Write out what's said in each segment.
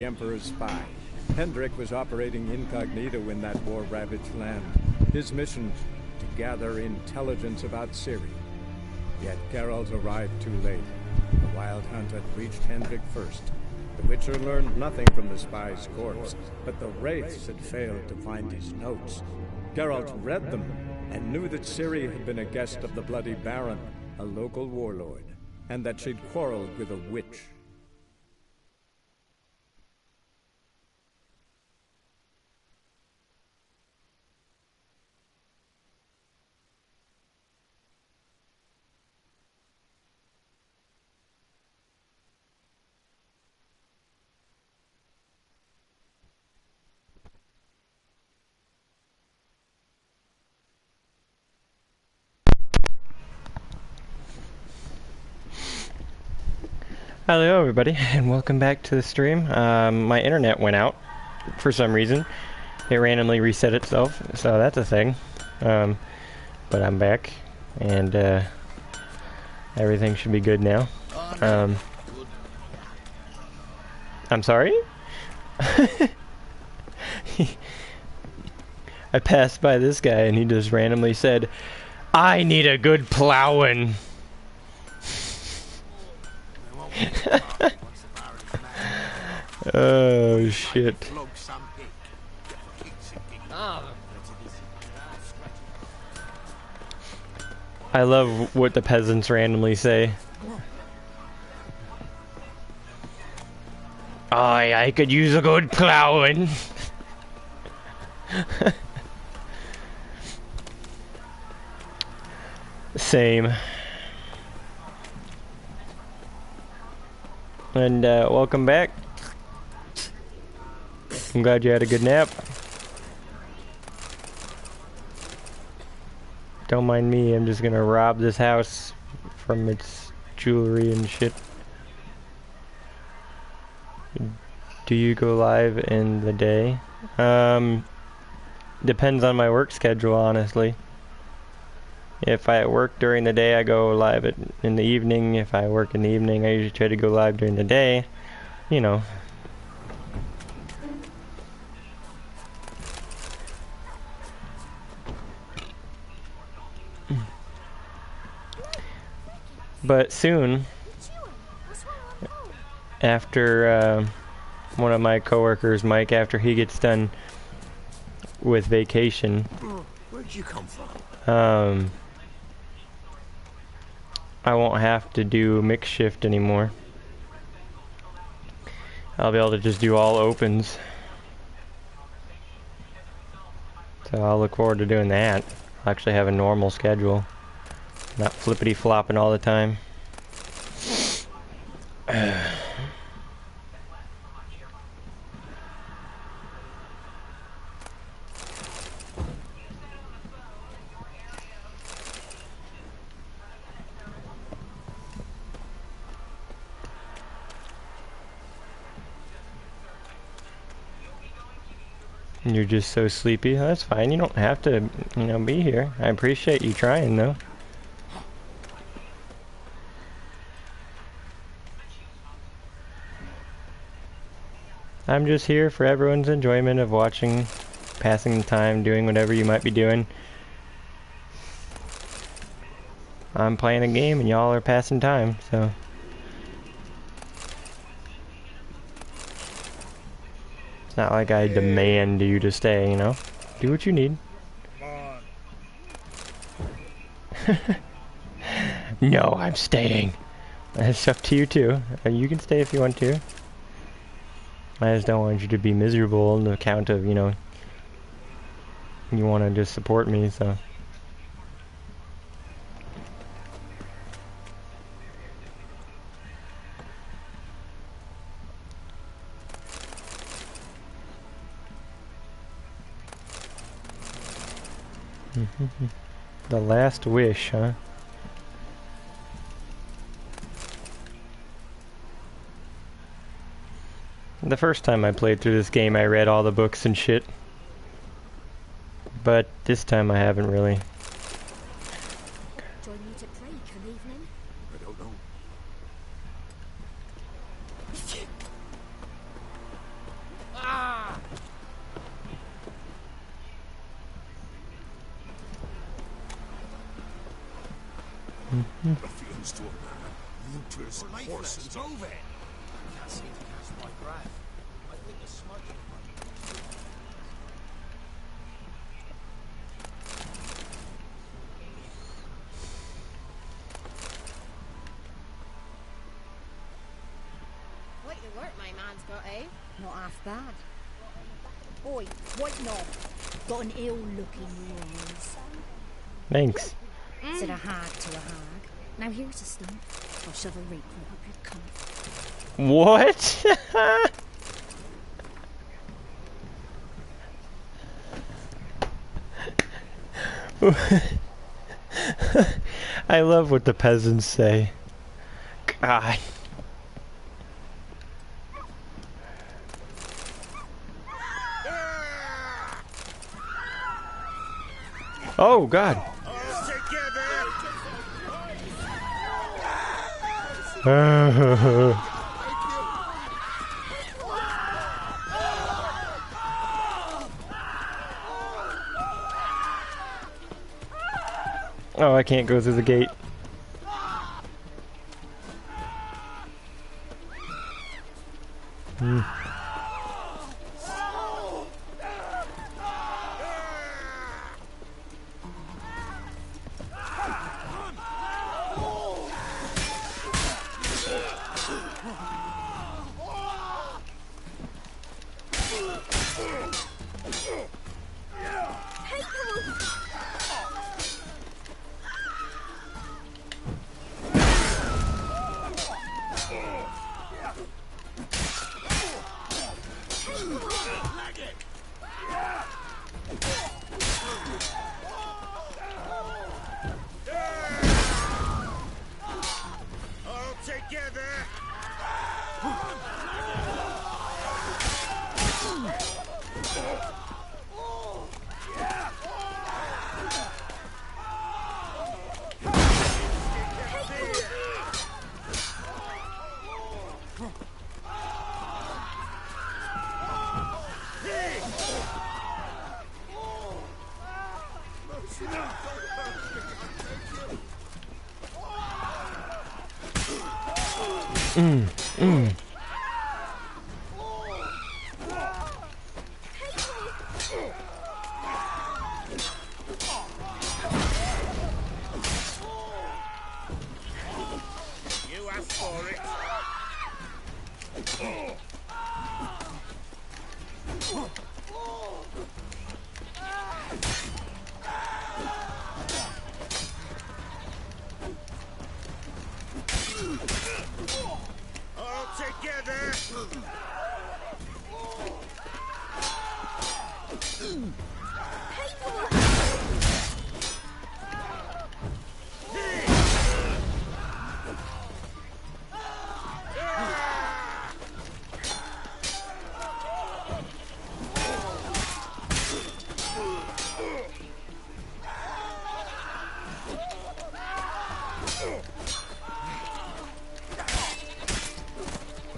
The Emperor's spy. Hendrik was operating incognito in that war-ravaged land. His mission, to gather intelligence about Ciri. Yet Geralt arrived too late. The Wild Hunt had reached Hendrik first. The Witcher learned nothing from the spy's corpse, but the Wraiths had failed to find his notes. Geralt read them, and knew that Ciri had been a guest of the Bloody Baron, a local warlord, and that she'd quarreled with a witch. Hello everybody, and welcome back to the stream. My internet went out for some reason. It randomly reset itself, so that's a thing. But I'm back, and everything should be good now. I'm sorry? I passed by this guy and he just randomly said, "I need a good plowing." Oh shit. I love what the peasants randomly say. I could use a good plowing. Same. And welcome back. I'm glad you had a good nap. Don't mind me, I'm just gonna rob this house from its jewelry and shit. Do you go live in the day? Depends on my work schedule, honestly. If I work during the day, I go live in the evening. If I work in the evening, I usually try to go live during the day. You know. But soon, after one of my coworkers, Mike, after he gets done with vacation, where'd you come from? I won't have to do mix shift anymore. I'll be able to just do all opens. So I'll look forward to doing that. I'll actually have a normal schedule. Not flippity flopping all the time. You're just so sleepy. That's fine. You don't have to, be here. I appreciate you trying, though. I'm just here for everyone's enjoyment of watching, passing the time, doing whatever you might be doing. I'm playing a game and y'all are passing time, so. It's not like I demand you to stay, Do what you need. No, I'm staying. It's up to you too. You can stay if you want to. I just don't want you to be miserable on the account of, you want to just support me, so. The last wish, huh? The first time I played through this game, I read all the books and shit. But this time I haven't really. Join me to pray, come evening? I don't know. Ruffians to a man. Looters, horses, over it. Can't seem to catch my breath. I think the smoke. Quite the work my man's got, eh? Not half bad. Oi, white knob. Got an ill-looking nose. Thanks. Said a hag to a hag. Now here's a stump. I'll shove a rake right up your cunt. What? I love what the peasants say. God. Oh, God. Oh, I can't go through the gate.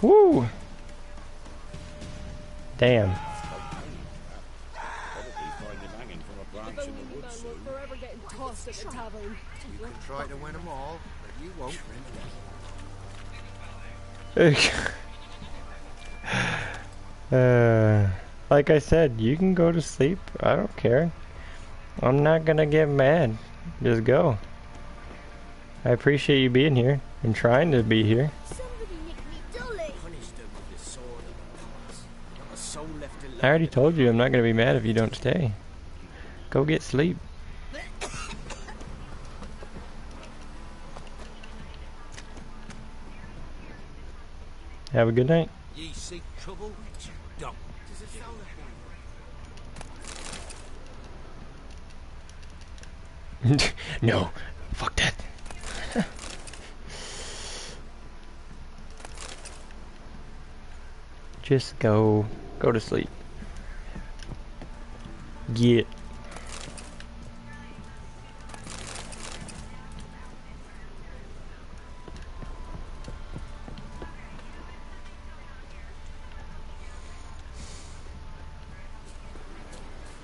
Woo! Damn. You can try to win them all, but you won't. Like I said, you can go to sleep. I don't care. I'm not gonna get mad. Just go. I appreciate you being here and trying to be here. I already told you I'm not gonna be mad if you don't stay. Go get sleep. Have a good night. Ye seek trouble? Don't. No. Fuck that. Just go to sleep. Get.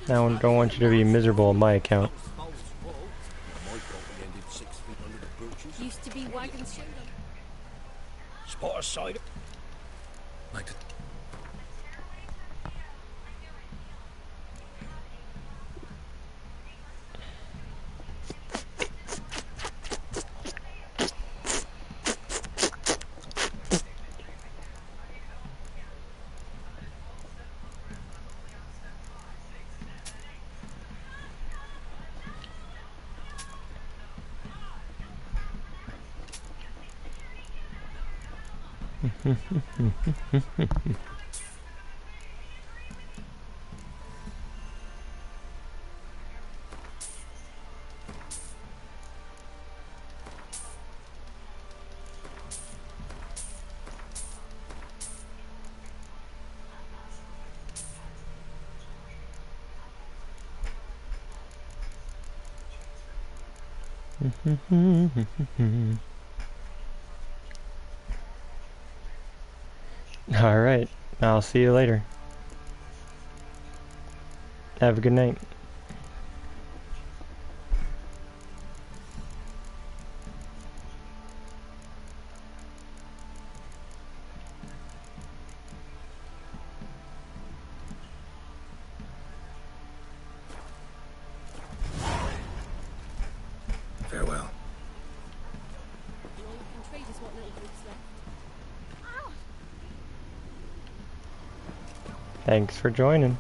I don't want you to be miserable on my account. Used to be wagons through them. Spot a side. Like to... Alright, I'll see you later. Have a good night. Farewell. You know, you can trade us what little group's left. Ow! Thanks for joining.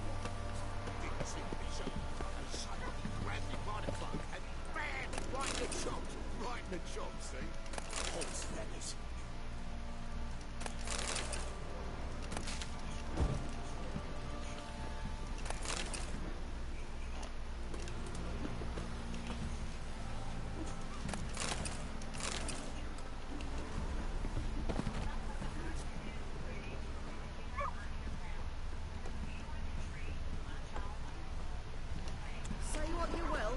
Say what you will,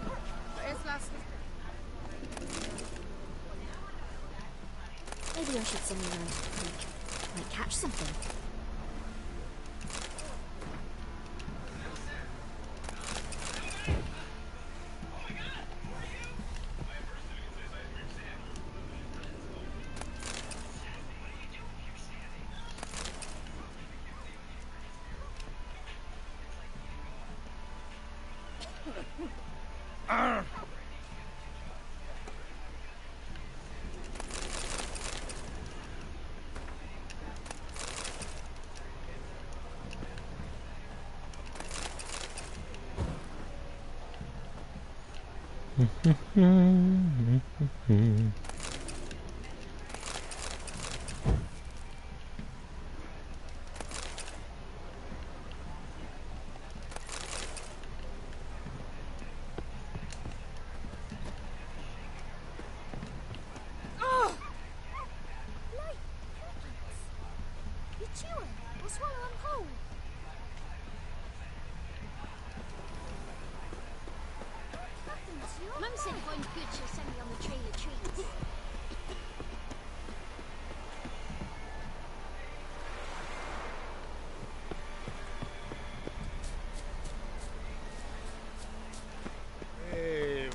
but his last... Maybe I should send you around to the creek. Might catch something. Mum said if I'm good, she'll send me on the trail of treats. Hey,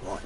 What?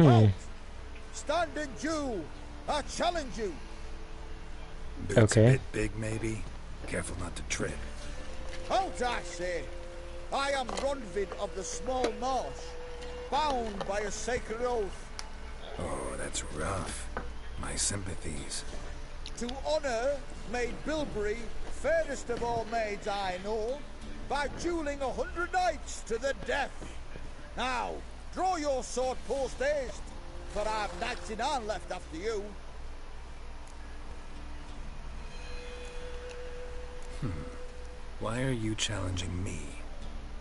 Halt! Stand in due! I challenge you! Boots Okay. a bit big, maybe. Careful not to trip. Halt, I say! I am Ronvid of the Small Marsh, bound by a sacred oath. Oh, that's rough. My sympathies. To honor Maid Bilberry, fairest of all maids I know, by dueling 100 knights to the death. Now, draw your sword post haste, for I've knights in hand left after you. Why are you challenging me?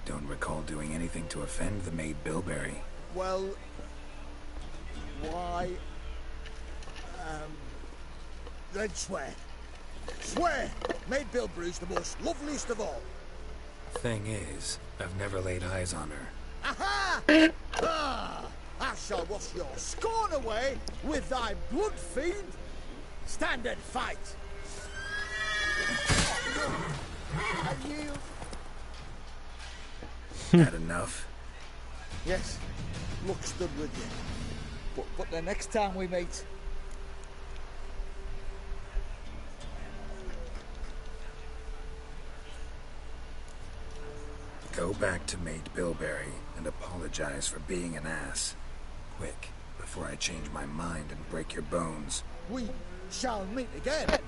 Don't recall doing anything to offend the Maid Bilberry. Well, why? Then swear. Swear! Maid Bilberry's the most loveliest of all. Thing is, I've never laid eyes on her. Aha! I shall wash your scorn away with thy blood fiend. Stand and fight. I yield. Had enough? Yes, luck stood with you. But the next time we meet, Go back to Maid Bilberry and apologize for being an ass. Quick, before I change my mind and break your bones. we shall meet again.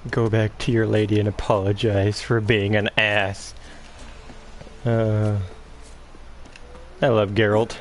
Go back to your lady and apologize for being an ass. I love Geralt.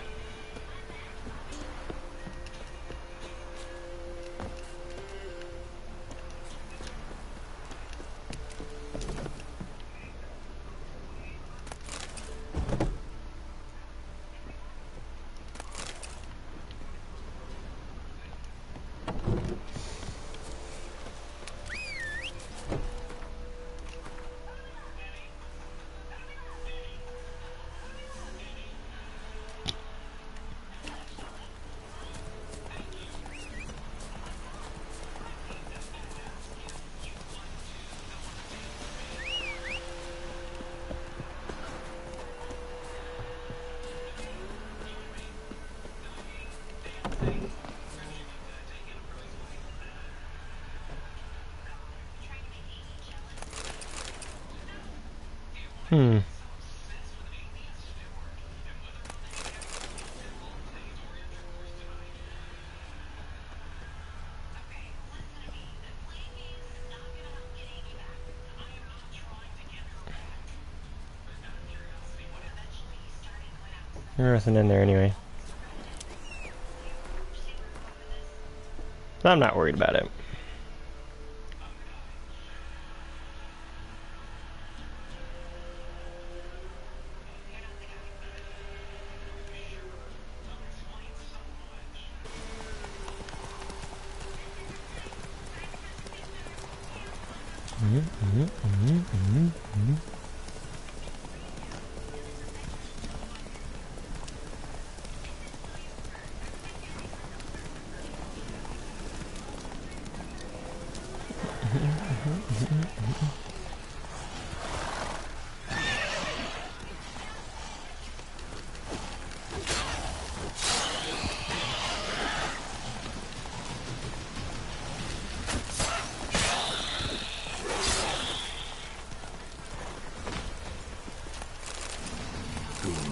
There's nothing in there anyway. So I'm not worried about it.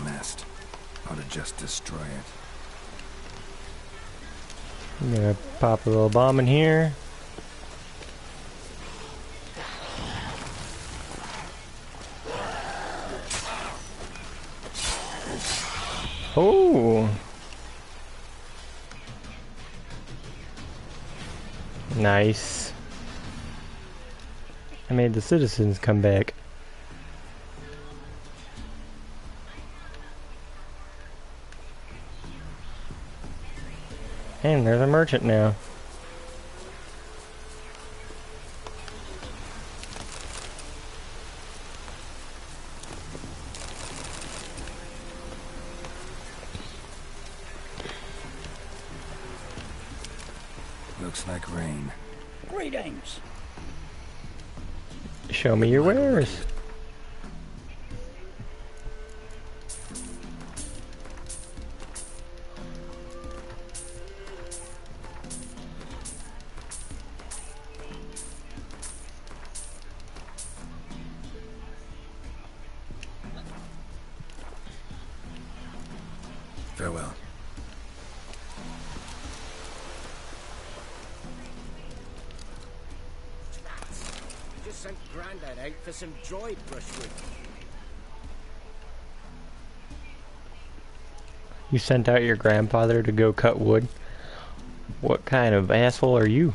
Nest. Ought to just destroy it. I'm gonna pop a little bomb in here. Oh! Nice. I made the citizens come back. And there's a merchant now. Looks like rain. Greetings. Show me your wares. Farewell. Just sent Grandad out for some dried brushwood. You sent out your grandfather to go cut wood? What kind of asshole are you?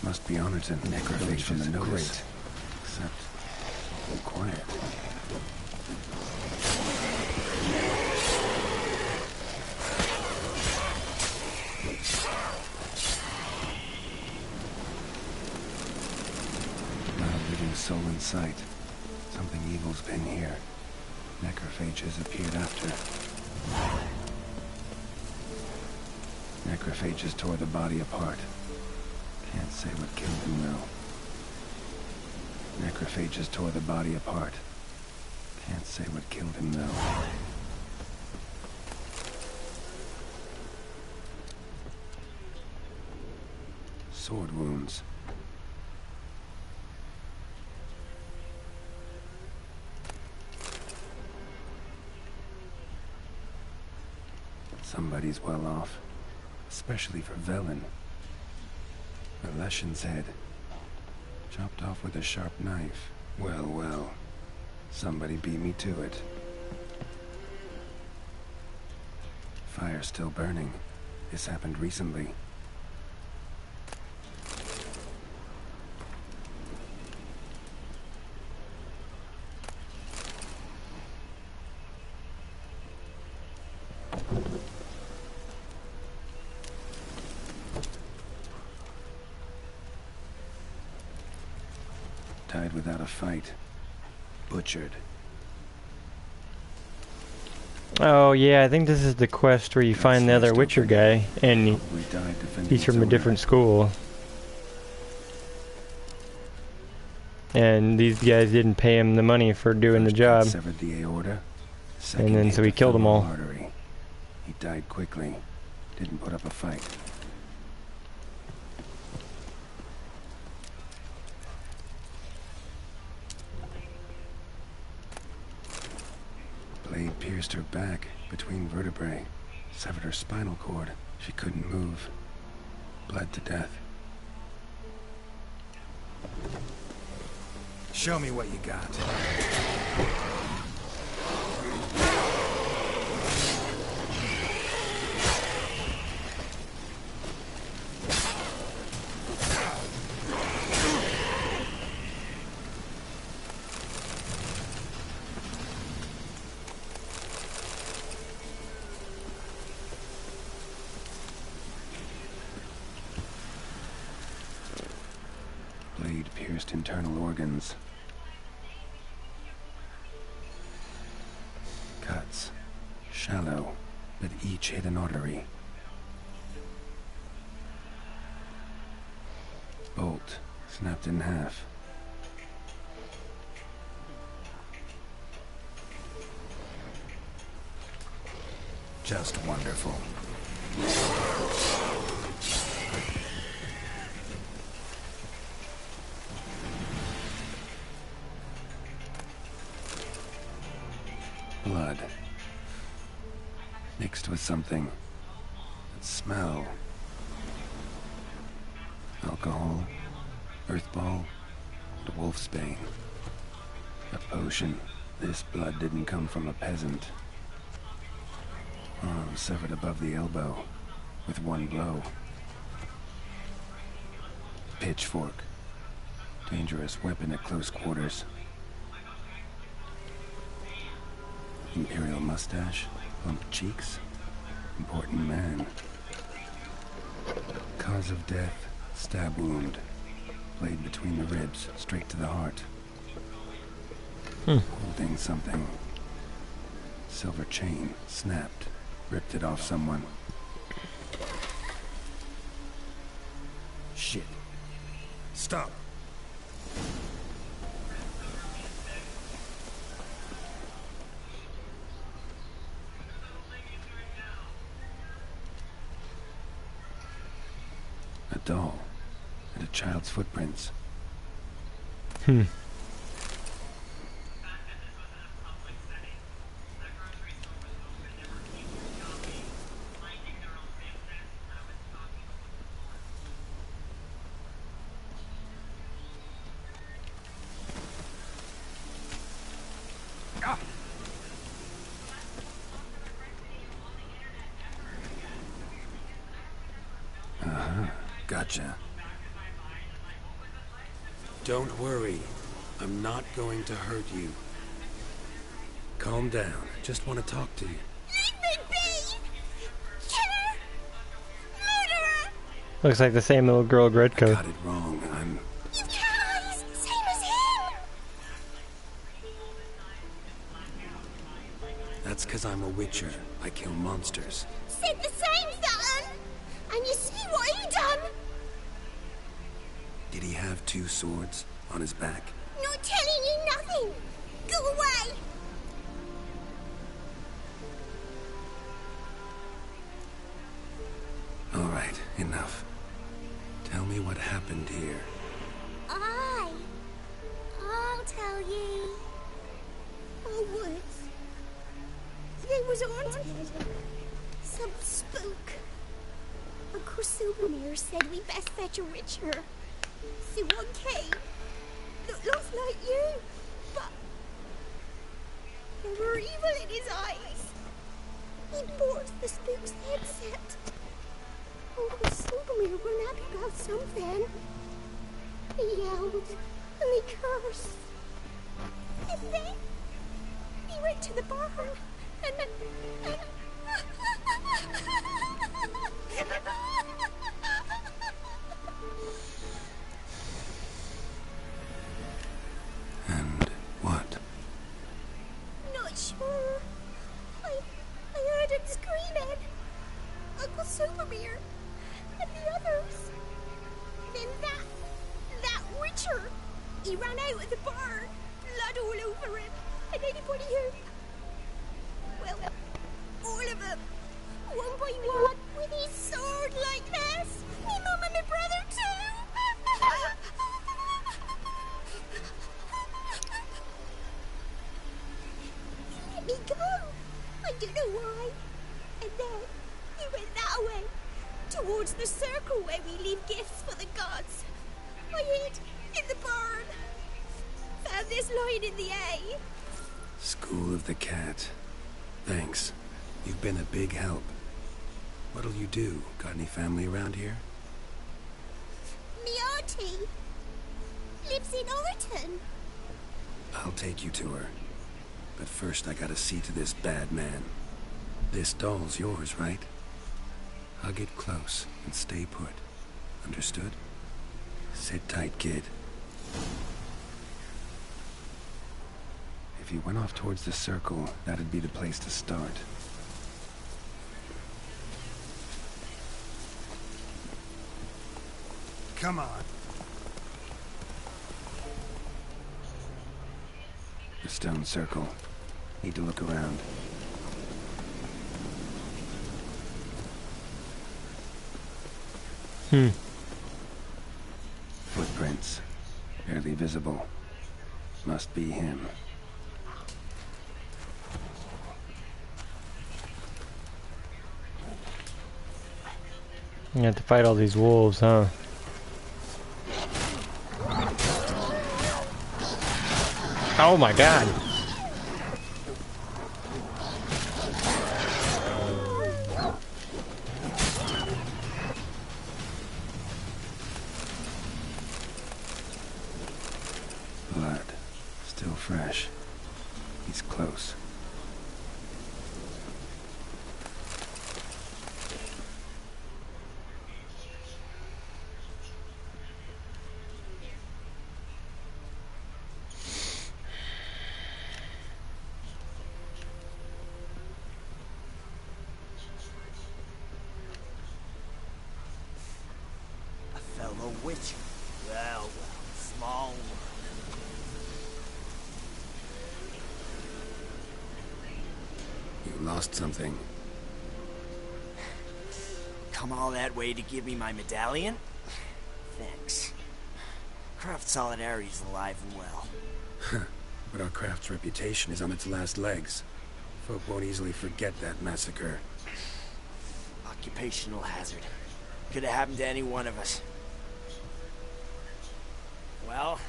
Must be honored to necrophages from the notice. Except, so quiet. Not a living soul in sight. Something evil's been here. Necrophages appeared after. Necrophages tore the body apart. Can't say what killed him, though. Necrophages tore the body apart. Can't say what killed him, though. Sword wounds. Somebody's well off. Especially for Velen. The Leshen's head. Chopped off with a sharp knife. Well, well. Somebody beat me to it. Fire's still burning. This happened recently. Died without a fight. Butchered. Oh yeah, I think this is the quest where you find the other Witcher guy, and he's from a different school. And these guys didn't pay him the money for doing the job. Severed the aorta. And then so he killed them all. Artery. He died quickly. Didn't put up a fight. Blade pierced her back, between vertebrae. Severed her spinal cord. She couldn't move. Bled to death. Show me what you got. Blade pierced internal organs. Cuts. Shallow, but each hit an artery. Bolt. Snapped in half. Just wonderful. Blood. Mixed with something. That smell. Alcohol. Earthball. And wolfsbane. A potion. This blood didn't come from a peasant. Arm severed above the elbow. With one blow. Pitchfork. Dangerous weapon at close quarters. Imperial mustache, plump cheeks, important man. Cause of death, stab wound. Blade between the ribs, straight to the heart. Holding something. Silver chain, snapped, ripped it off someone. Shit. Stop. A doll. And a child's footprints. Gotcha. Don't worry. I'm not going to hurt you. Calm down. Just want to talk to you. Leave me be! Killer! Murderer! Looks like the same little girl I Redcoat. got it wrong. You've cat eyes! Same as him! That's because I'm a witcher. I kill monsters. Said the same thing! And you see what he done? Did he have two swords on his back? Not telling you nothing! Go away! All right, enough. Tell me what happened here. I'll tell you. Oh, woods. They was haunted. Some spook. Uncle Silvermere said we best fetch a witcher. So one came. Looks like you, but there were evil in his eyes. He bought the spook's headset. Uncle Silvermere wasn't happy about something. He yelled and he cursed. And then he went to the barn and And what? not sure. I heard him screaming. Uncle Silvermere and the others. Then that witcher, he ran out of the barn, blood all over him, and anybody who, well, all of them, one by one, with his sword like this. Me mum and my brother too. He let me go. I don't know why. And then he went that way, towards the circle where we leave gifts for the gods. I hid in the barn. Found this lying in the hay. School of the Cat. Thanks. You've been a big help. What'll you do? Got any family around here? Me auntie lives in Orton. I'll take you to her. But first I gotta see to this bad man. This doll's yours, right? Hug it close and stay put. Understood? Sit tight, kid. If you went off towards the circle, that'd be the place to start. Come on. The stone circle. Need to look around. Footprints. Barely visible. Must be him. You have to fight all these wolves, huh? Oh my god! Blood. Still fresh. He's close. A fellow witcher. Well, small world. You lost something. Come all that way to give me my medallion? Thanks. Craft Solidarity's alive and well. But our craft's reputation is on its last legs. Folk won't easily forget that massacre. Occupational hazard. Could have happened to any one of us. Well,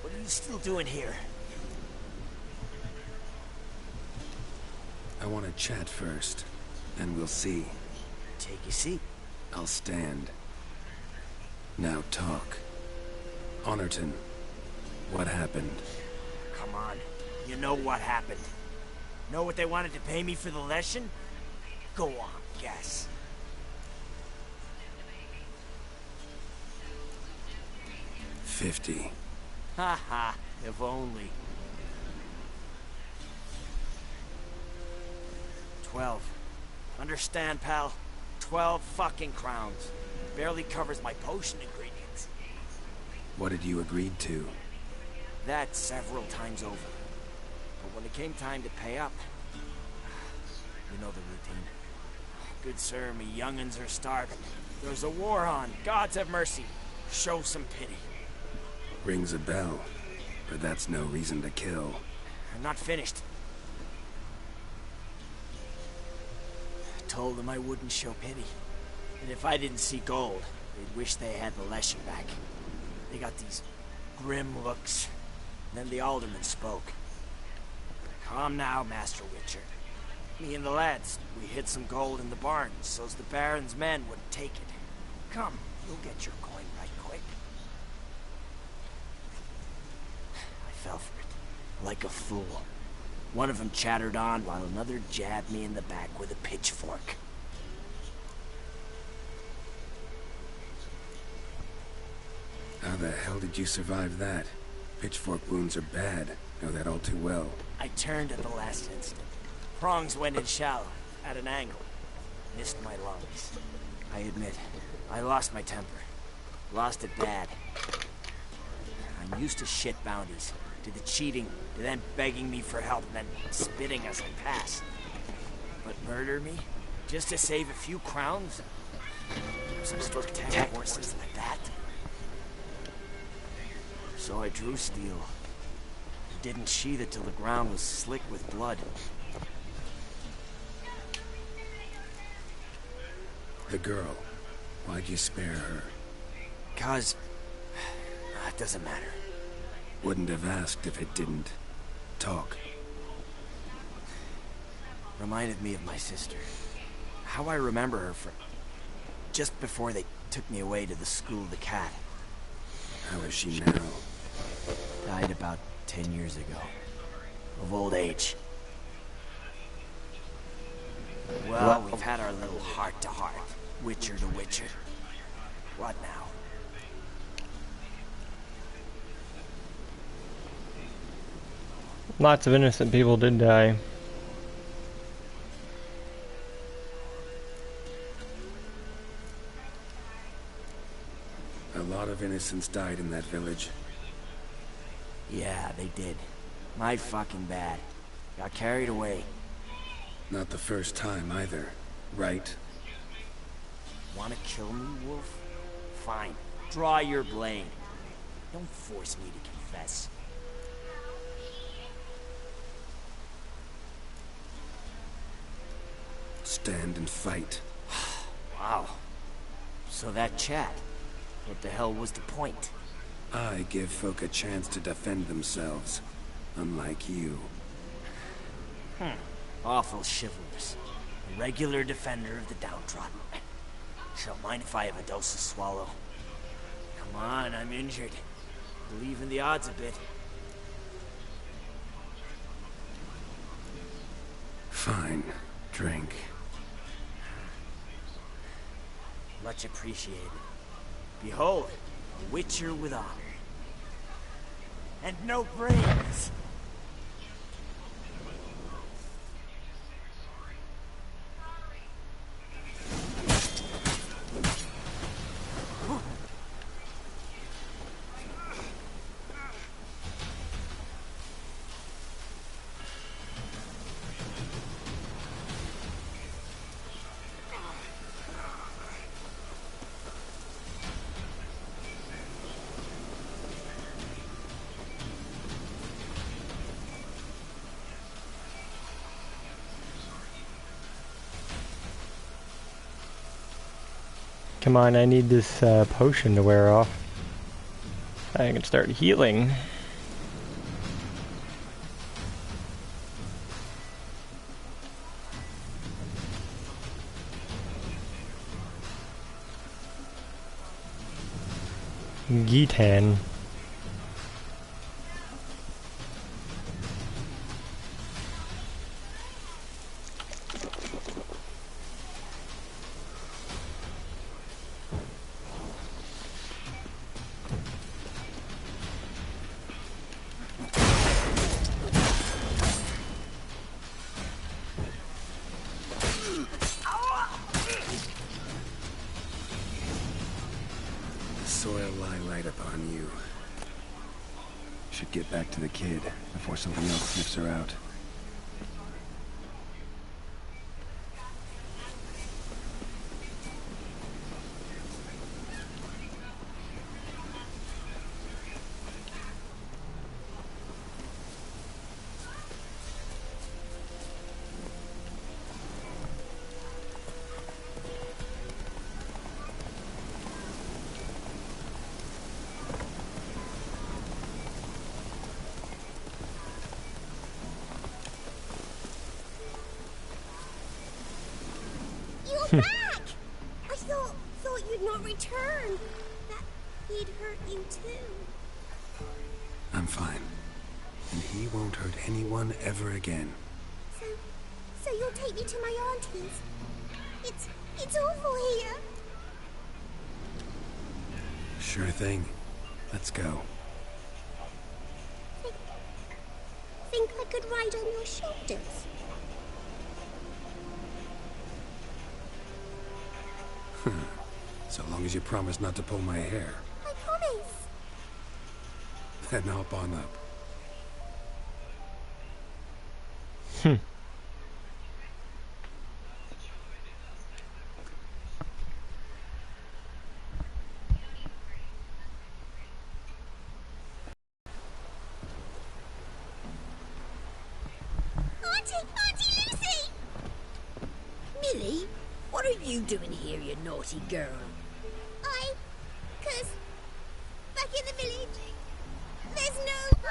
what are you still doing here? I want to chat first, then we'll see. Take a seat. I'll stand. Now talk. Honorton, what happened? Come on. You know what happened. Know what they wanted to pay me for the lesson? Go on, guess. $50. Ha ha, if only. 12. Understand, pal? 12 fucking crowns. Barely covers my potion ingredients. What had you agreed to? That several times over. But when it came time to pay up, you know the routine. Good sir, me young'uns are starving. There's a war on. Gods have mercy. Show some pity. Rings a bell, but that's no reason to kill. I'm not finished. I told them I wouldn't show pity. And if I didn't see gold, they'd wish they had the lesson back. They got these grim looks. Then the alderman spoke. Come now, Master Witcher. Me and the lads, we hid some gold in the barn, so's the Baron's men wouldn't take it. Come, you'll get your coin right quick. I fell for it, like a fool. One of them chattered on while another jabbed me in the back with a pitchfork. How the hell did you survive that? Pitchfork wounds are bad. Know that all too well. I turned at the last instant. Prongs went in shallow, at an angle. Missed my lungs. I admit, I lost my temper. Lost it bad. I'm used to shit bounties, to the cheating, to them begging me for help, and then spitting as I pass. But murder me? Just to save a few crowns? Was I supposed to protect horses like that? So I drew steel. Didn't sheath it till the ground was slick with blood. The girl. Why'd you spare her? 'Cause... it doesn't matter. Wouldn't have asked if it didn't talk. Reminded me of my sister. How I remember her from... just before they took me away to the School of the Cat. How is she now? Died about 10 years ago. Of old age. Well, we've had our little heart-to-heart. Witcher to Witcher. What now? Lots of innocent people did die. A lot of innocents died in that village. Yeah, they did. My fucking bad. Got carried away. Not the first time either, right? Wanna kill me, Wolf? Fine. Draw your blade. Don't force me to confess. Stand and fight. Wow. So that chat. What the hell was the point? I give folk a chance to defend themselves. Unlike you. Awful chivalrous. A regular defender of the downtrodden. So mind if I have a dose to swallow? Come on, I'm injured. Believe in the odds a bit. Fine. Drink. Much appreciated. Behold, a witcher with honor. And no brains! Come on, I need this potion to wear off. I can start healing. Gitan. Soil lie right upon you. Should get back to the kid before something else sniffs her out. You're back! I thought you'd not return. That he'd hurt you too. I'm fine. And he won't hurt anyone ever again. So you'll take me to my auntie's? It's awful here. Sure thing. Let's go. Think I could ride on your shoulders? So long as you promise not to pull my hair. I promise. Then hop on up. Auntie Lucy! Millie, what are you doing here, you naughty girl? 'Cause back in the village, there's no...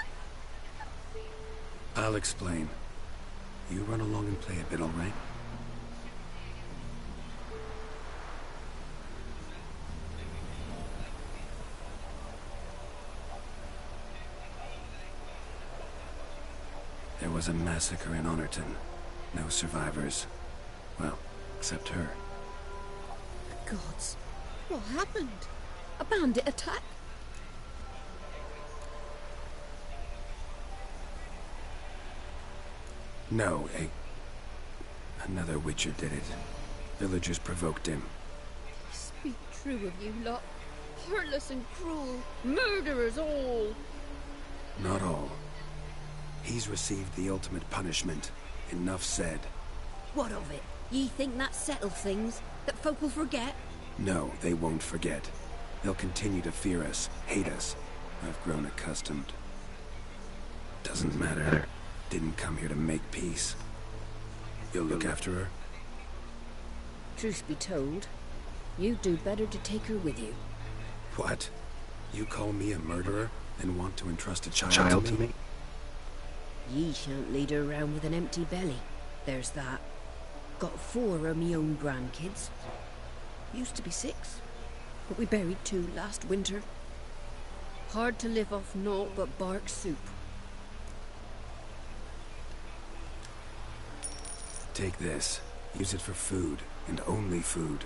I'll explain. You run along and play a bit, all right? There was a massacre in Honorton. No survivors. Well, except her. Gods, what happened? A bandit attack? No, another Witcher did it. Villagers provoked him. Speak true of you lot. Heartless and cruel. Murderers all. Not all. He's received the ultimate punishment. Enough said. What of it? Ye think that settled things? That folk will forget? No, they won't forget. They'll continue to fear us, hate us. I've grown accustomed. Doesn't matter. Didn't come here to make peace. You'll look after her? Truth be told, you'd do better to take her with you. What? You call me a murderer and want to entrust a child to me? Ye shan't lead her around with an empty belly. There's that. Got 4 of me own grandkids. Used to be 6, but we buried 2 last winter. Hard to live off naught but bark soup. Take this. Use it for food, and only food.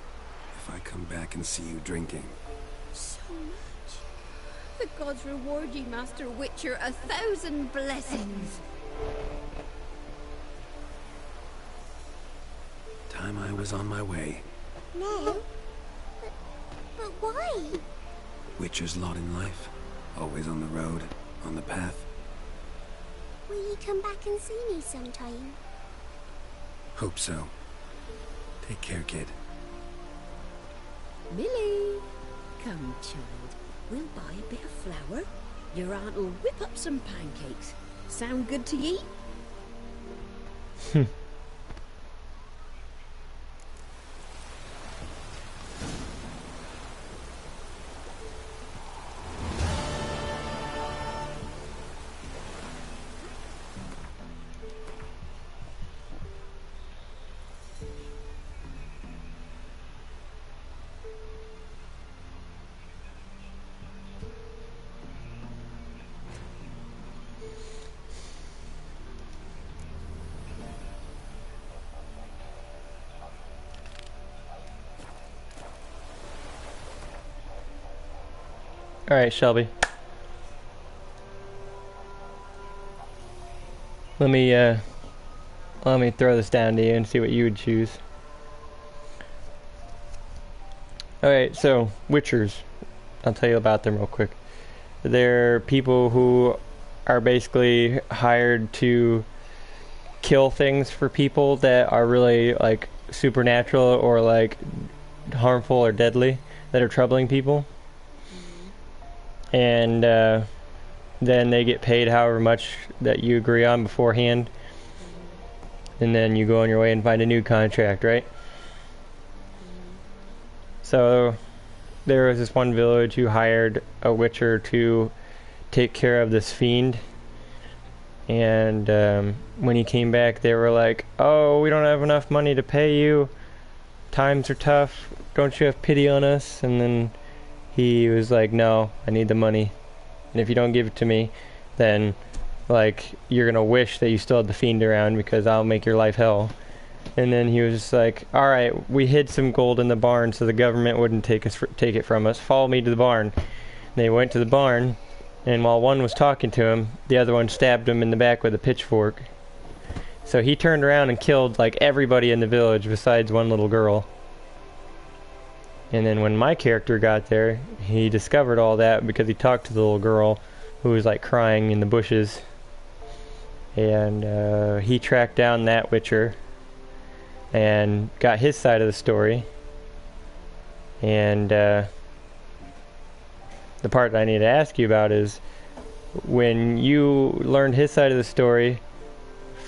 If I come back and see you drinking. So much. The gods reward ye, Master Witcher, 1,000 blessings. Time I was on my way. No. But why? Witcher's lot in life. Always on the road, on the path. Will you come back and see me sometime? Hope so. Take care, kid. Millie! Come, child. We'll buy a bit of flour. Your aunt will whip up some pancakes. Sound good to ye? Alright, Shelby. Let me throw this down to you and see what you would choose. Alright, so Witchers. I'll tell you about them real quick. They're people who are basically hired to kill things for people that are really like supernatural or like harmful or deadly, that are troubling people. And then they get paid however much that you agree on beforehand, and then you go on your way and find a new contract, right? So there was this one village who hired a witcher to take care of this fiend, and when he came back they were like, "Oh, we don't have enough money to pay you, times are tough, don't you have pity on us?" And then he was like, "No, I need the money. And if you don't give it to me, then, like, you're gonna wish that you still had the fiend around because I'll make your life hell." And then he was just like, "Alright, we hid some gold in the barn so the government wouldn't take it from us. Follow me to the barn." And they went to the barn, and while one was talking to him, the other one stabbed him in the back with a pitchfork. So he turned around and killed, like, everybody in the village besides one little girl. And then when my character got there, he discovered all that because he talked to the little girl who was like crying in the bushes. And he tracked down that Witcher and got his side of the story. And the part that I need to ask you about is, when you learned his side of the story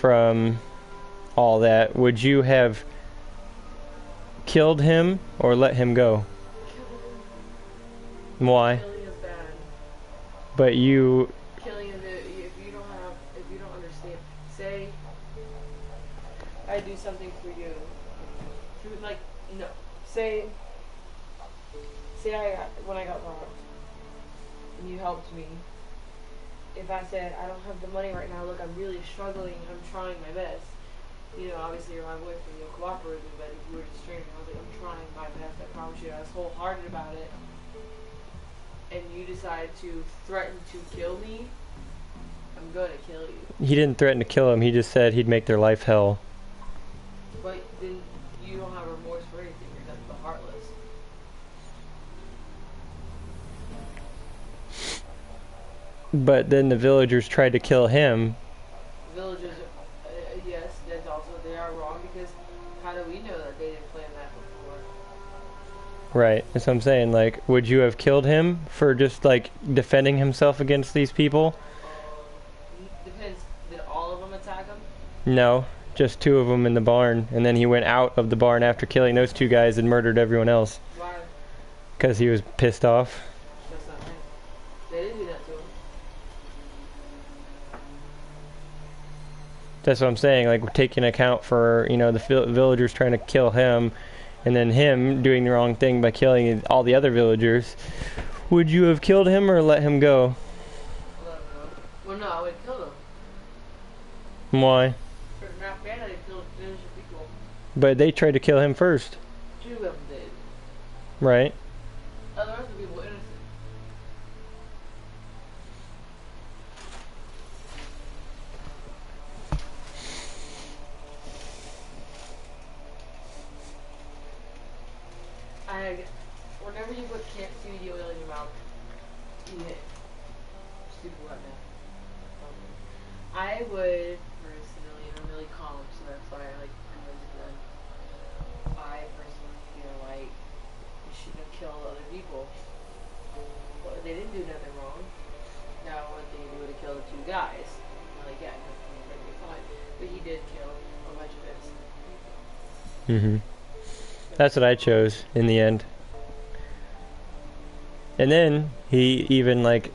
from all that, would you have killed him or let him go? Why? Killing is bad. But you... Killing is if you don't understand. Say I do something for you. Like, no. Say when I got robbed and you helped me. If I said, "I don't have the money right now, look, I'm really struggling, I'm trying my best." You know, obviously you're my boyfriend, you'll cooperate with me, but if you were just strangers, I was like, "I'm trying my best, I promise you." I was wholehearted about it. And you decide to threaten to kill me, I'm going to kill you. He didn't threaten to kill him, he just said he'd make their life hell. But then you don't have remorse for anything, you're nothing but heartless. But then the villagers tried to kill him. Villagers, yes, that's also, they are wrong, because how do we know that they didn't plan that before? Right, that's what I'm saying. Like, would you have killed him for just, like, defending himself against these people? Depends. Did all of them attack him? No, just 2 of them in the barn. And then he went out of the barn after killing those 2 guys and murdered everyone else. Why? Because he was pissed off. That's not right. They didn't do that to him. That's what I'm saying. Like, taking account for, you know, the villagers trying to kill him, and then him doing the wrong thing by killing all the other villagers. Would you have killed him or let him go? Let him go. Well, no, I would kill him. Why? For not fair that they killed innocent people. But they tried to kill him first. 2 of them did. Right? The rest of the people were innocent. Whenever you put CBD oil in your mouth, you hit. Super wet now. I would, personally, I'm really calm, so that's why I like to them. I personally feel like you shouldn't have killed other people. But they didn't do nothing wrong. Now, one thing he would have killed the 2 guys. I'm like, yeah, he's perfectly fine. But he did kill a bunch of innocent people. That's what I chose in the end. And then he even, like,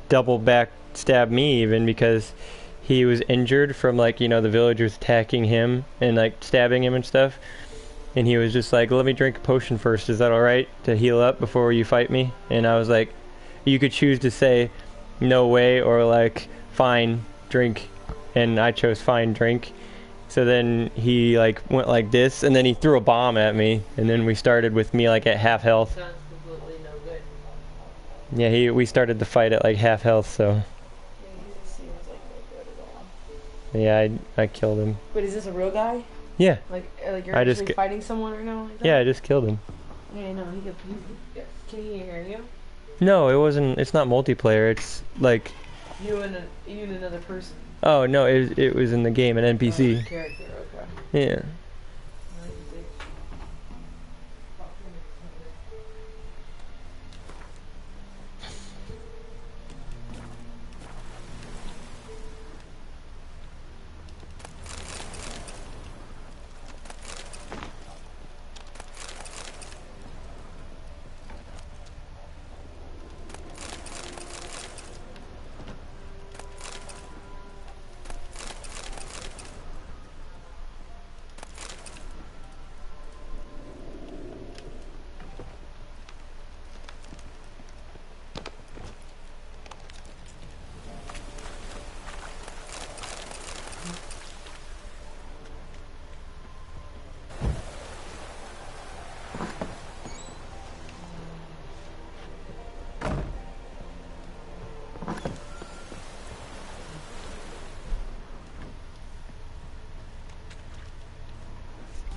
double back stabbed me even because he was injured from, like, you know, the villagers attacking him and, like, stabbing him and stuff. And he was just like, let me drink a potion first. Is that alright to heal up before you fight me? And I was like, you could choose to say no way or, like, fine, drink. And I chose fine, drink. So then he, like, went like this, and then he threw a bomb at me. And then we started with me, like, at half health. Sounds completely no good. Yeah, we started the fight at, like, half health, so. Yeah, he seems like no good at all. Yeah, I killed him. But is this a real guy? Yeah. Like you're I actually just fighting someone right now? Like that? Yeah, I just killed him. Yeah, no, can he hear you? No, it wasn't. It's not multiplayer. It's like. You and another person. Oh no, it was in the game, an NPC. Character, okay. Yeah.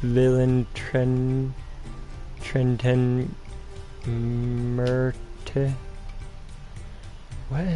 Villain Trenton Murte. What?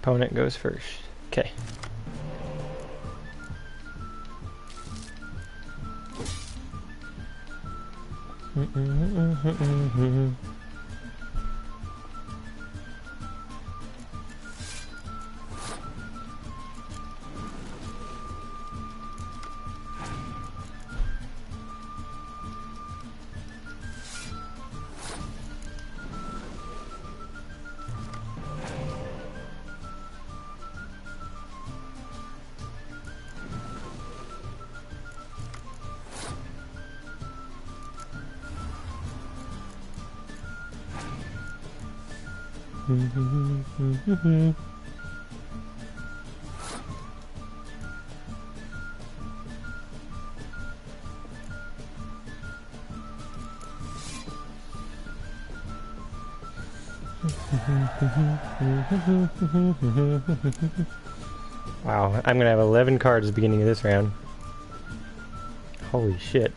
Opponent goes first. Okay. Wow, I'm gonna have 11 cards at the beginning of this round. Holy shit.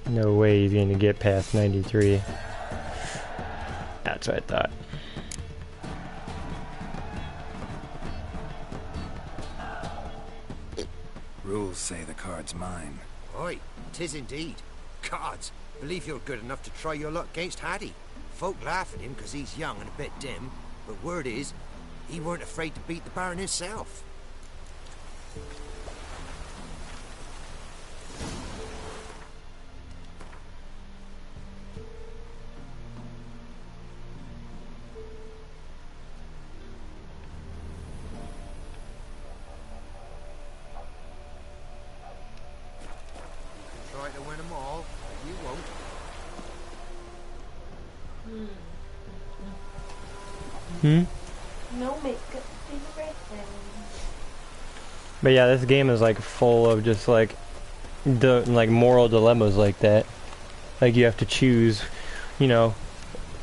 No way he's gonna get past 93. That's what I thought. Rules say the card's mine. Oi, 'tis indeed. Cards, believe you're good enough to try your luck against Hattie. Folk laugh at him 'cause he's young and a bit dim, but word is, he weren't afraid to beat the Baron himself. Try to win them all, but you won't. No makeup is everything. But yeah, this game is like full of just like moral dilemmas like that. Like you have to choose, you know,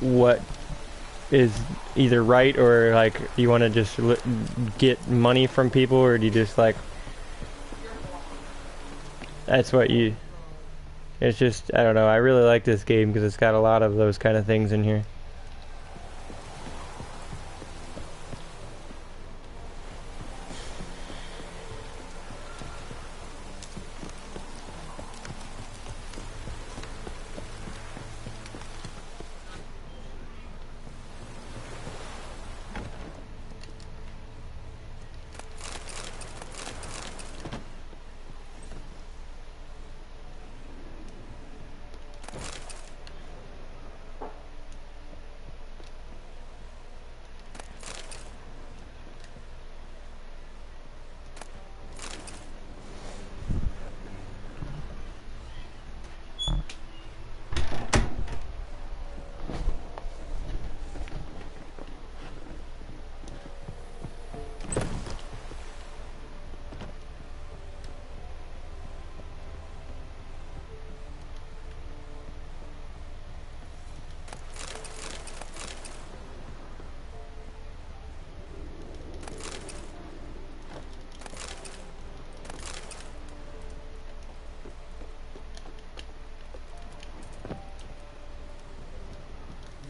what is either right, or like you want to just get money from people, or do you just like, that's what you, it's just, I don't know, I really like this game because it's got a lot of those kind of things in here.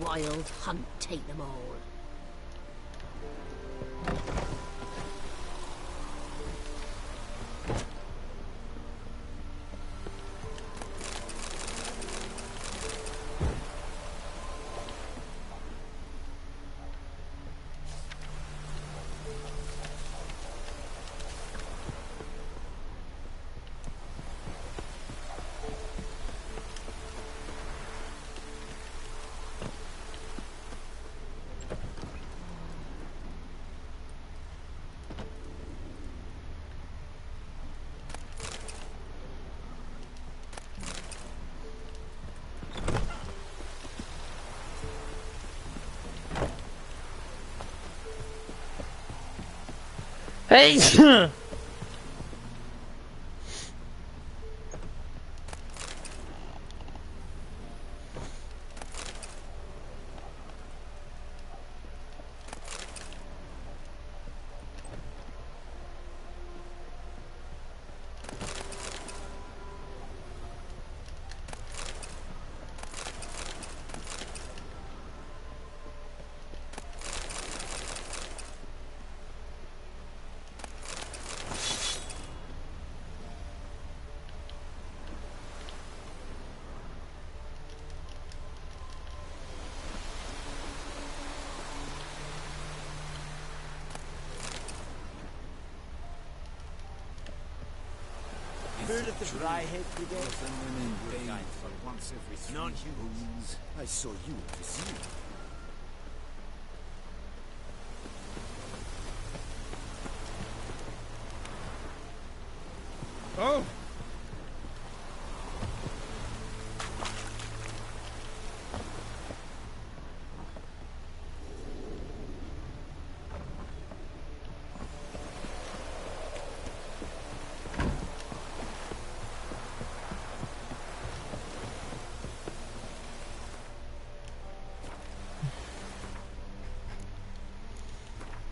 Wild hunt take them all. Hey! Heard of the dry head brigade? Non-humans. I saw you at the zoo. Oh!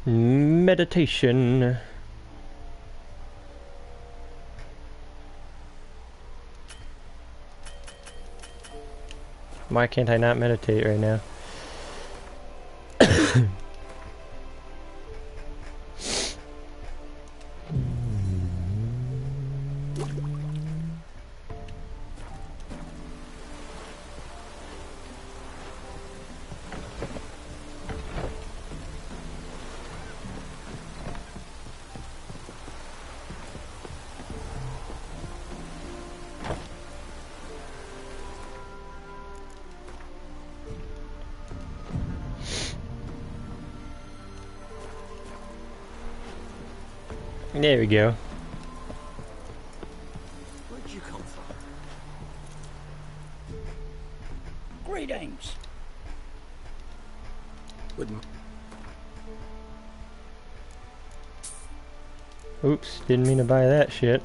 Meditation. Why can't I not meditate right now? There we go. Where'd you come from? Greetings. Oops, didn't mean to buy that shit.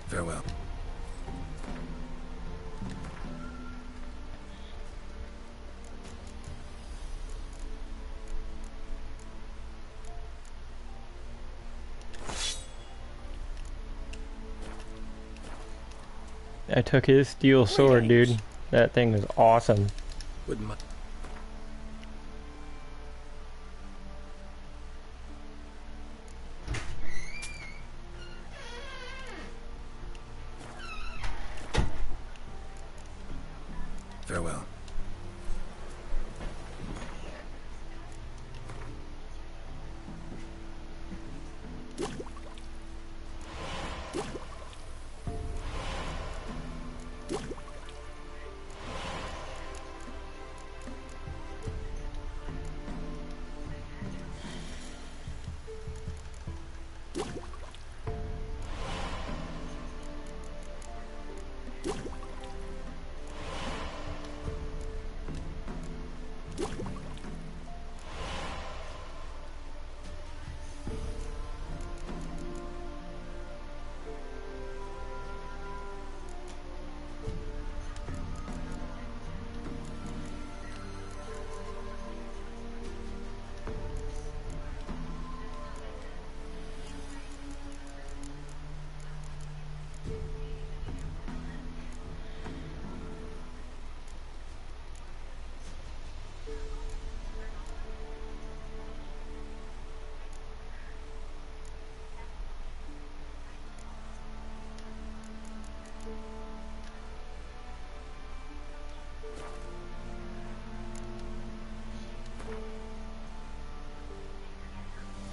Farewell. I took his steel sword, dude. That thing was awesome. With my farewell.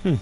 The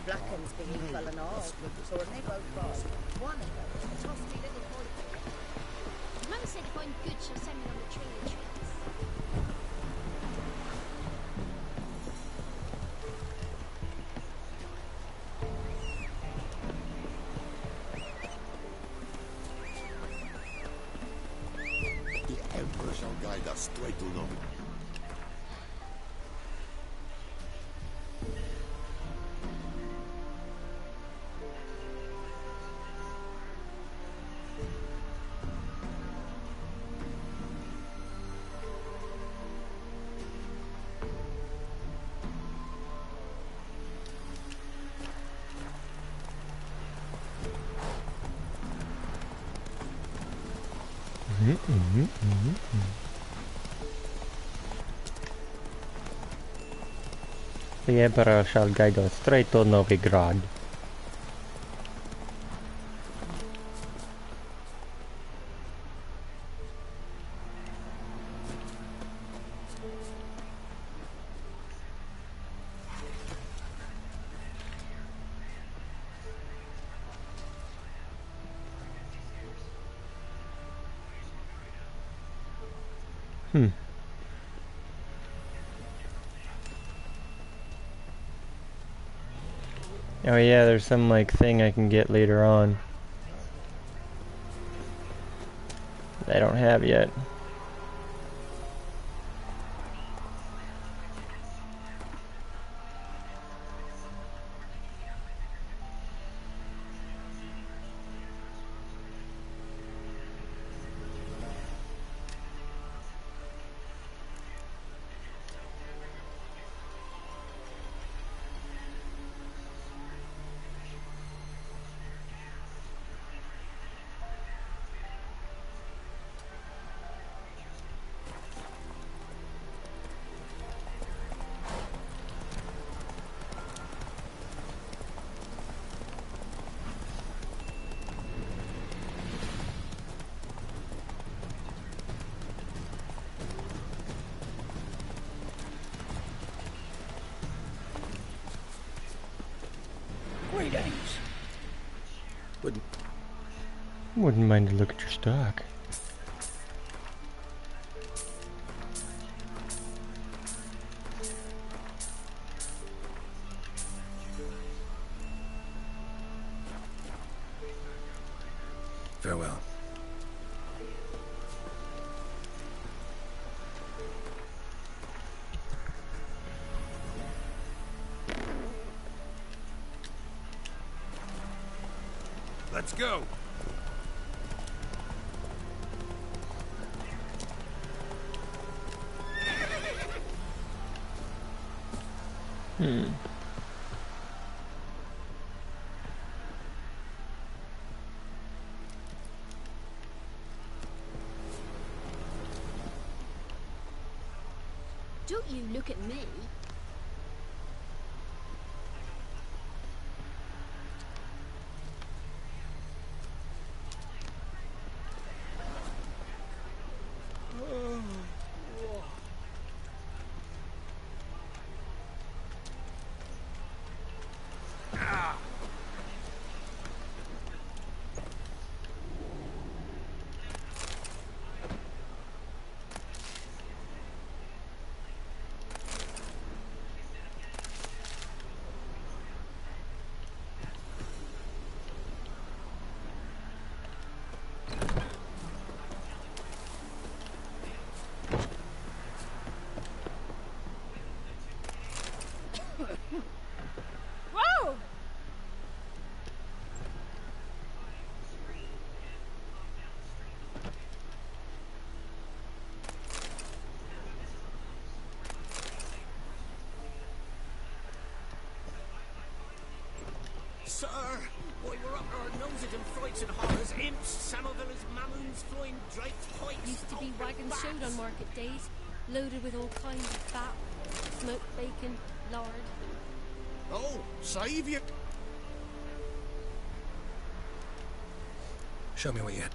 black one's been equal and all. So when they both fall, one of them is a trusty little boy. Mum said if I'm good, she'll send me on the tree of treats. The Emperor shall guide us straight to Nome. The Emperor shall guide us straight to Novigrad. Oh yeah, there's some like thing I can get later on that I don't have yet. Wouldn't mind to look at your stock. Farewell. Let's go. Don't you look at me. Whoa! Sir, boy, we're up our noses in frights and horrors, imps, Samovillas, mammons, flying drapes, pikes. Used to be wagons showed on market days, loaded with all kinds of fat, smoked bacon, lard. Oh, save you. Show me what you had.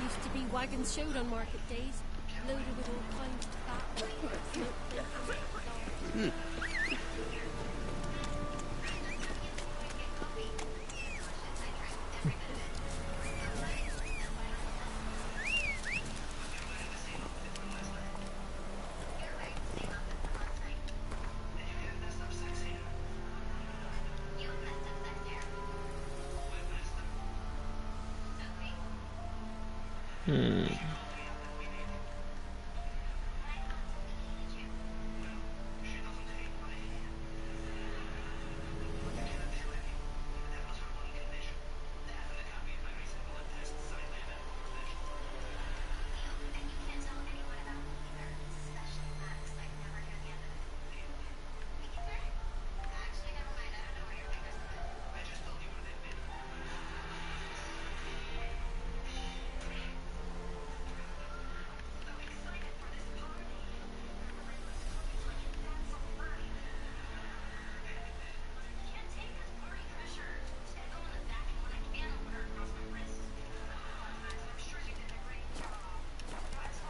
Used to be wagons showed on market days, loaded with all kinds of fat, smoked bacon, lard.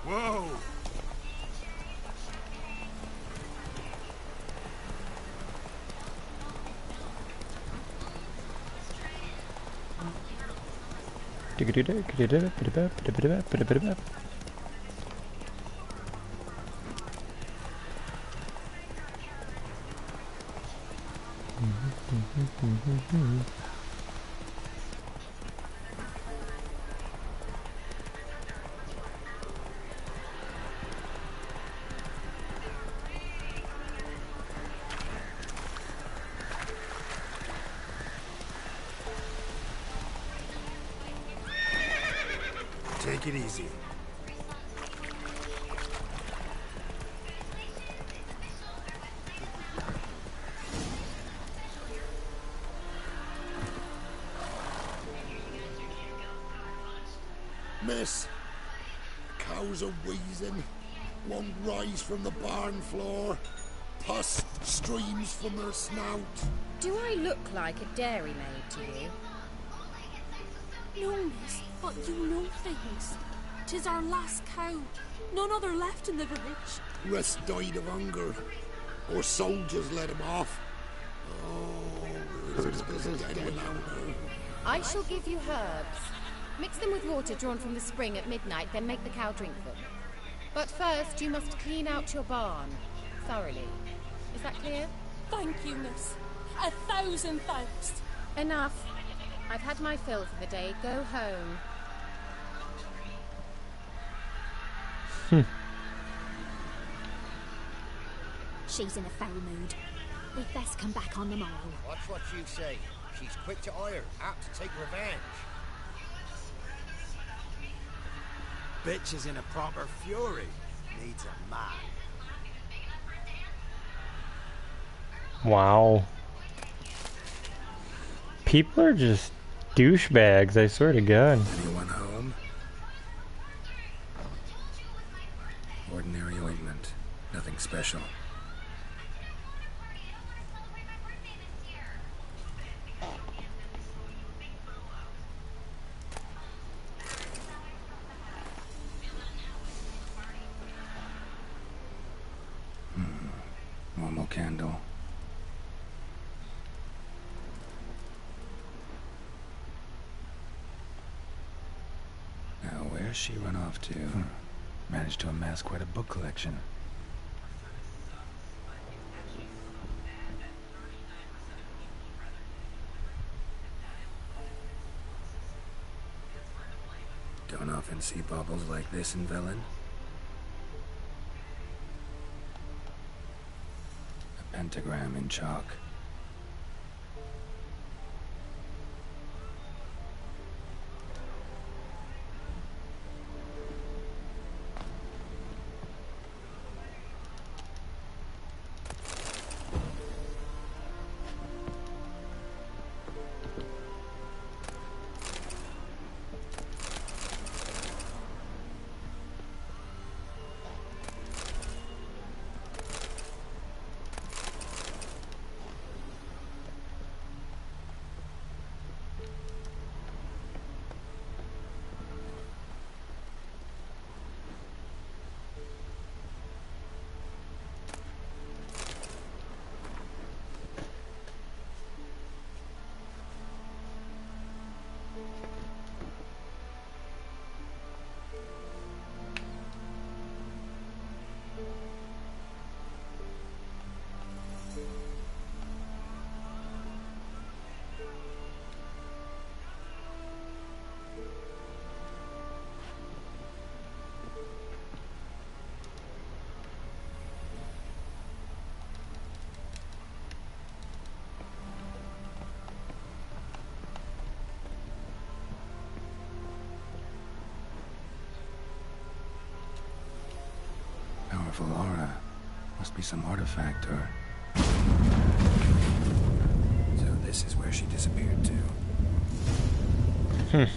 Whoa! Take it easy. Miss, cows are wheezing, won't rise from the barn floor, pus streams from her snout. Do I look like a dairymaid to you? No, miss, but you know things. 'Tis our last cow. None other left in the village. Rest died of hunger, or soldiers let him off. Oh, this is getting louder. I shall give you herbs. Mix them with water drawn from the spring at midnight, then make the cow drink them. But first, you must clean out your barn thoroughly. Is that clear? Thank you, miss. 1,000 thanks. Enough. I've had my fill for the day. Go home. She's in a foul mood. We'd best come back on the morrow. Watch what you say. She's quick to ire, apt to take revenge. Bitch is in a proper fury. Needs a man. Wow. People are just douchebags, I swear to God. Anyone home? Ordinary ointment. Nothing special. Normal candle. Now, where's she run off to? Managed to amass quite a book collection. Don't often see baubles like this in Velen. A pentagram in chalk. Powerful aura. Must be some artifact or... So this is where she disappeared to. Did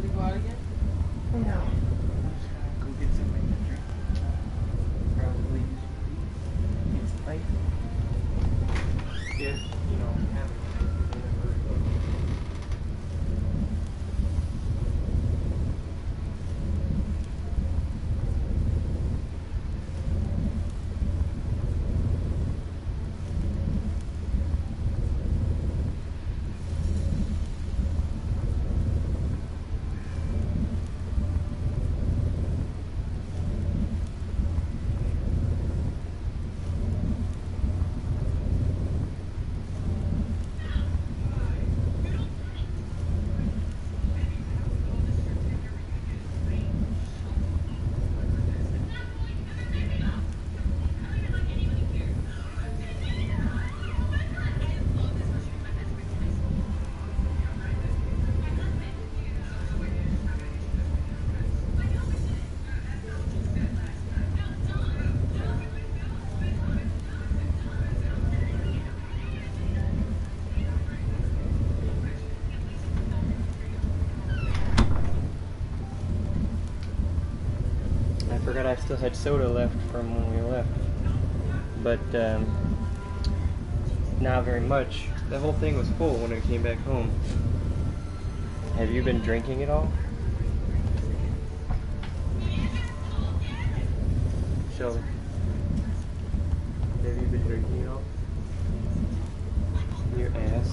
it go out again? No. Go get something to drink. Probably it's light. If, you know, have I forgot I still had soda left from when we left. But, not very much. The whole thing was full when I came back home. Have you been drinking at all? Shelby? $313, you know? Your ass.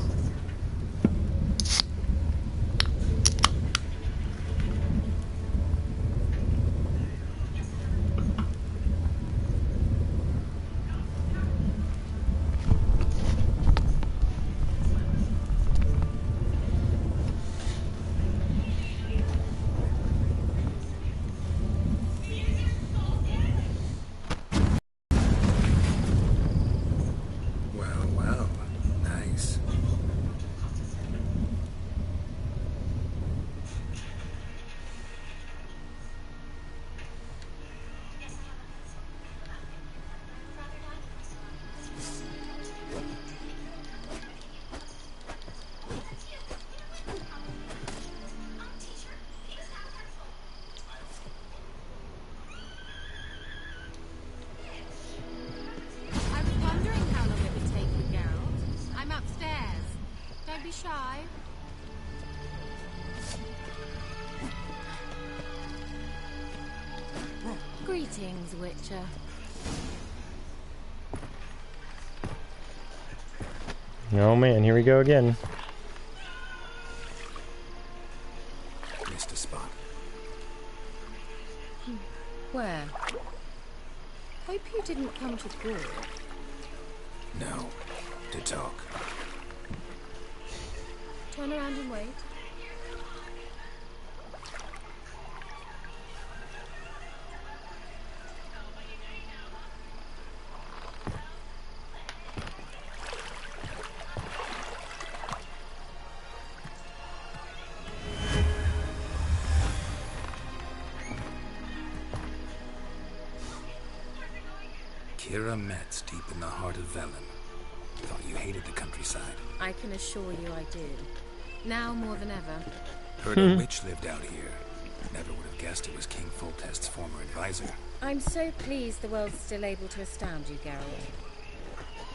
Well, well. Nice. I was wondering how long it would take you, Geralt. I'm upstairs. Don't be shy. Greetings, Witcher. Oh man, here we go again. Missed a spot. Where? Hope you didn't come to Gaul. No. To talk. Turn around and wait. Kira Metz, deep in the heart of Velen. Thought you hated the countryside. I can assure you I did. Now more than ever. Heard a witch lived out here. Never would have guessed it was King Foltest's former advisor. I'm so pleased the world's still able to astound you, Geralt.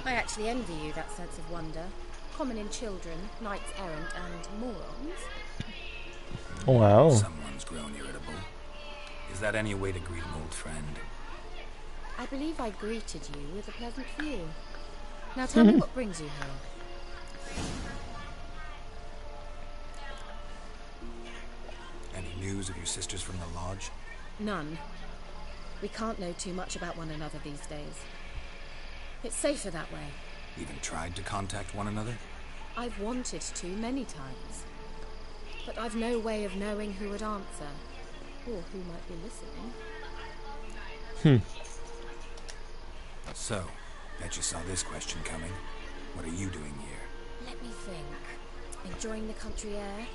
I actually envy you that sense of wonder. Common in children, knights errant, and morons. Wow. Someone's grown irritable. Is that any way to greet an old friend? I believe I greeted you with a pleasant view. Now tell me what brings you here. Any news of your sisters from the lodge? None. We can't know too much about one another these days. It's safer that way. Even tried to contact one another? I've wanted to many times. But I've no way of knowing who would answer. Or who might be listening. So, bet you saw this question coming. What are you doing here? Let me think. Enjoying the country air?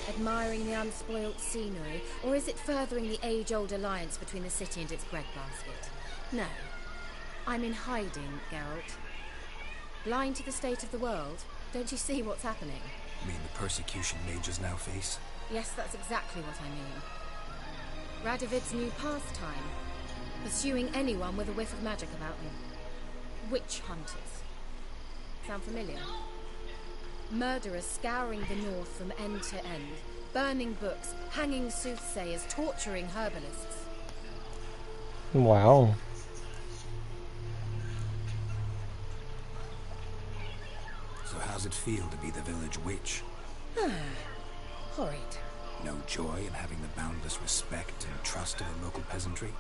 Admiring the unspoilt scenery? Or is it furthering the age-old alliance between the city and its breadbasket? No. I'm in hiding, Geralt. Blind to the state of the world? Don't you see what's happening? You mean the persecution mages now face? Yes, that's exactly what I mean. Radovid's new pastime. Pursuing anyone with a whiff of magic about them. Witch hunters. Sound familiar? Murderers scouring the north from end to end. Burning books, hanging soothsayers, torturing herbalists. Wow. So how's it feel to be the village witch? Horrid. No joy in having the boundless respect and trust of the local peasantry?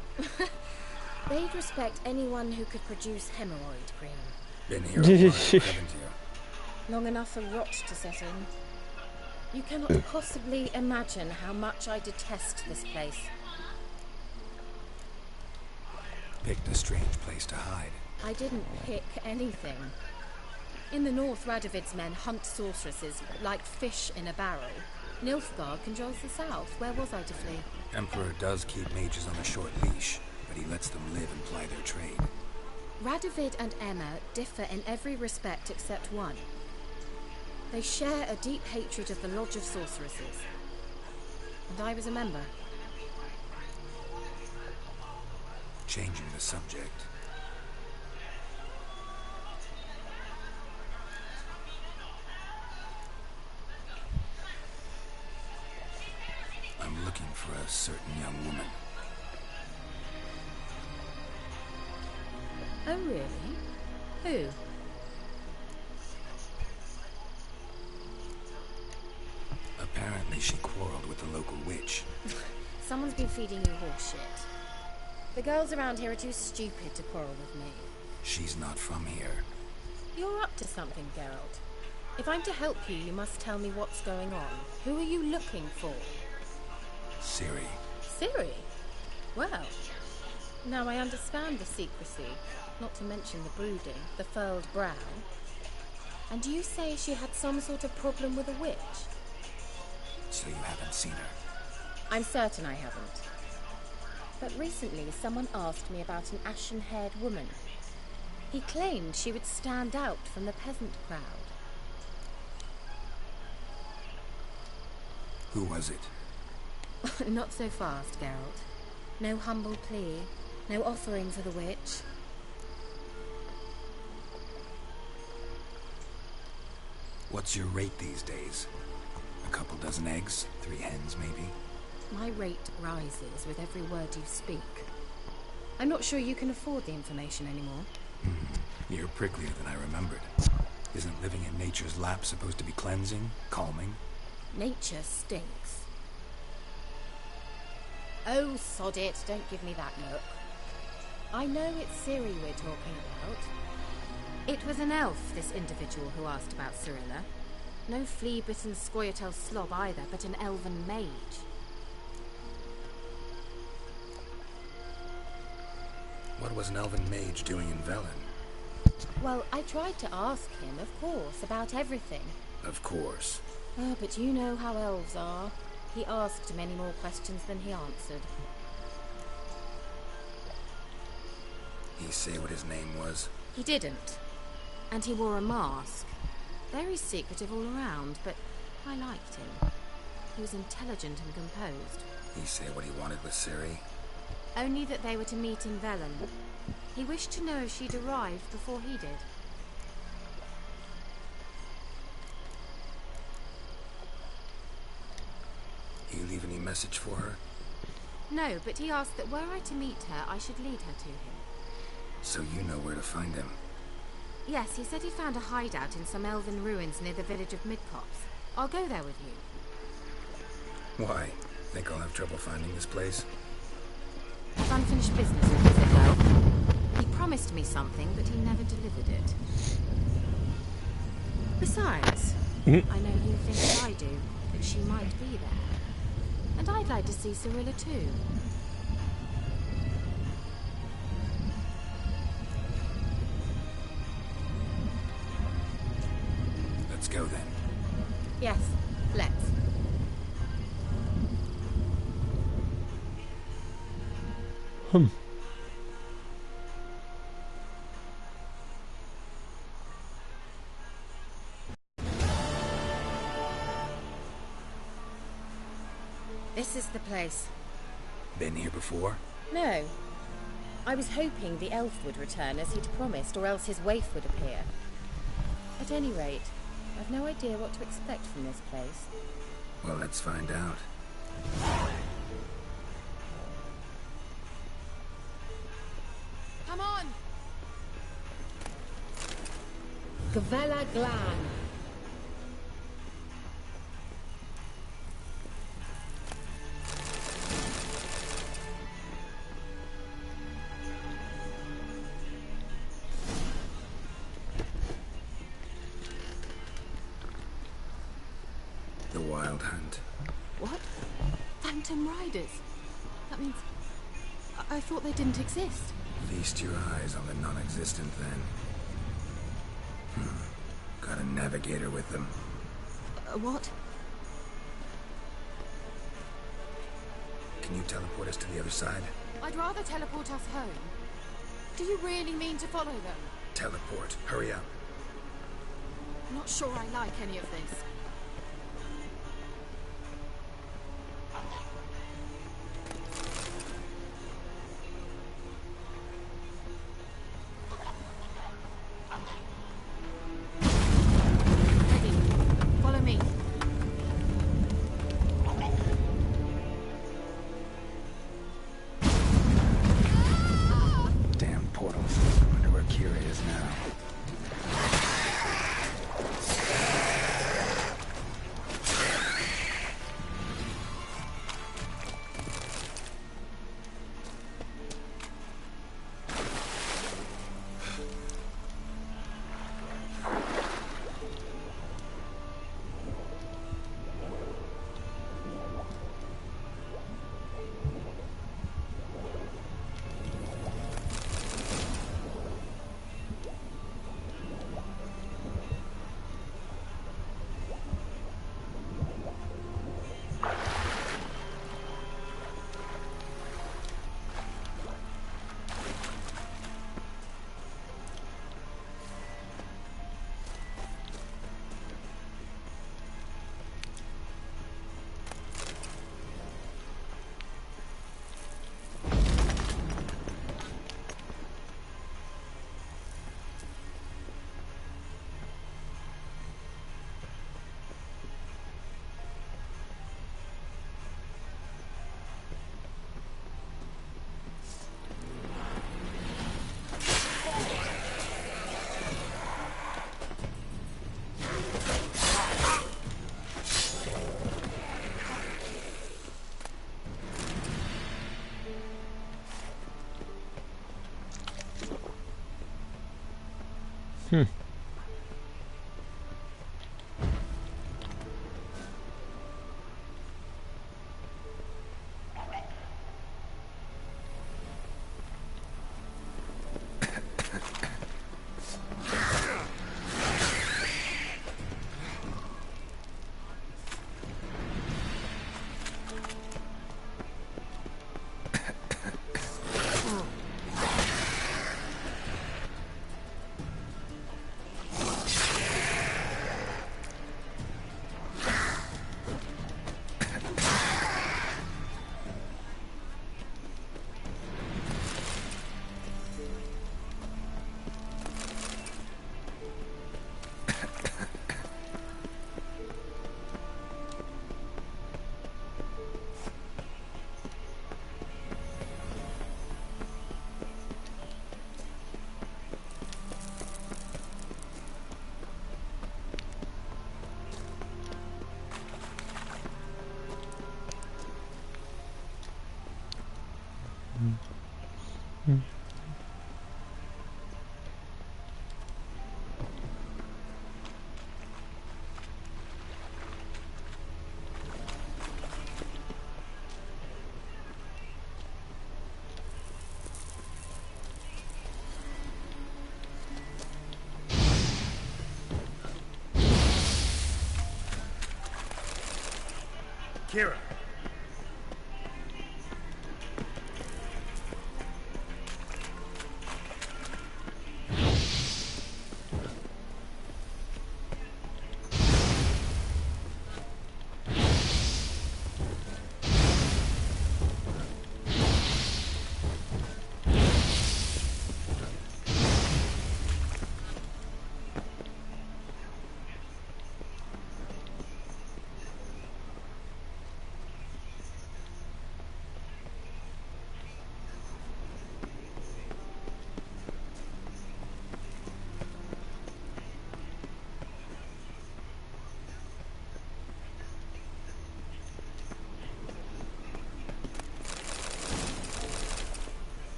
They'd respect anyone who could produce hemorrhoid cream. Been here a while, haven't you? Long enough for rot to set in. You cannot possibly imagine how much I detest this place. Picked a strange place to hide. I didn't pick anything. In the north, Radovid's men hunt sorceresses like fish in a barrel. Nilfgaard controls the south. Where was I to flee? Emperor does keep mages on a short leash, but he lets them live and ply their trade. Radovid and Emma differ in every respect except one. They share a deep hatred of the Lodge of Sorceresses. And I was a member. Changing the subject. I'm looking for a certain young woman. Oh, really? Who? Apparently she quarreled with the local witch. Someone's been feeding you horse shit. The girls around here are too stupid to quarrel with me. She's not from here. You're up to something, Geralt. If I'm to help you, you must tell me what's going on. Who are you looking for? Ciri. Ciri? Well, now I understand the secrecy, not to mention the brooding, the furled brow. And you say she had some sort of problem with a witch? So you haven't seen her? I'm certain I haven't. But recently someone asked me about an ashen-haired woman. He claimed she would stand out from the peasant crowd. Who was it? Not so fast, Geralt. No humble plea, no offering for the witch. What's your rate these days? A couple dozen eggs? 3 hens, maybe? My rate rises with every word you speak. I'm not sure you can afford the information anymore. You're pricklier than I remembered. Isn't living in nature's lap supposed to be cleansing, calming? Nature stinks. Oh, sod it. Don't give me that look. I know it's Ciri we're talking about. It was an elf, this individual who asked about Cirilla. No flea-bitten Scoia'tael slob either, but an elven mage. What was an elven mage doing in Velen? Well, I tried to ask him, of course, about everything. Of course. Oh, but you know how elves are. He asked many more questions than he answered. He say what his name was? He didn't. And he wore a mask. Very secretive all around, but I liked him. He was intelligent and composed. He say what he wanted with Ciri? Only that they were to meet in Velen. He wished to know if she'd arrived before he did. You leave any message for her? No, but he asked that were I to meet her, I should lead her to him. So you know where to find him? Yes, he said he found a hideout in some elven ruins near the village of Midcopse. I'll go there with you. Why? Think I'll have trouble finding this place? I've unfinished business with his elf. He promised me something, but he never delivered it. Besides, I know you think as I do, that she might be there. And I'd like to see Cirilla too. Let's go then. Yes, let's. This is the place. Been here before? No. I was hoping the elf would return as he'd promised, or else his waif would appear. At any rate, I've no idea what to expect from this place. Well, let's find out. Come on! Gavella Glan. The Wild Hunt. What? Phantom Riders? That means... I thought they didn't exist. Feast your eyes on the non-existent then. Got a navigator with them. What? Can you teleport us to the other side? I'd rather teleport us home. Do you really mean to follow them? Teleport. Hurry up. Not sure I like any of this. Damn portals. Wonder where Kira is now. Hmm. Kira.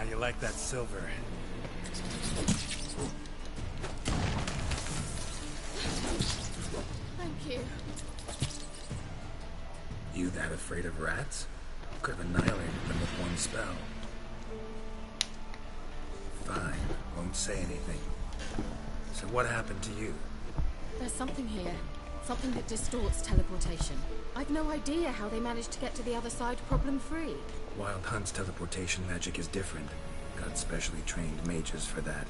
you like that silver? Thank you. You that afraid of rats? Could have annihilated them with one spell. Fine, won't say anything. So what happened to you? There's something here. Something that distorts teleportation. I've no idea how they managed to get to the other side problem-free. Wild Hunt's teleportation magic is different. Got specially trained mages for that.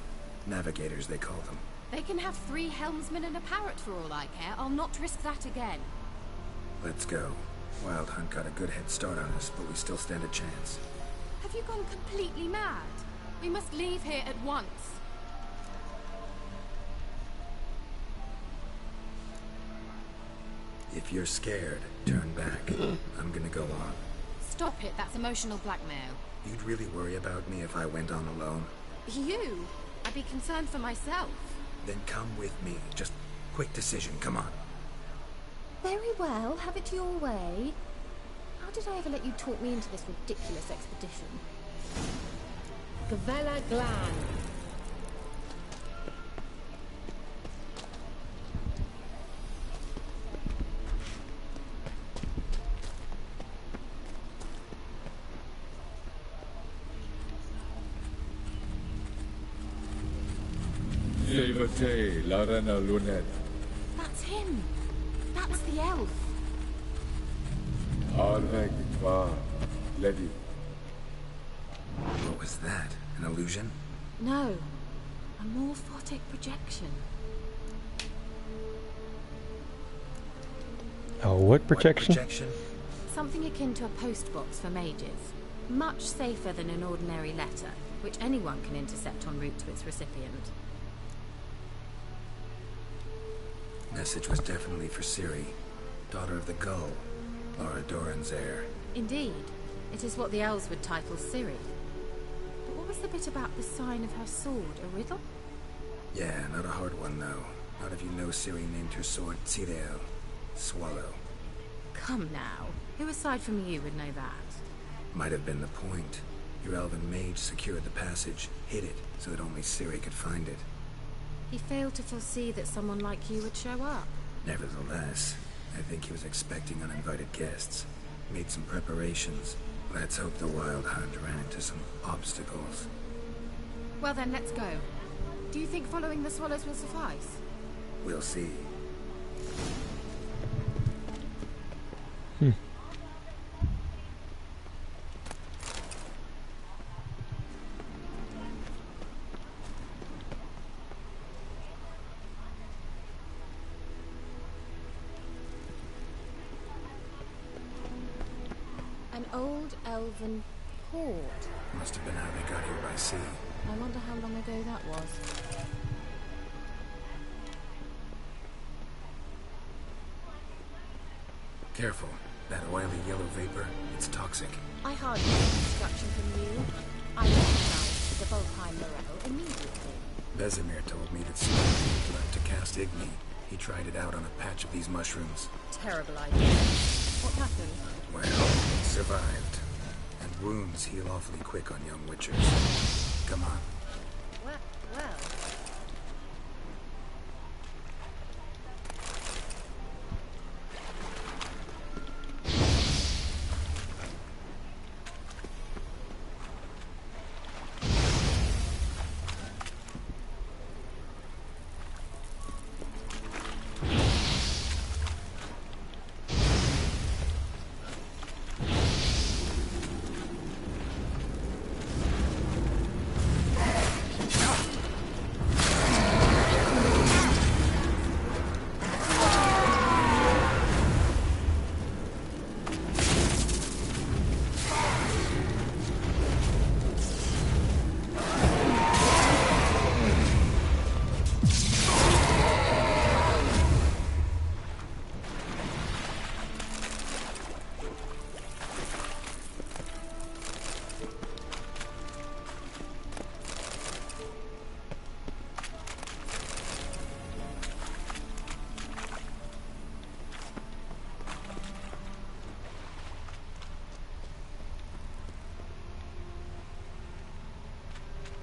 Navigators, they call them. They can have 3 helmsmen and a parrot for all I care. I'll not risk that again. Let's go. Wild Hunt got a good head start on us, but we still stand a chance. Have you gone completely mad? We must leave here at once. If you're scared, turn back. I'm gonna go on. Stop it, that's emotional blackmail. You'd really worry about me if I went on alone? You? I'd be concerned for myself. Then come with me. Just quick decision, come on. Very well, have it your way. How did I ever let you talk me into this ridiculous expedition? Gavella Glan. Silvate, Larena Lunet. That's him. That's the elf. Arveg Tva, Lady. What was that? An illusion? No. A morphotic projection. Oh, what projection? What projection? Something akin to a postbox for mages. Much safer than an ordinary letter, which anyone can intercept en route to its recipient. Message was definitely for Ciri, daughter of the Gull, Laura Doran's heir. Indeed. It is what the elves would title Ciri. But what was the bit about the sign of her sword? A riddle? Yeah, not a hard one, though. Not if you know Ciri named her sword Cirel, Swallow. Come now. Who aside from you would know that? Might have been the point. Your elven mage secured the passage, hid it, so that only Ciri could find it. He failed to foresee that someone like you would show up. Nevertheless, I think he was expecting uninvited guests. Made some preparations. Let's hope the Wild Hunt ran into some obstacles. Well then, let's go. Do you think following the swallows will suffice? We'll see. An old elven port. Must have been how they got here by sea. I wonder how long ago that was. Careful. That oily yellow vapor, it's toxic. I hardly need instruction from you. I recognized the Volheim Morel immediately. Vesemir told me that Sven learned to cast Igni. He tried it out on a patch of these mushrooms. Terrible idea. What happened? Well, he survived. And wounds heal awfully quick on young witchers. Come on. Well.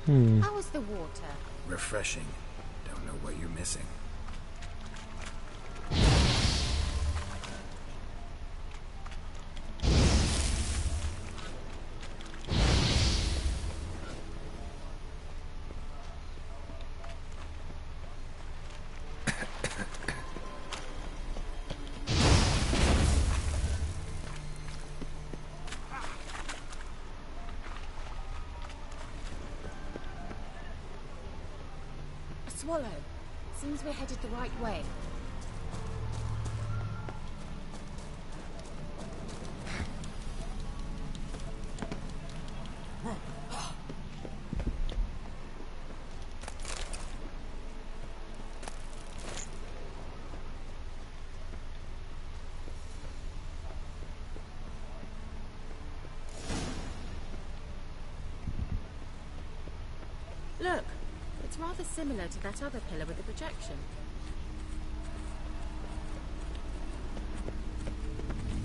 How was the water? Refreshing. Don't know what you're missing. Swallow. Seems we're headed the right way. Look. It's rather similar to that other pillar with the projection.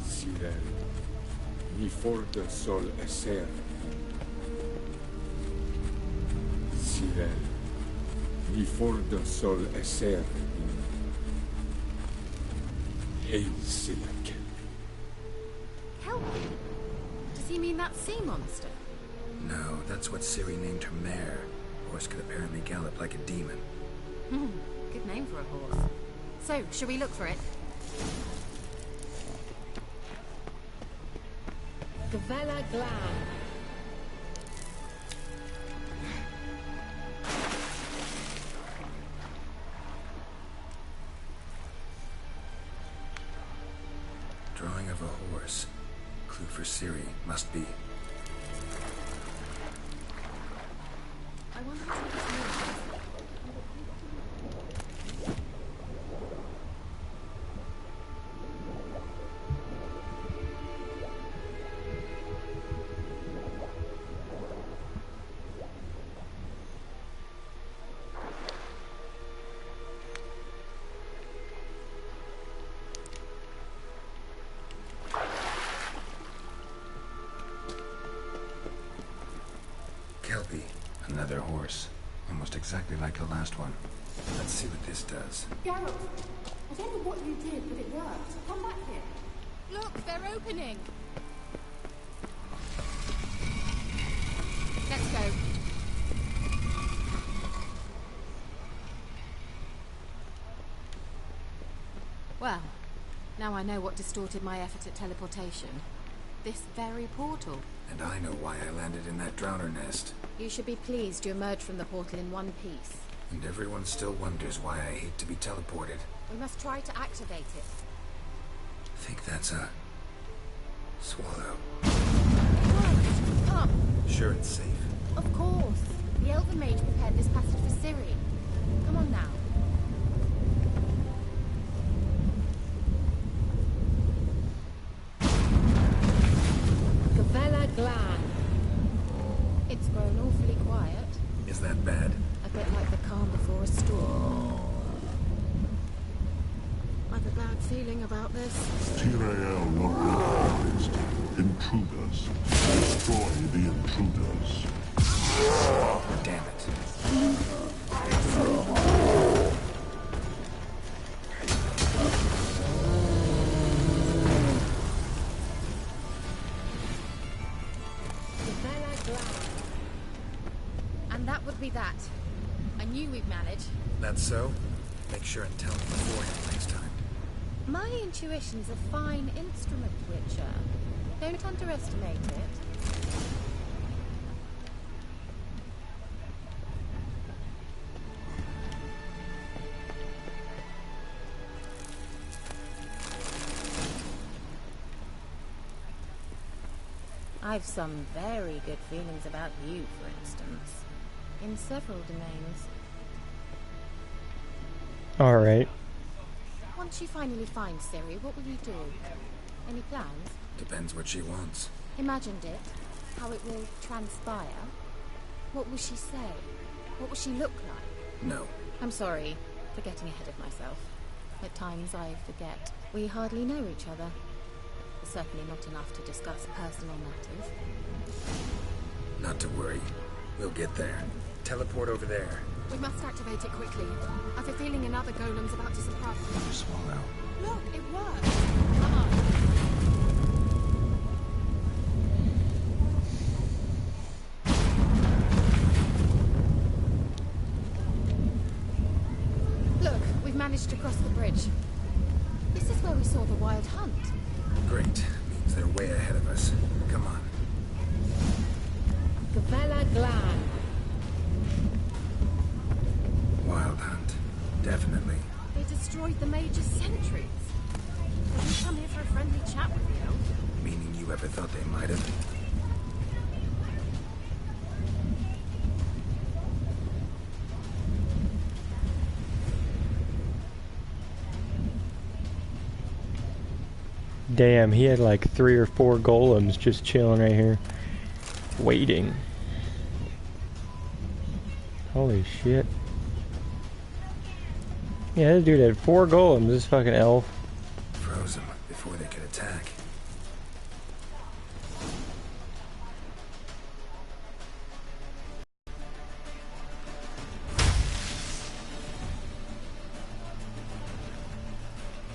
Sirel, mi forte sol esser. Sirel, mi forte sol esser. Hail Silak. Help me. Does he mean that sea monster? No, that's what Ciri named her mare. Horse could apparently gallop like a demon. Good name for a horse. So, shall we look for it? Gavella Glan. Drawing of a horse. Clue for Ciri. Must be. I wonder what this means. Kelpie. Another horse. Almost exactly like the last one. Let's see what this does. Geralt, I don't know what you did, but it worked. Come back here. Look, they're opening. Let's go. Well, now I know what distorted my effort at teleportation. This very portal. And I know why I landed in that drowner nest. You should be pleased you emerged from the portal in one piece. And everyone still wonders why I hate to be teleported. We must try to activate it. Think that's a... swallow. Right, come. Sure it's safe. Of course. The Elven Mage prepared this passage for Ciri. Come on now. Gavella Glan. It's grown awfully quiet. Is that bad? A bit like the calm before a storm. I've a bad feeling about this. Tyrael not recognized. Intruders. Destroy the intruders. Damn it. And that would be that. I knew we'd manage. That's so? Make sure and tell me beforehand next time. My intuition's a fine instrument, Witcher. Don't underestimate it. I've some very good feelings about you, for instance. In several domains. Alright. Once you finally find Ciri, what will you do? Any plans? Depends what she wants. Imagined it. How it will transpire. What will she say? What will she look like? No. I'm sorry for getting ahead of myself. At times I forget. We hardly know each other. Certainly not enough to discuss personal matters. Not to worry. We'll get there. Teleport over there. We must activate it quickly. I have a feeling another golem's about to surprise us. Swallow. Look, it worked. Come on. Look, we've managed to cross the bridge. This is where we saw the wild hunt. Great. Means they're way ahead of us. Come on. Gavella Glan. Wild hunt. Definitely. They destroyed the Major's sentries. Did we come here for a friendly chat with the elf? Meaning you ever thought they might have? Damn, he had like 3 or 4 golems just chilling right here. Waiting. Holy shit. Yeah, this dude had 4 golems, this fucking elf. Froze them before they could attack.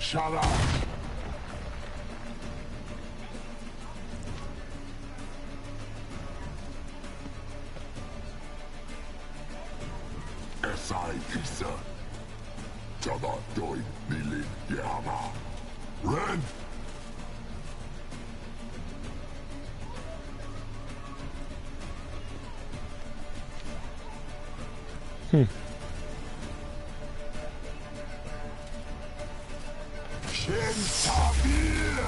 Shut up! Esai Kisa. Tada doi nilin yama. Ren! Shentabir!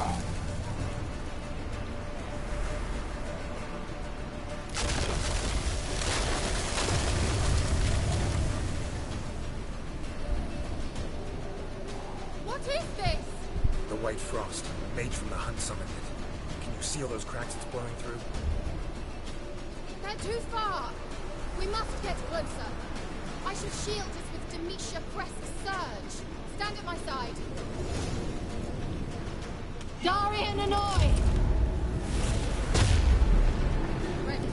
What is this? The White Frost. Mage from the hunt summoned it. Can you see all those cracks it's blowing through? They're too far. We must get closer. I should shield us with Demetia Crest's surge. Stand at my side. Darian Annoy! Ready.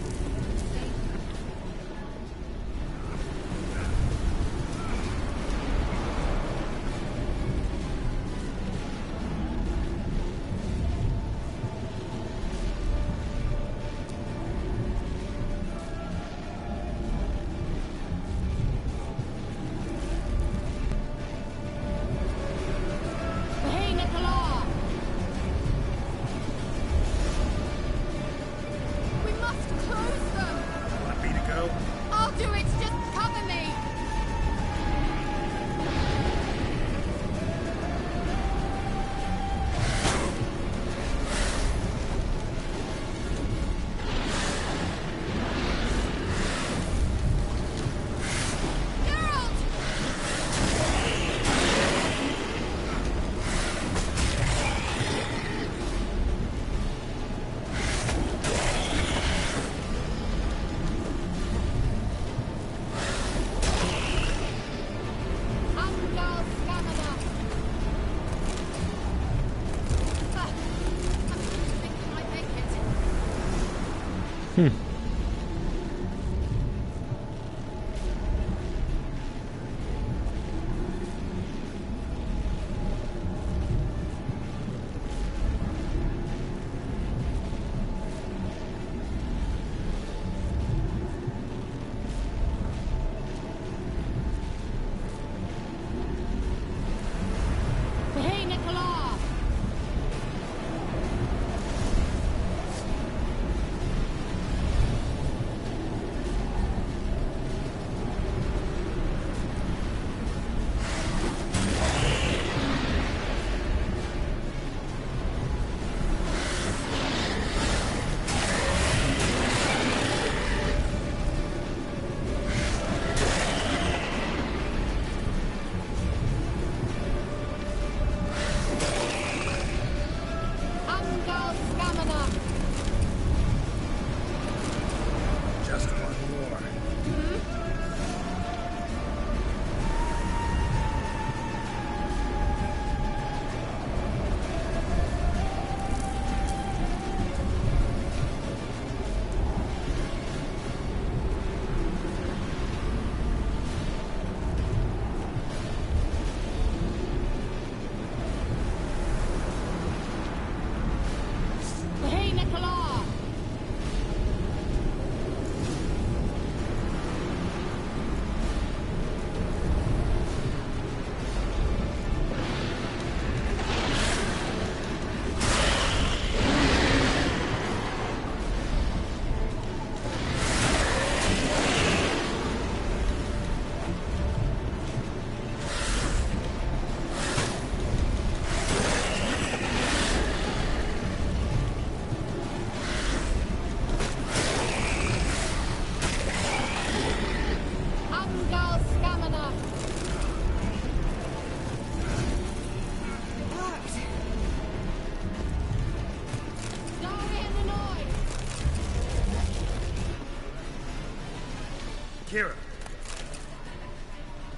Kira!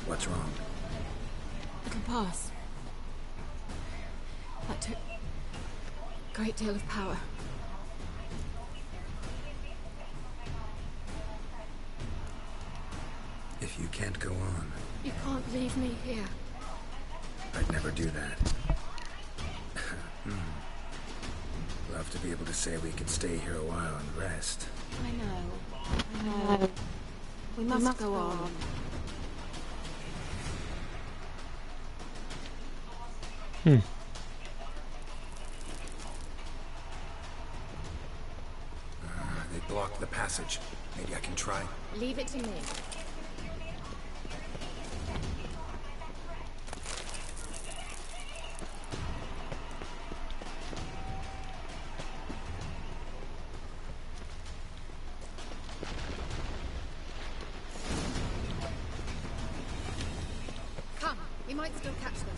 What's wrong? The compass. That took a great deal of power. If you can't go on, You can't leave me here. I'd never do that. Love to be able to say we can stay here a while and rest. I know. We must go on. They blocked the passage. Maybe I can try. Leave it to me. Come, we might still catch them.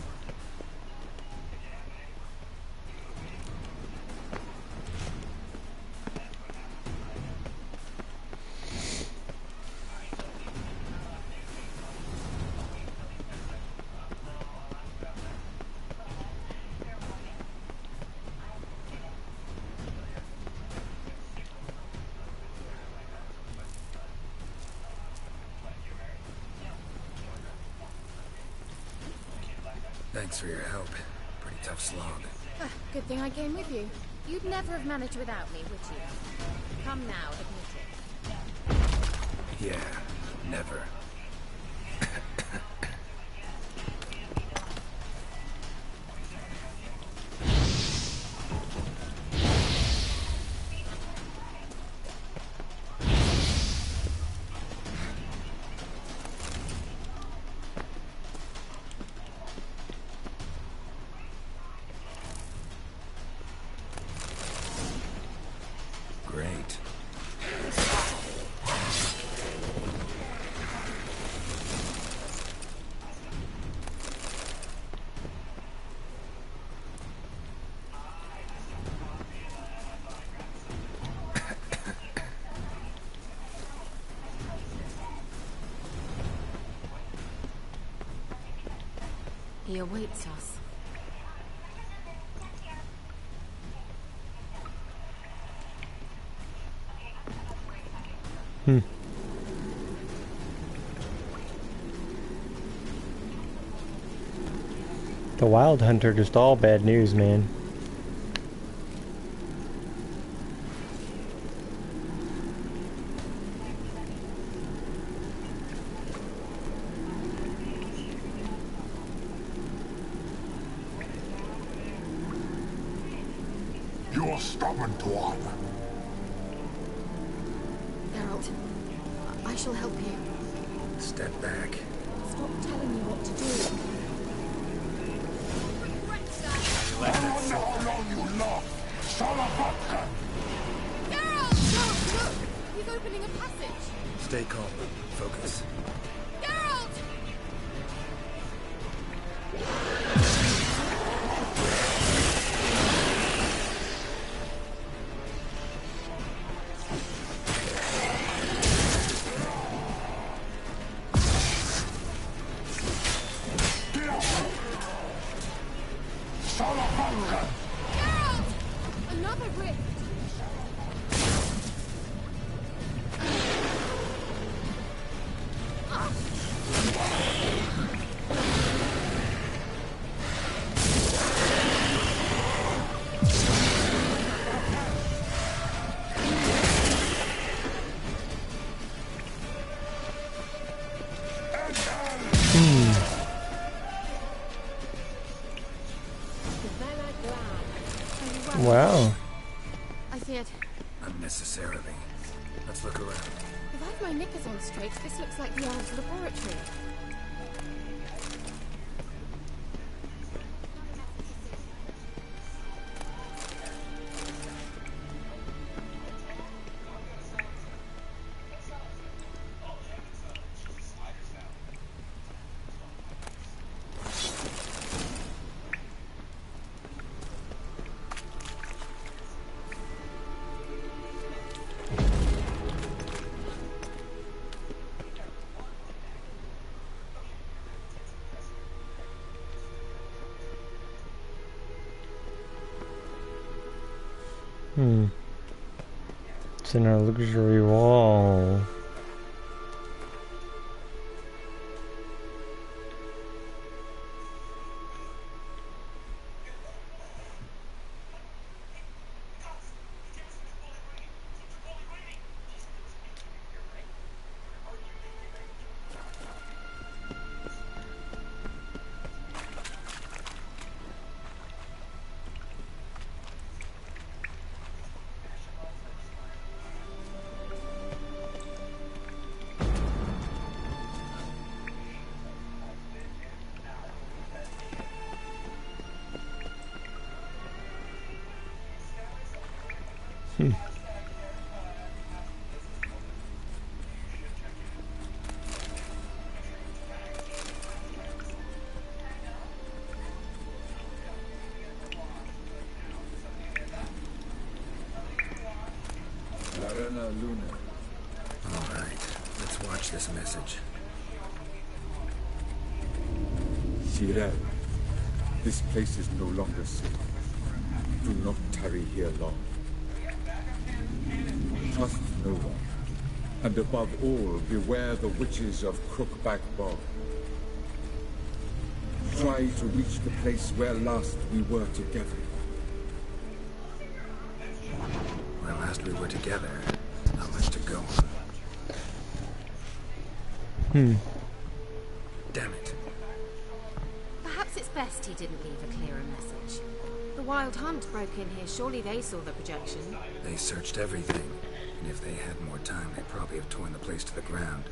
Thanks for your help. Pretty tough slog. Good thing I came with you. You'd never have managed without me, would you? Come now, admit it. Yeah, never. Great. He awaits us. The Wild Hunter, just all bad news, man. You're stubborn, Tuan. Geralt, I shall help you. Step back. Stop telling me what to do. How long you love? Son of a... Geralt! No, look! He's opening a passage! Stay calm. Focus. Geralt! Geralt! Another rift! Wow. I feared. Unnecessarily. Let's look around. If I've my knickers on straight, this looks like the Elves' laboratory. It's in our luxury wall. All right, let's watch this message. Sirel, this place is no longer safe. Do not tarry here long. Trust no one. And above all, beware the witches of Crookback Bog. Try to reach the place where last we were together. Where last we were together, not much to go on. Damn it. Perhaps it's best he didn't leave a clearer message. The Wild Hunt broke in here. Surely they saw the projection. They searched everything. And if they had more time, they'd probably have torn the place to the ground.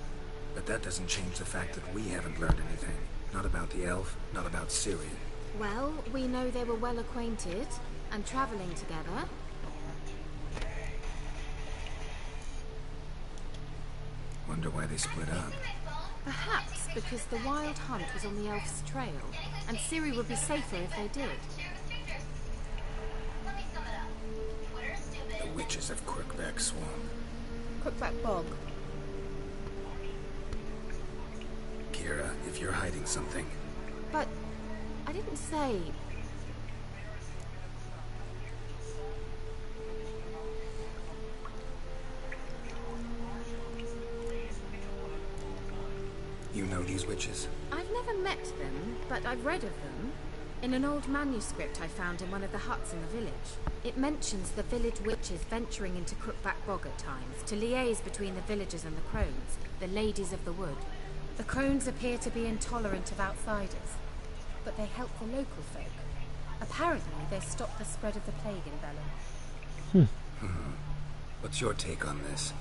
But that doesn't change the fact that we haven't learned anything. Not about the elf, not about Ciri. Well, we know they were well acquainted and traveling together. Wonder why they split up. Perhaps because the Wild Hunt was on the elf's trail, and Ciri would be safer if they did. The witches of Crookback Swamp. Crookback Bog. Kira, if you're hiding something... But I didn't say... You know these witches? I've never met them, but I've read of them. In an old manuscript I found in one of the huts in the village. It mentions the village witches venturing into Crookback Bog at times to liaise between the villagers and the crones, the ladies of the wood. The crones appear to be intolerant of outsiders, but they help the local folk. Apparently they stop the spread of the plague in Velen. What's your take on this?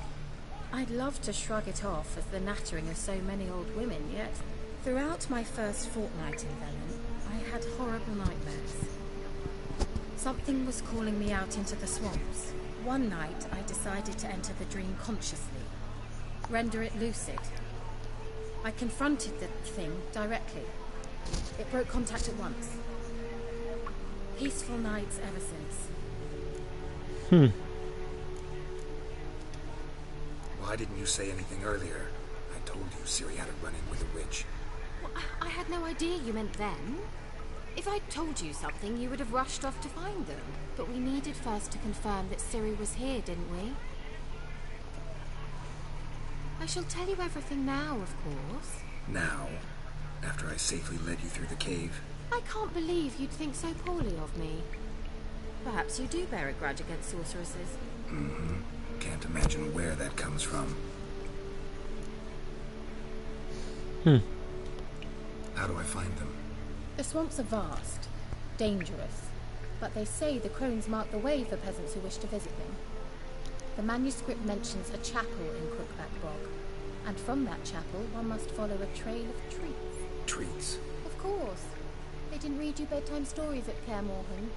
I'd love to shrug it off as the nattering of so many old women, yet throughout my first fortnight in Velen, I had horrible nightmares. Something was calling me out into the swamps. One night I decided to enter the dream consciously, render it lucid. I confronted the thing directly. It broke contact at once. Peaceful nights ever since. Why didn't you say anything earlier? I told you Ciri had a run-in with a witch. Well, I had no idea you meant them. If I'd told you something, you would have rushed off to find them. But we needed first to confirm that Ciri was here, didn't we? I shall tell you everything now, of course. Now? After I safely led you through the cave? I can't believe you'd think so poorly of me. Perhaps you do bear a grudge against sorceresses. Can't imagine where that comes from. How do I find them? The swamps are vast, dangerous, but they say the crones mark the way for peasants who wish to visit them. The manuscript mentions a chapel in Crookback Bog, and from that chapel one must follow a trail of treats. Treats? Of course. They didn't read you bedtime stories at Kaer Morhen.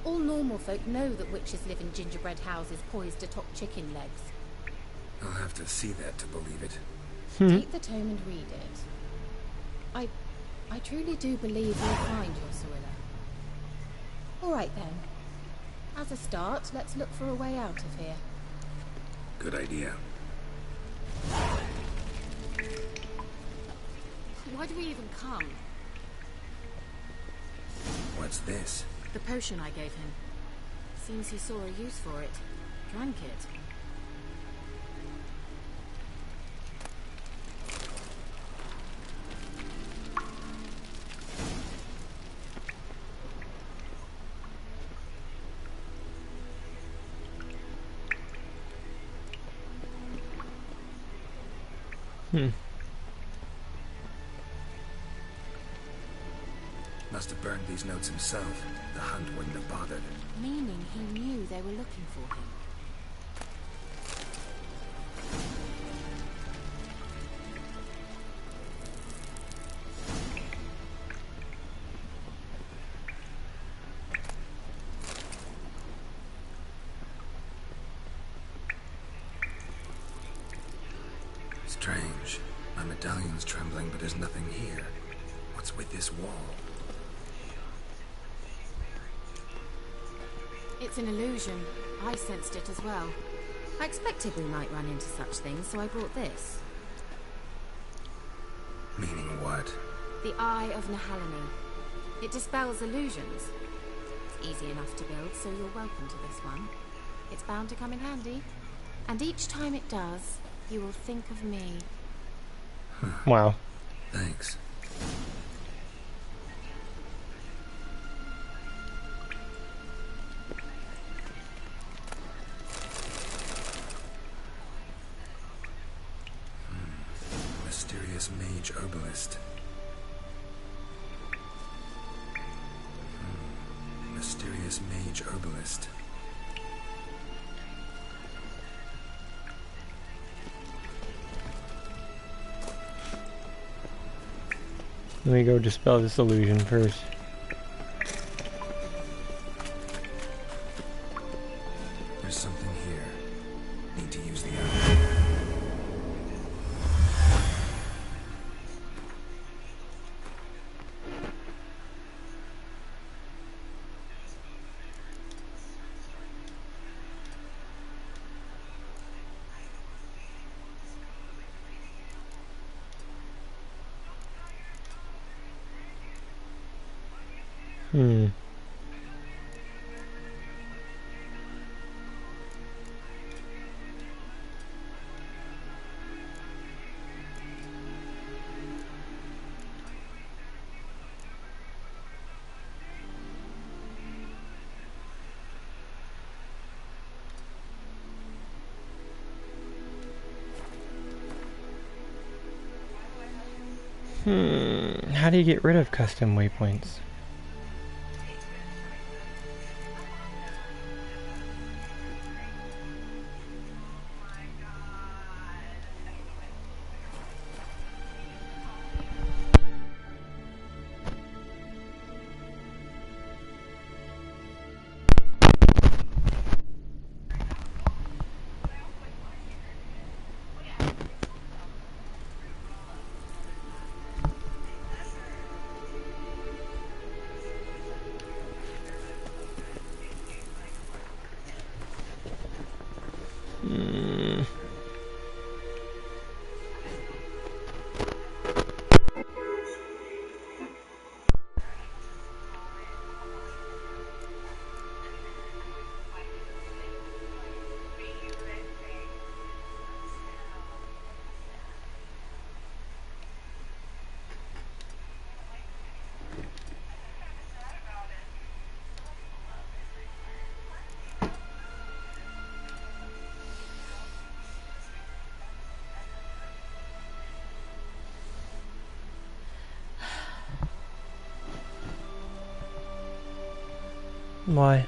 All normal folk know that witches live in gingerbread houses poised atop chicken legs. I'll have to see that to believe it. Take the tome and read it. I truly do believe you'll find your Cirilla. All right then. As a start, let's look for a way out of here. Good idea. Why do we even come? What's this? The potion I gave him. Seems he saw a use for it. Drank it. Must have burned these notes himself. The hunt wouldn't have bothered. Meaning he knew they were looking for him. Strange. My medallion's trembling, but there's nothing here. What's with this wall? It's an illusion. I sensed it as well. I expected we might run into such things, so I brought this. Meaning what? The Eye of Nathanomore. It dispels illusions. It's easy enough to build, so you're welcome to this one. It's bound to come in handy. And each time it does, you will think of me. Wow. Thanks. Mysterious mage herbalist. Mysterious mage herbalist. Let me go dispel this illusion first. There's something here. Need to use the eye. How do you get rid of custom waypoints? Why?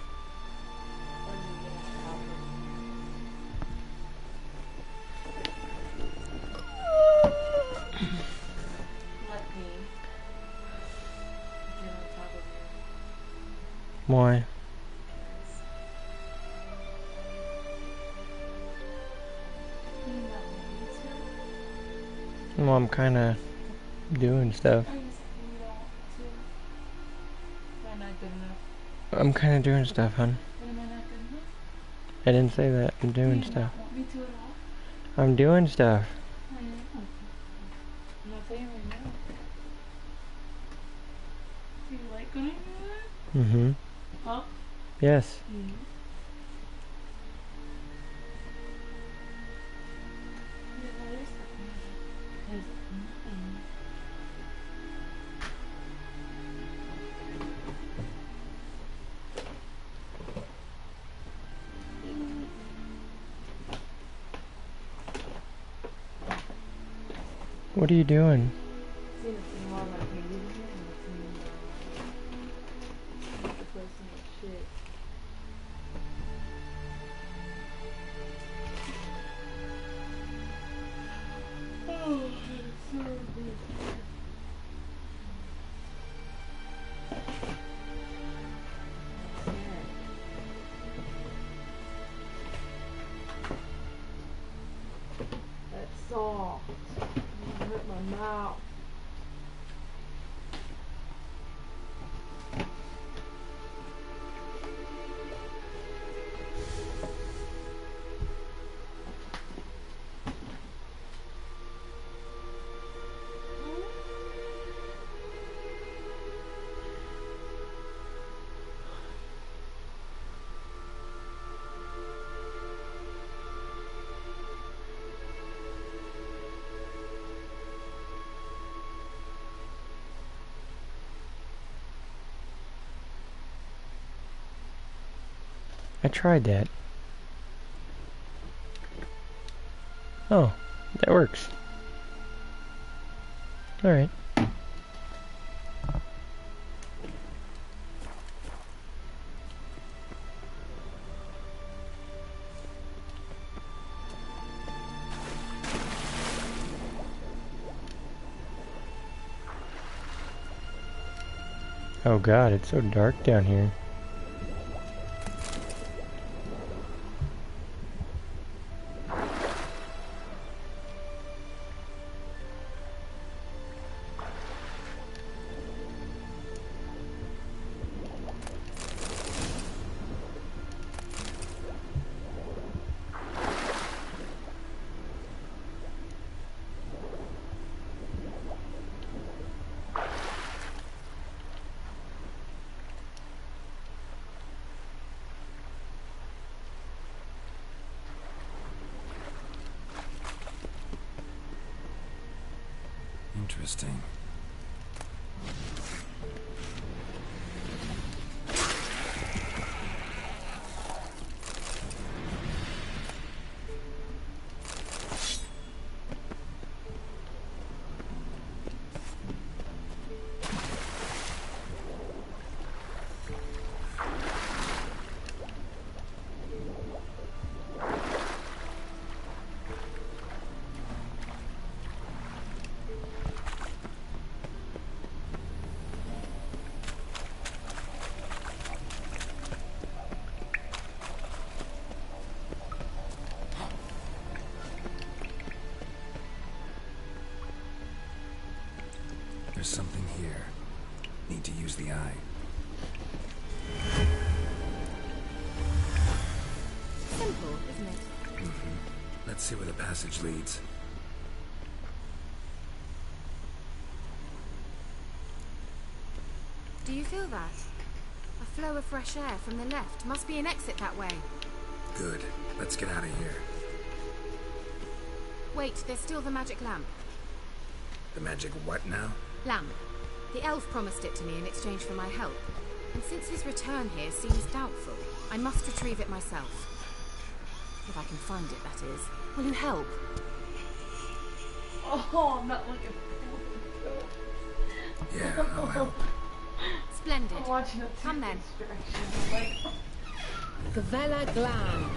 Why? Well, I'm kind of doing stuff. I'm kind of doing stuff, hon. I didn't say that. I'm doing stuff. I'm doing stuff. I'm not saying right now. Do you like going to that? Mm-hmm. Huh? Yes. What are you doing? That's soft. It hurt my mouth. I tried that. Oh, that works. Alright. Oh god, it's so dark down here. Interesting. There's something here. Need to use the eye. Simple, isn't it? Mm-hmm. Let's see where the passage leads. Do you feel that? A flow of fresh air from the left. Must be an exit that way. Good. Let's get out of here. Wait, there's still the magic lamp. The magic what now? Lamp. The elf promised it to me in exchange for my help. And since his return here seems doubtful, I must retrieve it myself. If I can find it, that is. Will you help? Oh, I'm not looking for Yeah, I'll help. Splendid. Come then. Gavella Glam.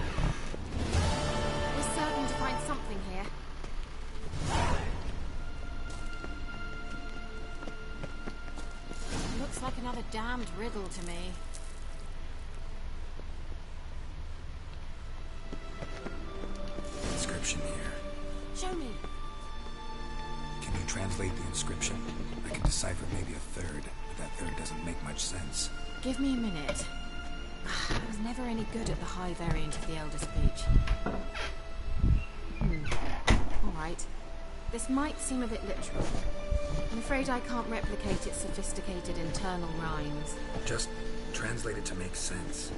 We're certain to find something here. Looks like another damned riddle to me. Inscription here. Show me. Can you translate the inscription? I can decipher maybe a third, but that third doesn't make much sense. Give me a minute. I was never any good at the high variant of the Elder Speech. Alright. This might seem a bit literal. I'm afraid I can't replicate its sophisticated internal rhymes. Just translate it to make sense.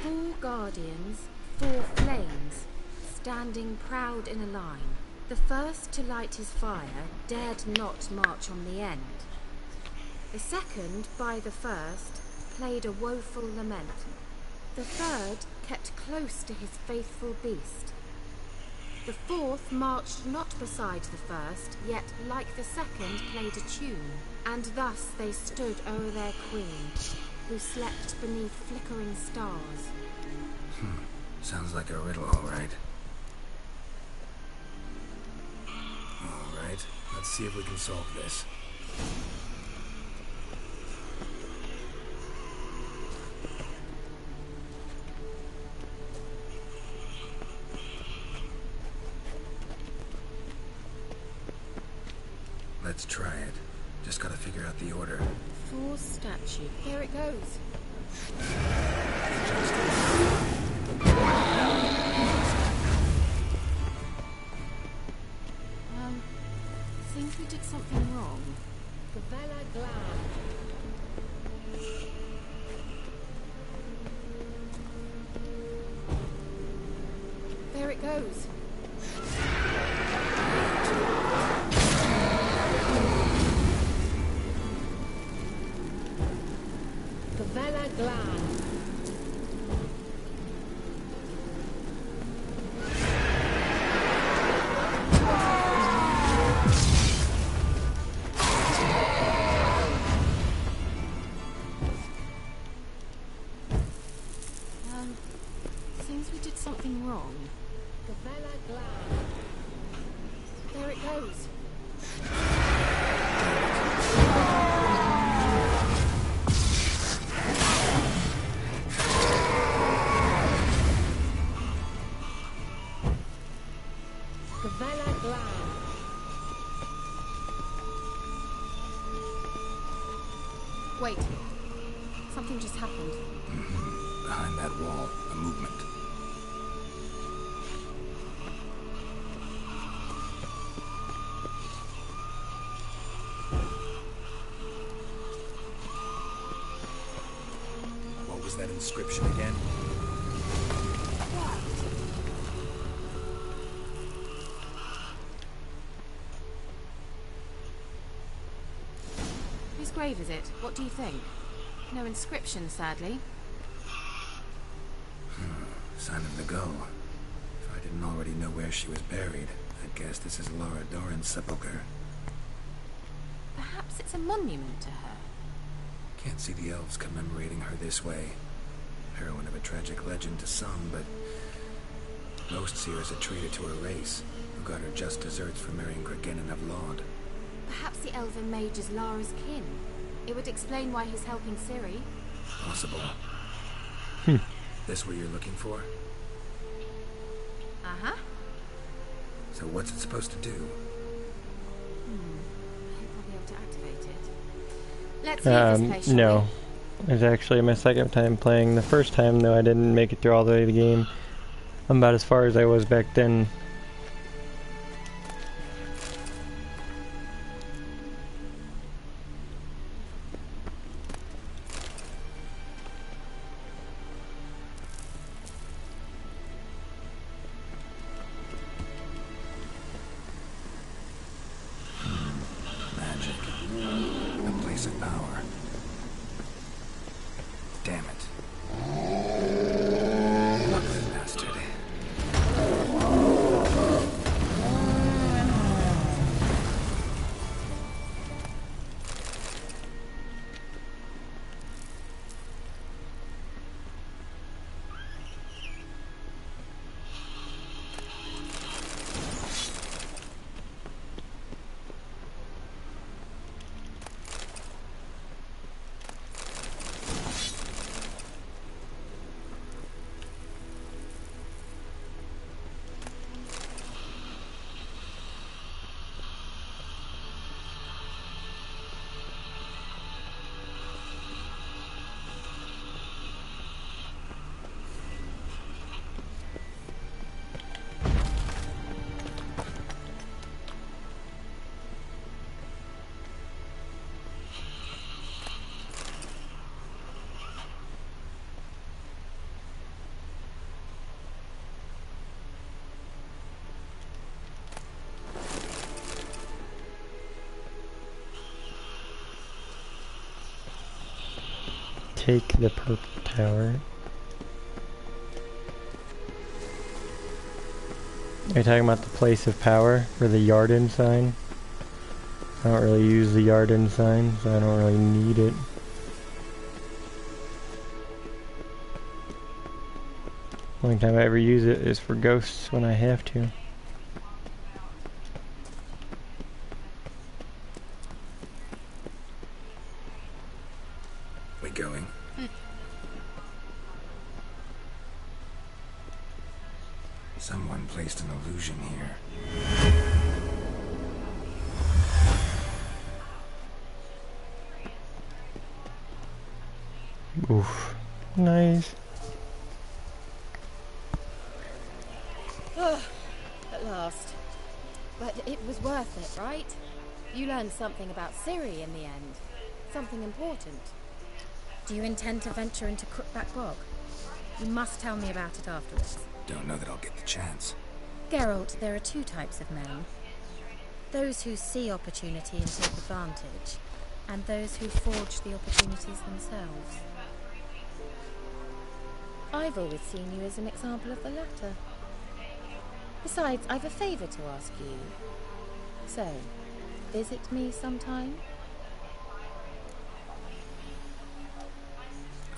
4 guardians, 4 flames, standing proud in a line. The first to light his fire dared not march on the end. The second, by the first, played a woeful lament. The third kept close to his faithful beast. The fourth marched not beside the first, yet like the second played a tune. And thus they stood o'er their queen, who slept beneath flickering stars. Sounds like a riddle, all right. All right, let's see if we can solve this. Let's try it. Just gotta figure out the order. Four statue. There it goes. Seems we did something wrong. Gavella Glad. There it goes. Gavella Glad. Seems we did something wrong. Gavella Glad. There it goes. Gavella Glad. Wait. Something just happened. Behind that wall, a movement. What was that inscription again? Whose grave is it? What do you think? No inscription, sadly. Sign of the gull. If I didn't already know where she was buried, I'd guess this is Laura Doran's sepulcher. Perhaps it's a monument to her. Can't see the elves commemorating her this way. Heroine of a tragic legend to some, but most see her as a traitor to her race, who got her just desserts for marrying Gregenin of Laud. Perhaps the elven mage is Lara's kin. It would explain why he's helping Ciri. Possible. This what you're looking for? Uh-huh. So what's it supposed to do? I hope I'll be able to activate it. Let's leave this place, shall No. It's actually my second time playing. The first time, though, I didn't make it through all the way to the game. I'm about as far as I was back then. A place of power. Damn it. Ugly bastard. Take the purple tower. Are you talking about the place of power for the Yarden sign? I don't really use the Yarden sign, so I don't really need it. Only time I ever use it is for ghosts when I have to. We going? Someone placed an illusion here. Oof. Nice. At last. But it was worth it, right? You learned something about Ciri in the end. Something important. Do you intend to venture into Crookback Bog? You must tell me about it afterwards. Don't know that I'll get the chance. Geralt, there are two types of men. Those who see opportunity and take advantage, and those who forge the opportunities themselves. I've always seen you as an example of the latter. Besides, I've a favour to ask you. So, visit me sometime?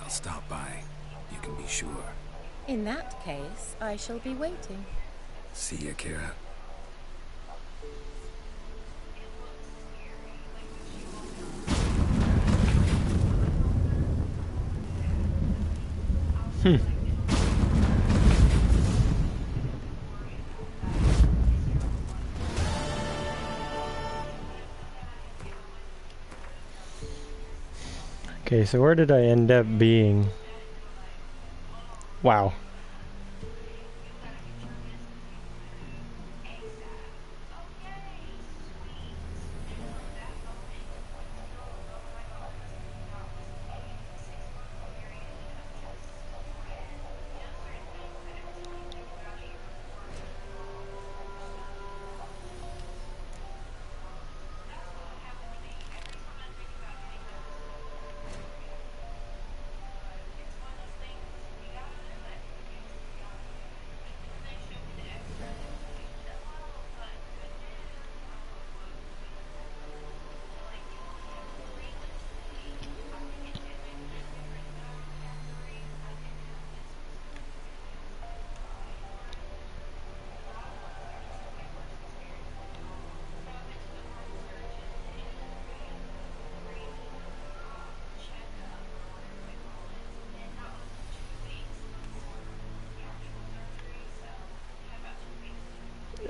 I'll stop by. You can be sure. In that case, I shall be waiting. See ya, Kira. Okay, so where did I end up being? Wow.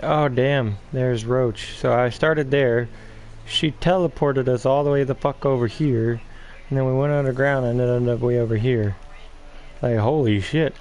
Oh damn, there's Roach. So I started there. She teleported us all the way the fuck over here. And then we went underground and it ended up way over here. Like, holy shit.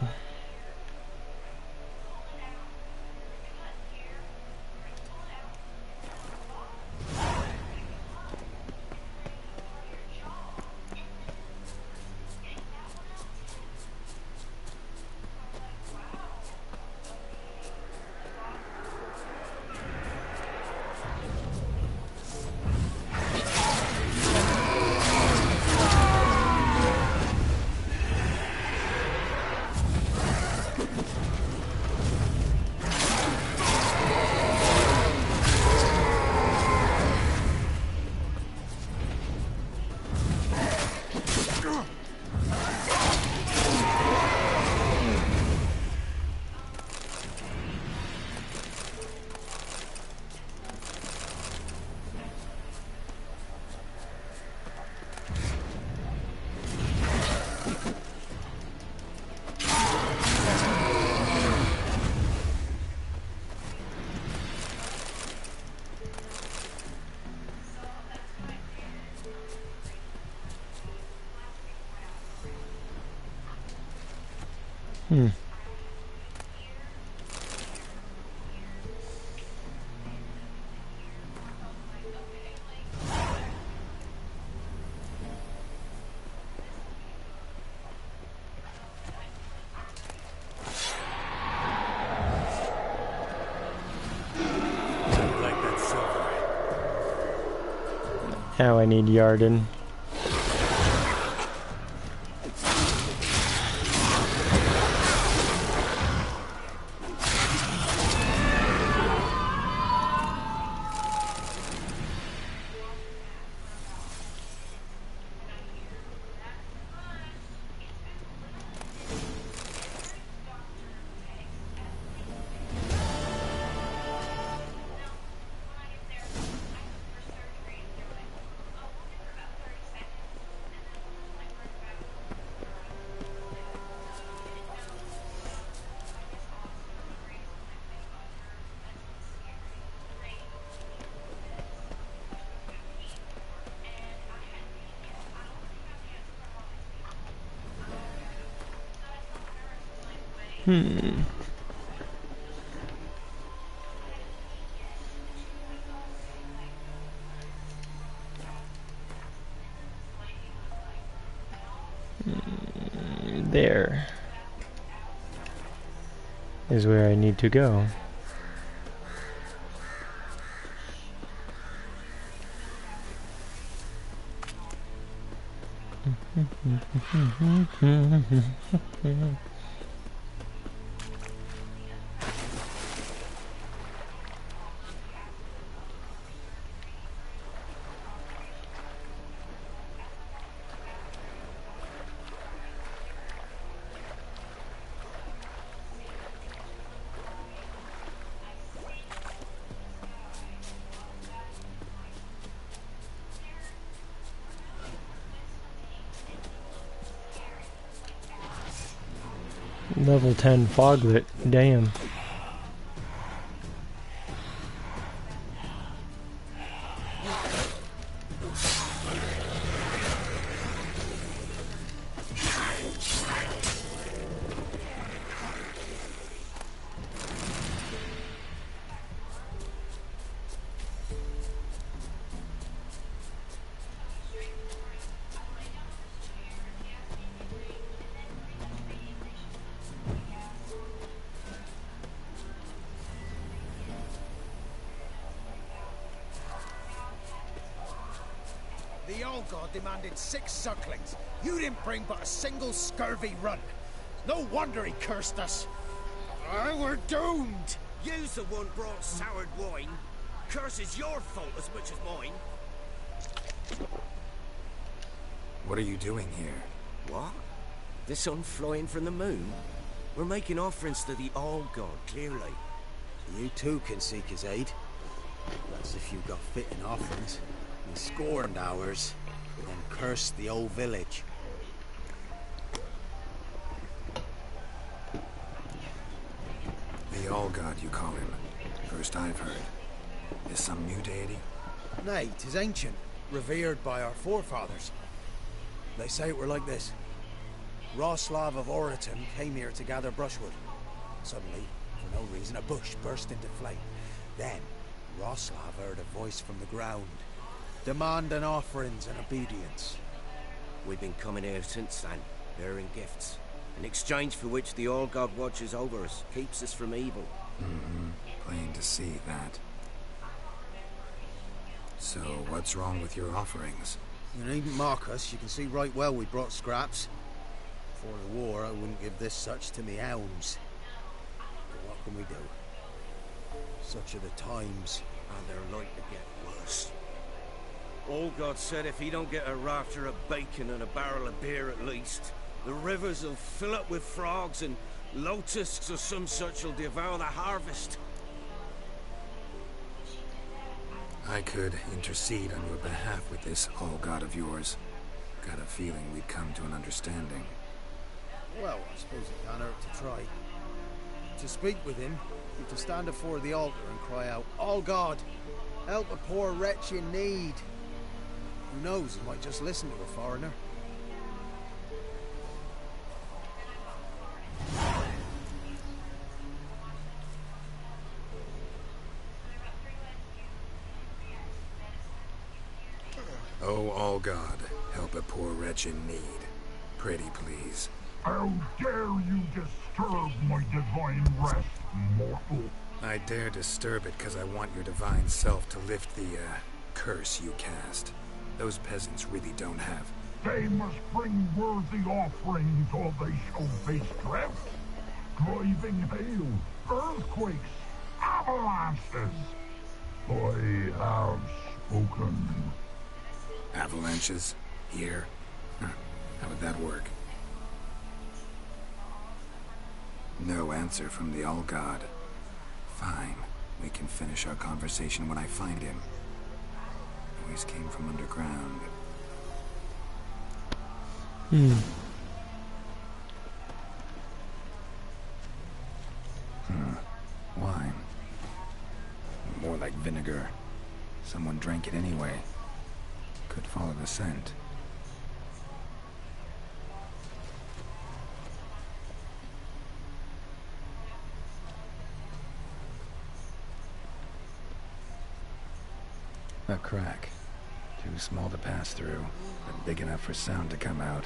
Now I need Yarden. There is where I need to go. Level 10 foglet, damn. The old god demanded 6 sucklings. You didn't bring but a single scurvy runt. No wonder he cursed us. We're doomed. You's the one brought soured wine. Curse is your fault as much as mine. What are you doing here? What? The sun flying from the moon? We're making offerings to the All God, clearly. You too can seek his aid. That's if you've got fitting offerings. And scorned ours, then cursed the old village. The All God, you call him. First I've heard. Is some new deity? Nay, 'tis ancient, revered by our forefathers. They say it were like this. Roslav of Oriton came here to gather brushwood. Suddenly, for no reason, a bush burst into flame. Then, Roslav heard a voice from the ground, demanding offerings and obedience. We've been coming here since then, bearing gifts, in exchange for which the All God watches over us, keeps us from evil. Plain to see that. So, what's wrong with your offerings? You needn't mock us, you can see right well we brought scraps. Before the war, I wouldn't give this such to me hounds. But what can we do? Such are the times. And they're like to get worse. All God said if he don't get a rafter of bacon and a barrel of beer at least, the rivers will fill up with frogs and locusts or some such will devour the harvest. I could intercede on your behalf with this All God of yours. Got a feeling we'd come to an understanding. Well, I suppose it can't hurt to try. To speak with him, you to stand before the altar and cry out, All God, help a poor wretch in need. Who knows, he might just listen to a foreigner. Oh, All God, help a poor wretch in need. Pretty please. How dare you disturb my divine rest, mortal? I dare disturb it because I want your divine self to lift the, curse you cast. Those peasants really don't have. They must bring worthy offerings or they shall face drought, driving hail, earthquakes, avalanches. I have spoken. Avalanches? Here? How would that work? No answer from the All God. Fine. We can finish our conversation when I find him. Voice came from underground. Wine. More like vinegar. Someone drank it anyway. Could follow the scent. A crack. Too small to pass through, but big enough for sound to come out.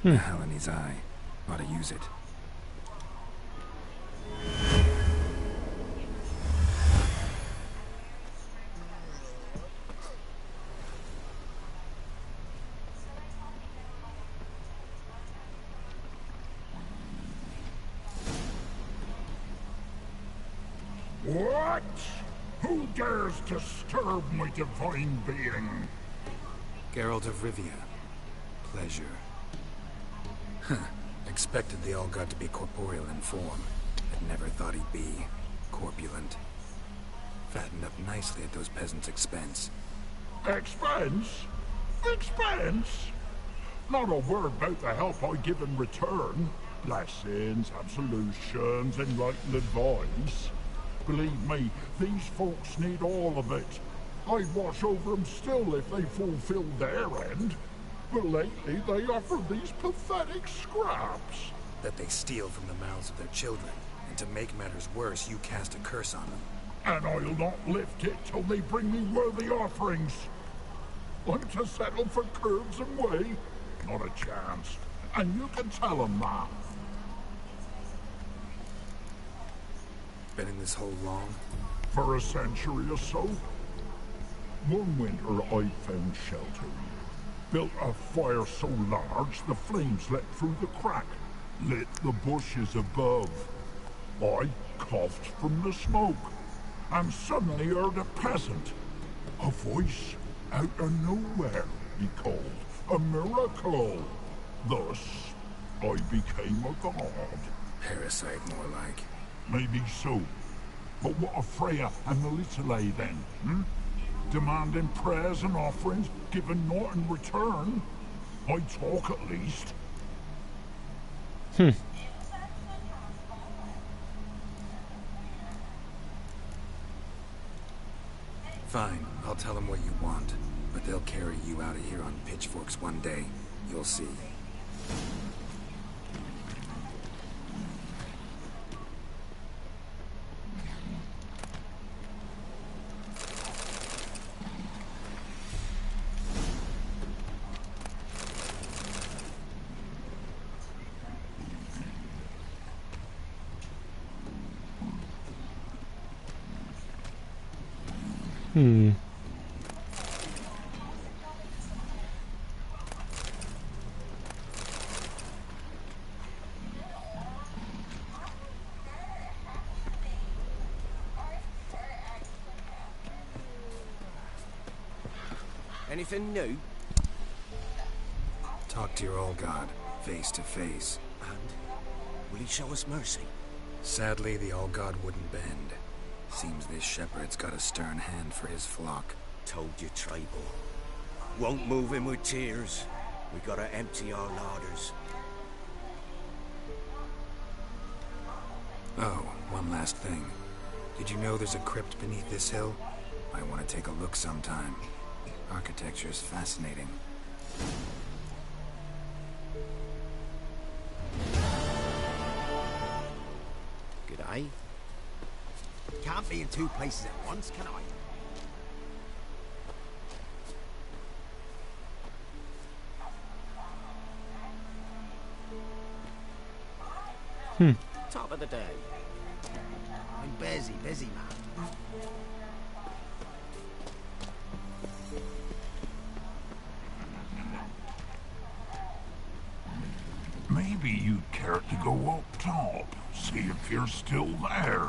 A hell in his eye. Ought to use it. What? Who dares disturb my divine being? Geralt of Rivia. Pleasure. Huh. Expected the All-God to be corporeal in form, but never thought he'd be corpulent. Fattened up nicely at those peasants' expense. Expense? Expense? Not a word about the help I give in return. Blessings, absolutions, enlightened advice. Believe me, these folks need all of it. I'd watch over them still if they fulfilled their end. But lately they offer these pathetic scraps. That they steal from the mouths of their children, and to make matters worse, you cast a curse on them. And I'll not lift it till they bring me worthy offerings. I'm to settle for curves and whey? Not a chance. And you can tell them that. Been in this hole long? For a century or so. One winter I found shelter. Built a fire so large the flames leapt through the crack, lit the bushes above. I coughed from the smoke, and suddenly heard a peasant. A voice out of nowhere, he called. A miracle. Thus, I became a god. Parasite, more like. Maybe so. But what of Freya and the Little then, hmm? Demanding prayers and offerings, giving naught in return. I talk at least. Fine, I'll tell them what you want. But they'll carry you out of here on pitchforks one day. You'll see. Anything new? Talk to your old god, face to face. And will he show us mercy? Sadly, the All God wouldn't bend. Seems this shepherd's got a stern hand for his flock. Told you, tribal. Won't move him with tears. We gotta empty our larders. Oh, one last thing. Did you know there's a crypt beneath this hill? I want to take a look sometime. Architecture's fascinating. Good eye. Can't be in two places at once, can I? Top of the day. I'm busy, man. Maybe you'd care to go up top, see if you're still there.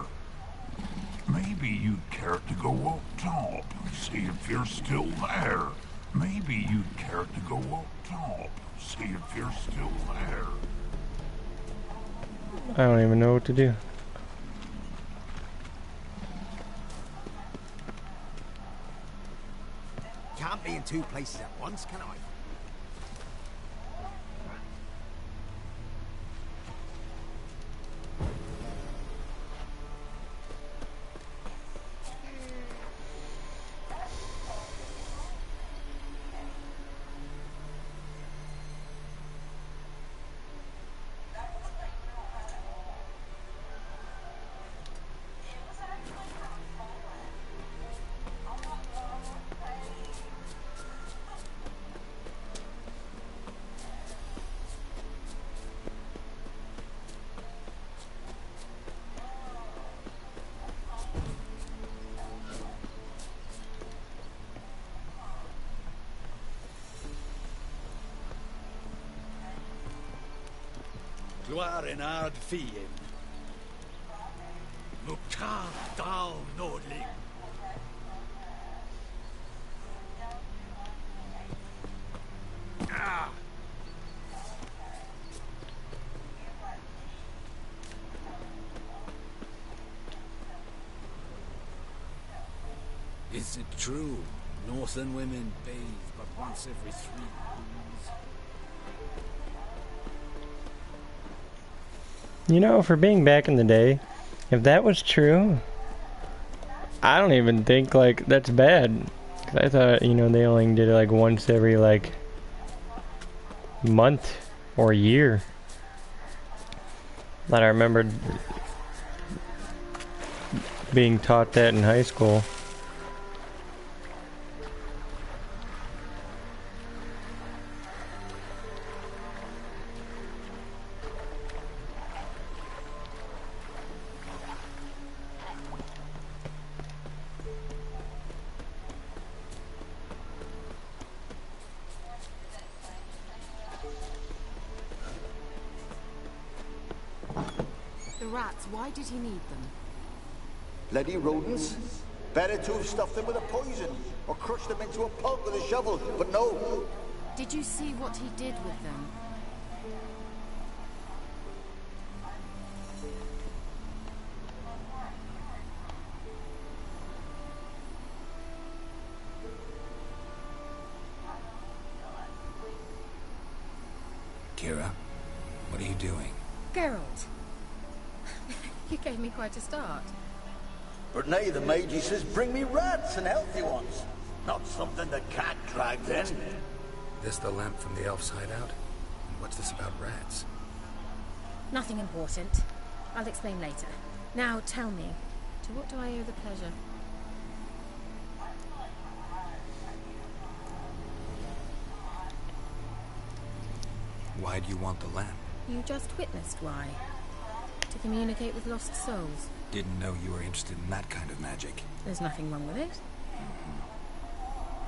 Maybe you'd care to go up top, see if you're still there. Maybe you'd care to go up top, see if you're still there. I don't even know what to do. Can't be in two places at once, can I? Gloire en hard fien. Mukar dal nordling. Ah! Is it true? Northern women bathe but once every 3 moons. You know, for being back in the day, if that was true, I don't even think, like, that's bad. 'Cause I thought, you know, they only did it, like, once every, like, month or year. But I remembered being taught that in high school. The rats, why did he need them? Bloody rodents. Better to have stuffed them with a poison, or crushed them into a pulp with a shovel, but no. Did you see what he did with them? Kira, what are you doing? Geralt. You gave me quite a start. But now the mage says bring me rats and healthy ones. Not something the cat dragged in. This the lamp from the elf's hideout? And what's this about rats? Nothing important. I'll explain later. Now tell me, to what do I owe the pleasure? Why do you want the lamp? You just witnessed why. To communicate with lost souls. Didn't know you were interested in that kind of magic. There's nothing wrong with it.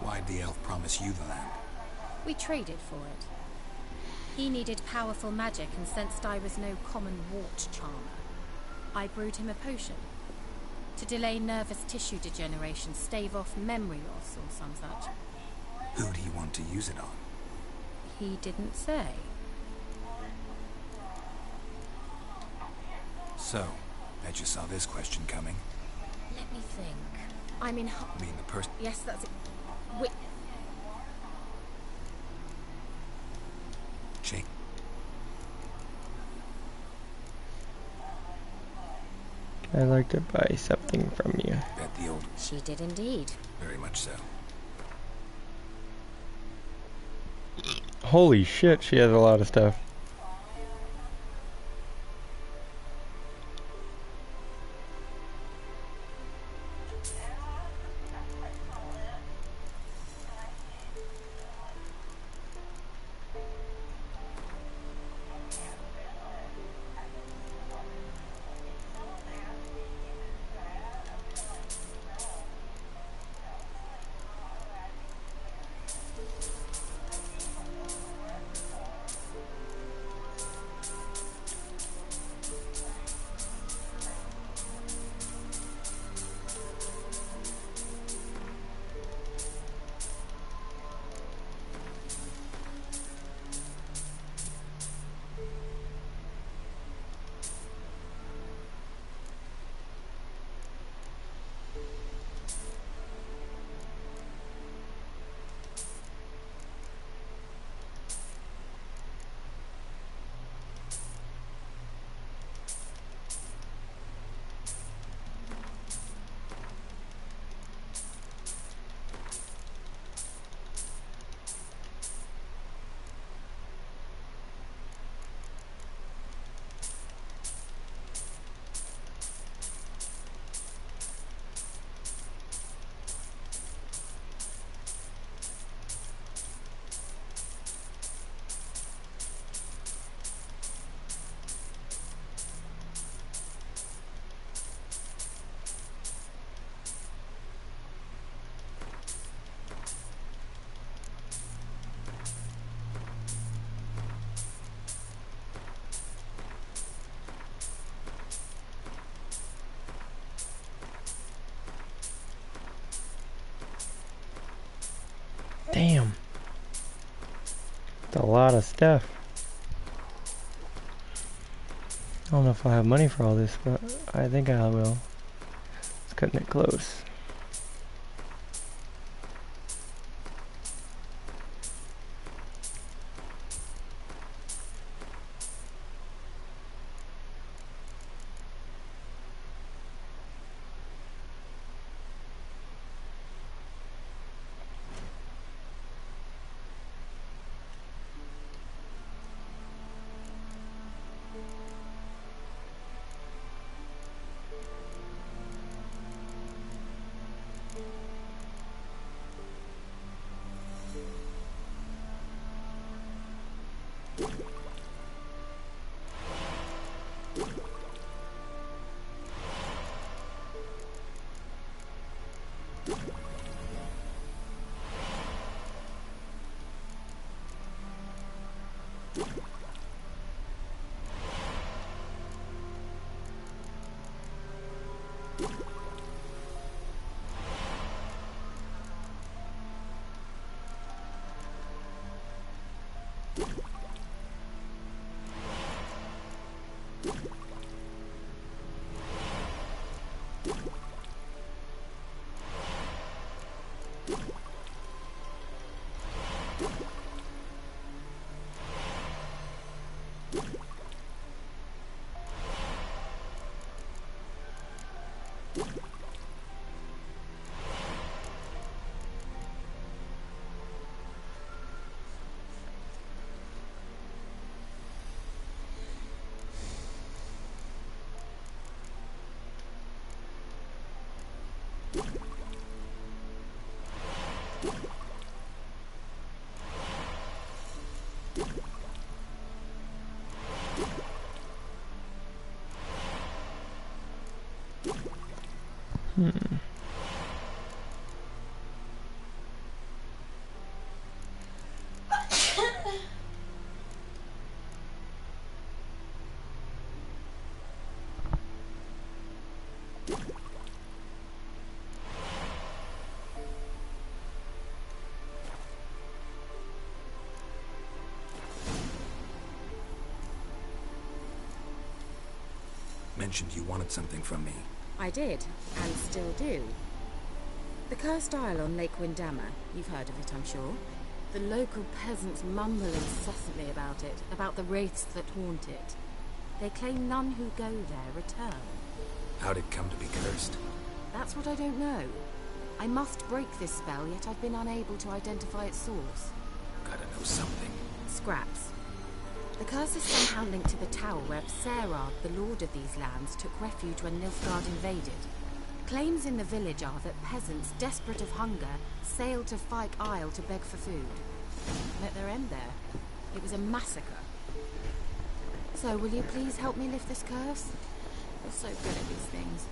Why'd the elf promise you the lamp? We traded for it. He needed powerful magic and sensed I was no common wart charmer. I brewed him a potion. To delay nervous tissue degeneration, stave off memory loss or some such. Who do you want to use it on? He didn't say. So, bet you saw this question coming. Let me think. I mean the person... Yes, that's it. Wait. Jake. I'd like to buy something from you. Bet the old... She did indeed. Very much so. Holy shit, she has a lot of stuff. lot of stuff. I don't know if I'll have money for all this, but I think I will. It's cutting it close. Mentioned you wanted something from me. I did, and still do. The cursed isle on Lake Windammer. You've heard of it, I'm sure. The local peasants mumble incessantly about it, about the wraiths that haunt it. They claim none who go there return. How'd it come to be cursed? That's what I don't know. I must break this spell, yet I've been unable to identify its source. Gotta know something. Scraps. The curse is somehow linked to the tower where Serard, the lord of these lands, took refuge when Nilfgaard invaded. Claims in the village are that peasants, desperate of hunger, sailed to Fyke Isle to beg for food. Met their end there. It was a massacre. So, will you please help me lift this curse? You're so good at these things.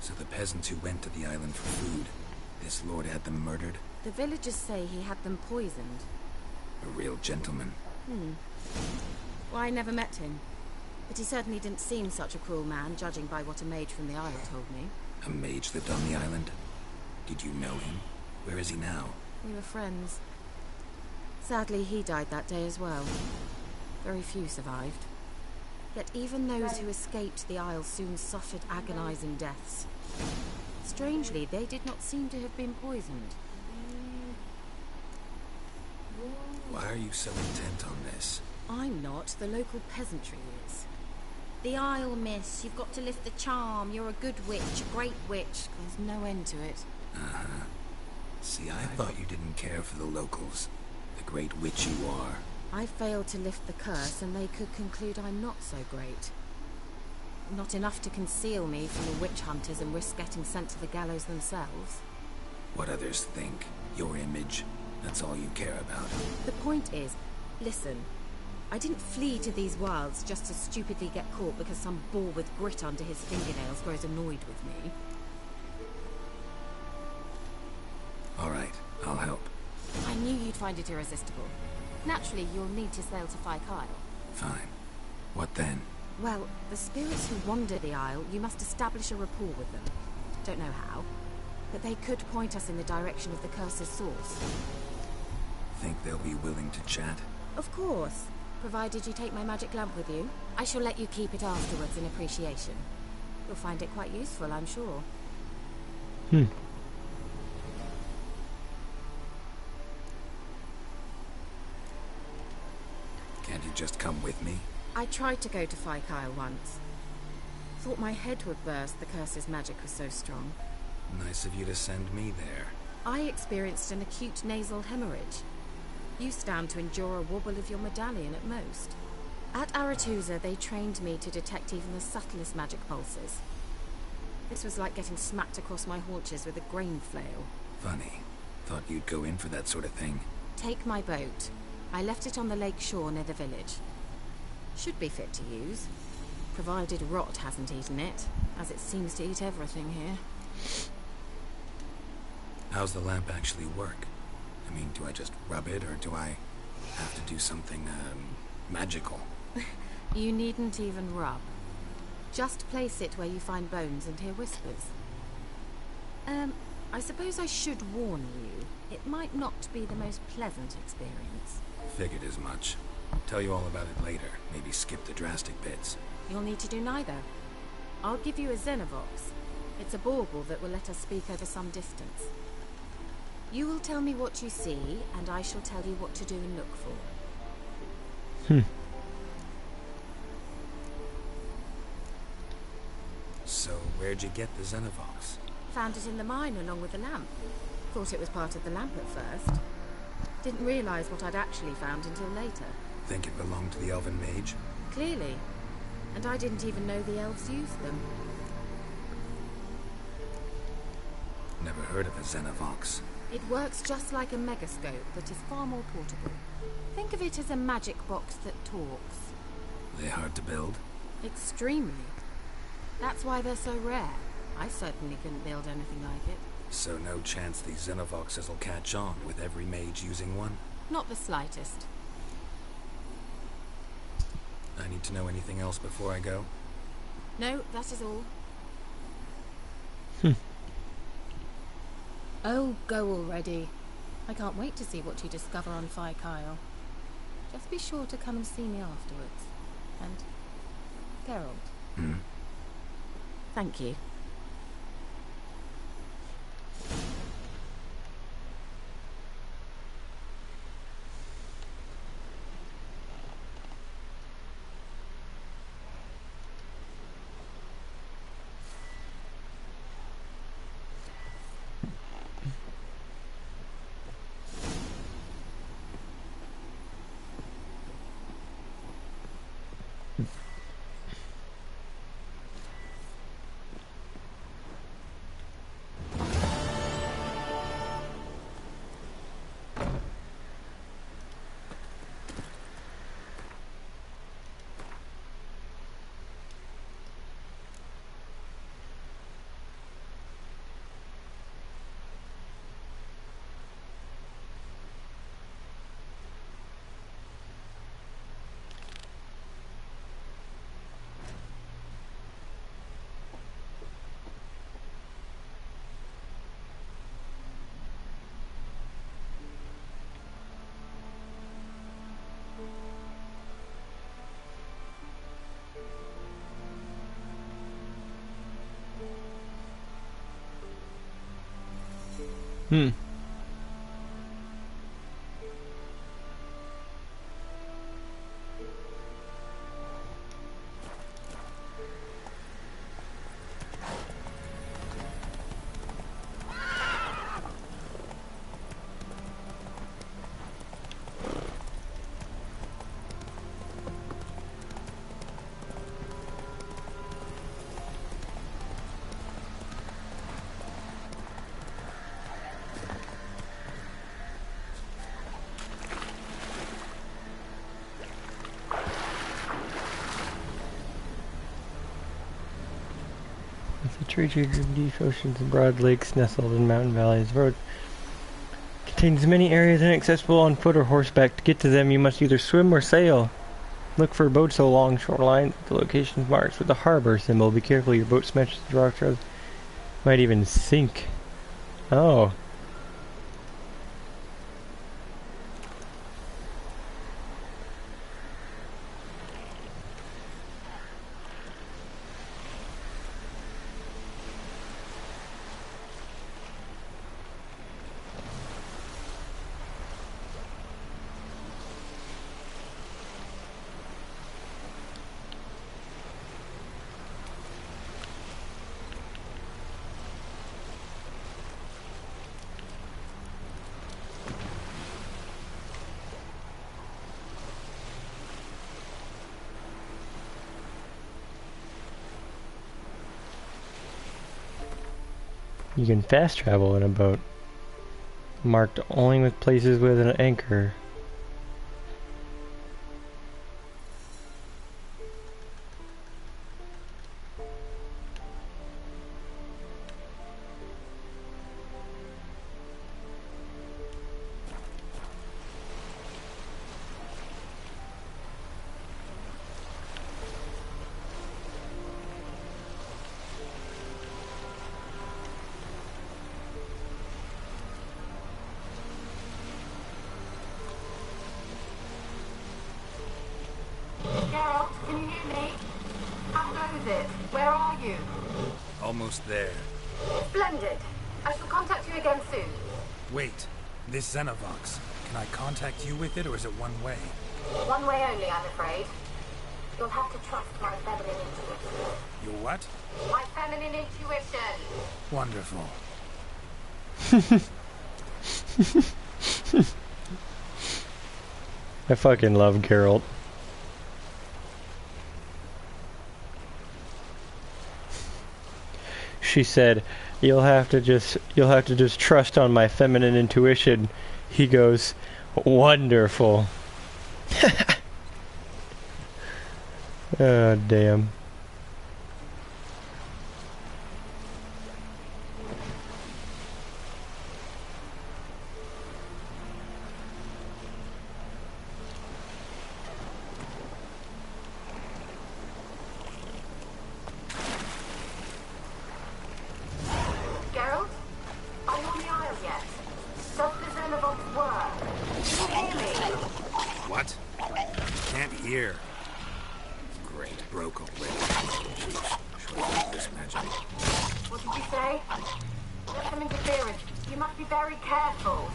So the peasants who went to the island for food, this lord had them murdered? The villagers say he had them poisoned. A real gentleman. Well, I never met him. But he certainly didn't seem such a cruel man, judging by what a mage from the Isle told me. A mage lived on the island? Did you know him? Where is he now? We were friends. Sadly, he died that day as well. Very few survived. Yet even those who escaped the Isle soon suffered agonizing deaths. Strangely, they did not seem to have been poisoned. Why are you so intent on this? I'm not. The local peasantry is. The Isle, miss. You've got to lift the charm. You're a good witch, a great witch. There's no end to it. Uh-huh. See, I thought you didn't care for the locals. The great witch you are. I failed to lift the curse, and they could conclude I'm not so great. Not enough to conceal me from the witch hunters and risk getting sent to the gallows themselves. What others think. Your image. That's all you care about. The point is, listen, I didn't flee to these wilds just to stupidly get caught because some boar with grit under his fingernails grows annoyed with me. All right, I'll help. I knew you'd find it irresistible. Naturally, you'll need to sail to Fyke Isle. Fine. What then? Well, The spirits who wander the Isle, you must establish a rapport with them. Don't know how. but they could point us in the direction of the curse's source. Think they'll be willing to chat? Of course, provided you take my magic lamp with you. I shall let you keep it afterwards in appreciation. You'll find it quite useful, I'm sure. Hmm. Can't you just come with me? I tried to go to Kyle once. Thought my head would burst, the curse's magic was so strong. Nice of you to send me there. I experienced an acute nasal hemorrhage. You stand to endure a wobble of your medallion at most. At Aretusa, they trained me to detect even the subtlest magic pulses. This was like getting smacked across my haunches with a grain flail. Funny. Thought you'd go in for that sort of thing. Take my boat. I left it on the lake shore near the village. Should be fit to use, provided rot hasn't eaten it, as it seems to eat everything here. How's the lamp actually work? I mean, do I just rub it, or do I have to do something, magical? You needn't even rub. Just place it where you find bones and hear whispers. I suppose I should warn you. It might not be the most pleasant experience. Figured as much. Tell you all about it later. Maybe skip the drastic bits. You'll need to do neither. I'll give you a Xenovox. It's a bauble that will let us speak over some distance. You will tell me what you see, and I shall tell you what to do and look for. So, where'd you get the Xenovox? Found it in the mine along with the lamp. Thought it was part of the lamp at first. Didn't realize what I'd actually found until later. Think it belonged to the elven mage? Clearly. And I didn't even know the elves used them. Never heard of a Xenovox. It works just like a megascope, but is far more portable. Think of it as a magic box that talks. They hard to build? Extremely. That's why they're so rare. I certainly couldn't build anything like it. So no chance these Xenovoxes will catch on with every mage using one? Not the slightest. I need to know anything else before I go? No, that is all. Hmm. Oh, go already. I can't wait to see what you discover on Kyle. Just be sure to come and see me afterwards. And Geralt. Thank you. Hmm. The treasury of deep oceans and broad lakes nestled in mountain valleys. The road contains many areas inaccessible on foot or horseback. To get to them, you must either swim or sail. Look for boats along shoreline. The location's marked with the harbor symbol. Be careful, your boat smashes the rocks. Might even sink. Oh. You can fast travel in a boat. Marked only with places with an anchor. Geralt, can you hear me? How goes it? Where are you? Almost there. Splendid. I shall contact you again soon. Wait, this Xenovox. Can I contact you with it, or is it one way? One way only, I'm afraid. You'll have to trust my feminine intuition. Your what? My feminine intuition. Wonderful. I fucking love Geralt. She said, you'll have to just trust on my feminine intuition. He goes, wonderful. Oh, damn. Geralt? Are you on the Isle yet? Does the Xenovox work? Can you hear me? What? Can't hear. Great, broke already. Should I use this magic? What did you say? There's some interference. You must be very careful.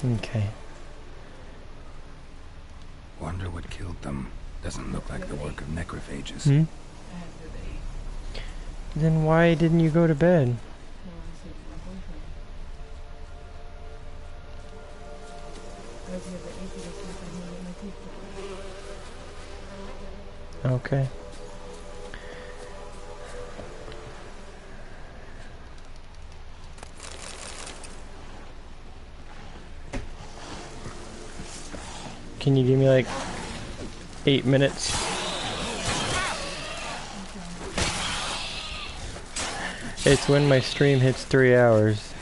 Okay. Wonder what killed them. Doesn't look like the work of necrophages. Hmm? Then why didn't you go to bed? Okay. Can you give me like 8 minutes? It's when my stream hits 3 hours.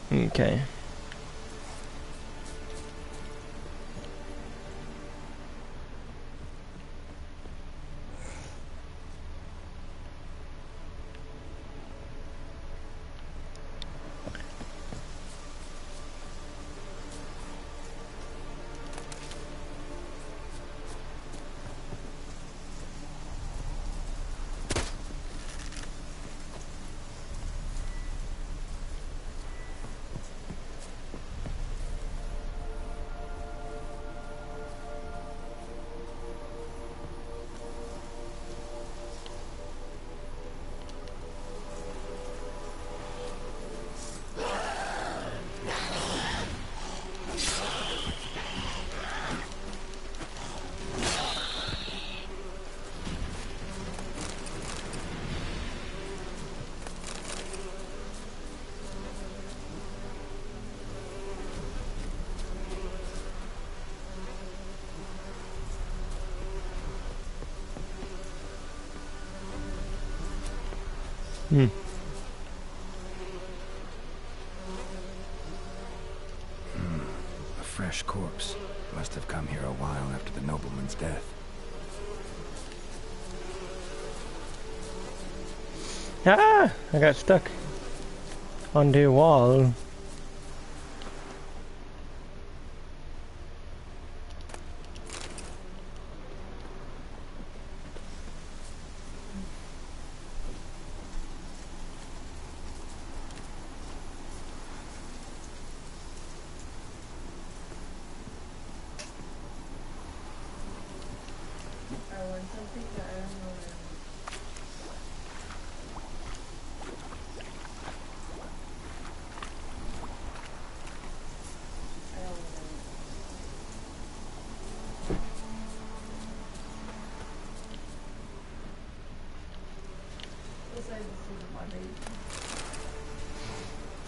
Okay. A fresh corpse. Must have come here a while after the nobleman's death. Ah! I got stuck on the wall. I want something that I don't know.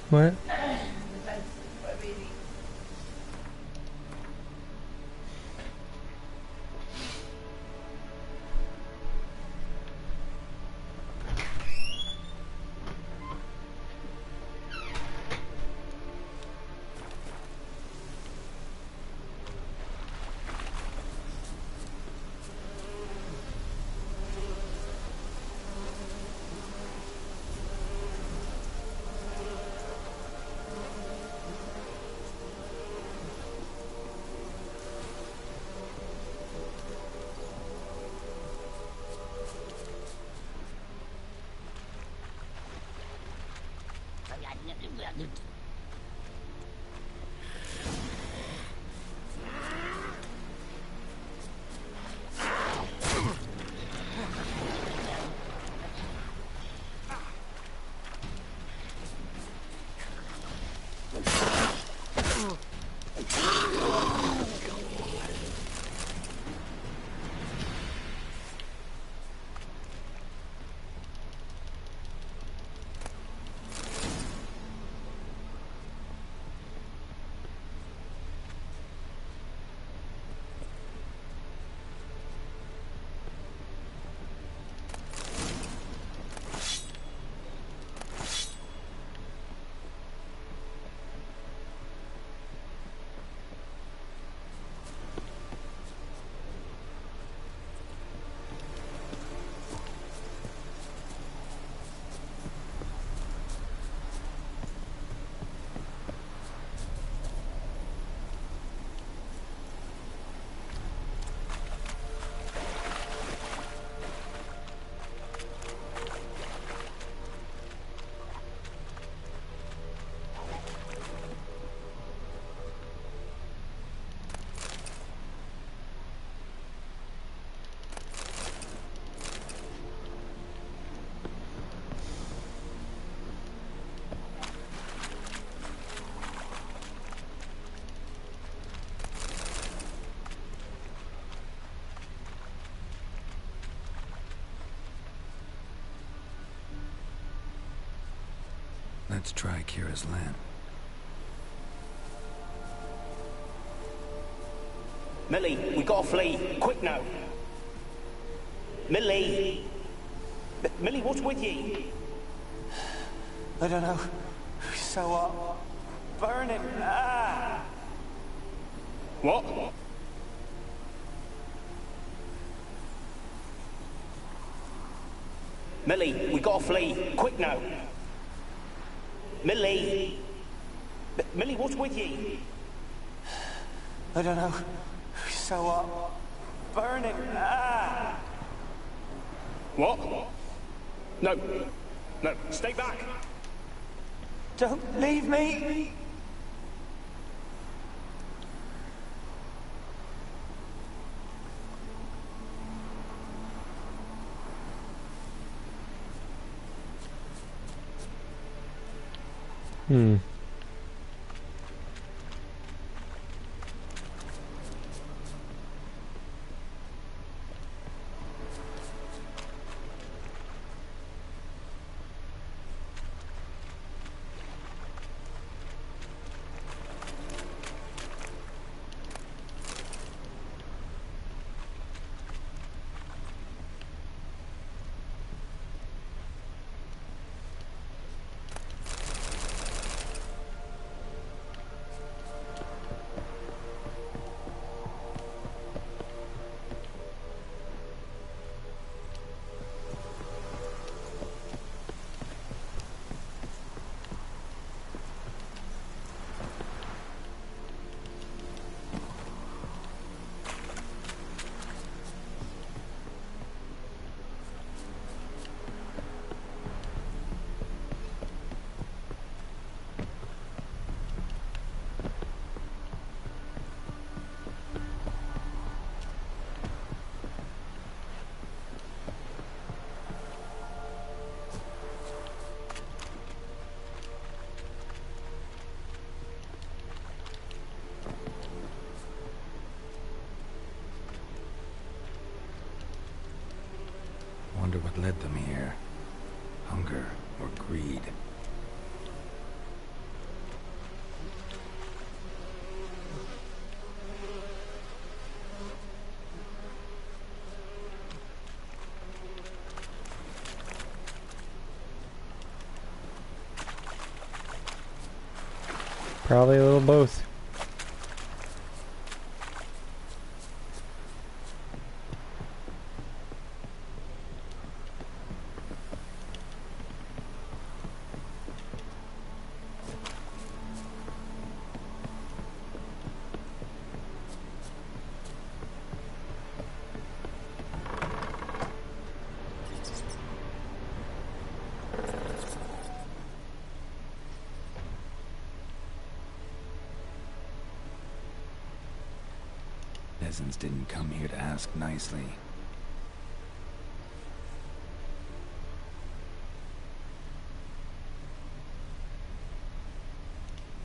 What? Let's try Kira's land. Millie, we gotta flee. Quick now. Millie! Millie, what's with you? I don't know. So what? burning. Ah! What? Millie, we gotta flee. Quick now. Millie! Millie, what's with ye? I don't know. So, burning. Ah! What? No. No, stay back. Don't leave me. Wonder what led them here. Hunger or greed. Probably a little both. Peasants didn't come here to ask nicely.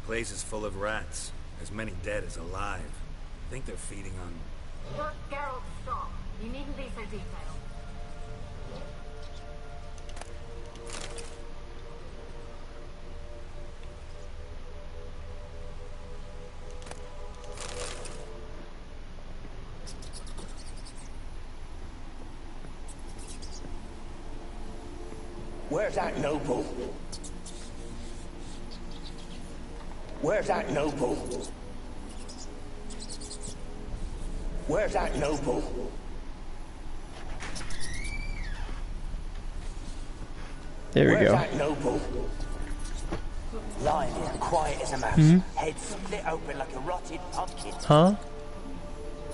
Place is full of rats. As many dead as alive. Think they're feeding on... Look, Geralt, stop. You needn't be so detailed. Where's that noble? Where's that noble? Where's that noble? There we Where's go. that noble? Lying here, quiet as a mouse, head split open like a rotted pumpkin. Huh?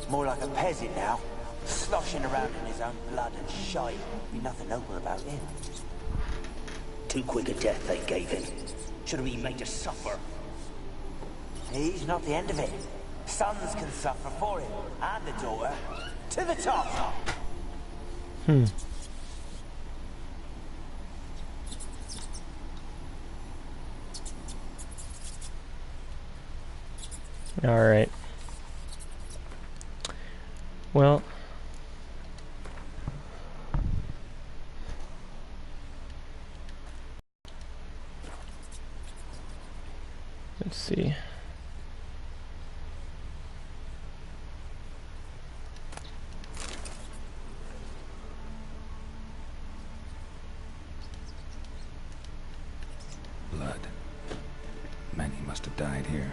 More like a peasant now, sloshing around in his own blood and shite. Be nothing noble about him. Too quick a death they gave him. Should have been made to suffer. He's not the end of it. Sons can suffer for him, and the daughter. To the top! Alright. Well... let's see. Blood. Many Must have died here.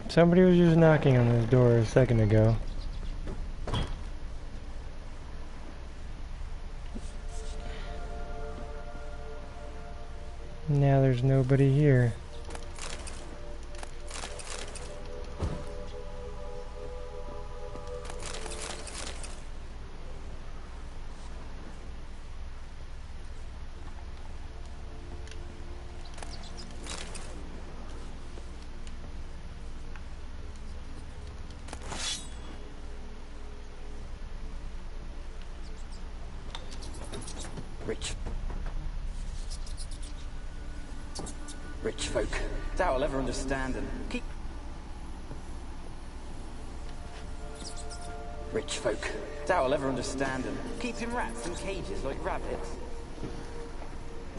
Somebody was just knocking on this door a second ago. Now there's nobody here. Rich folk. Doubt I'll ever understand them. Rich folk. Doubt I'll ever understand them. Keeping rats in cages like rabbits.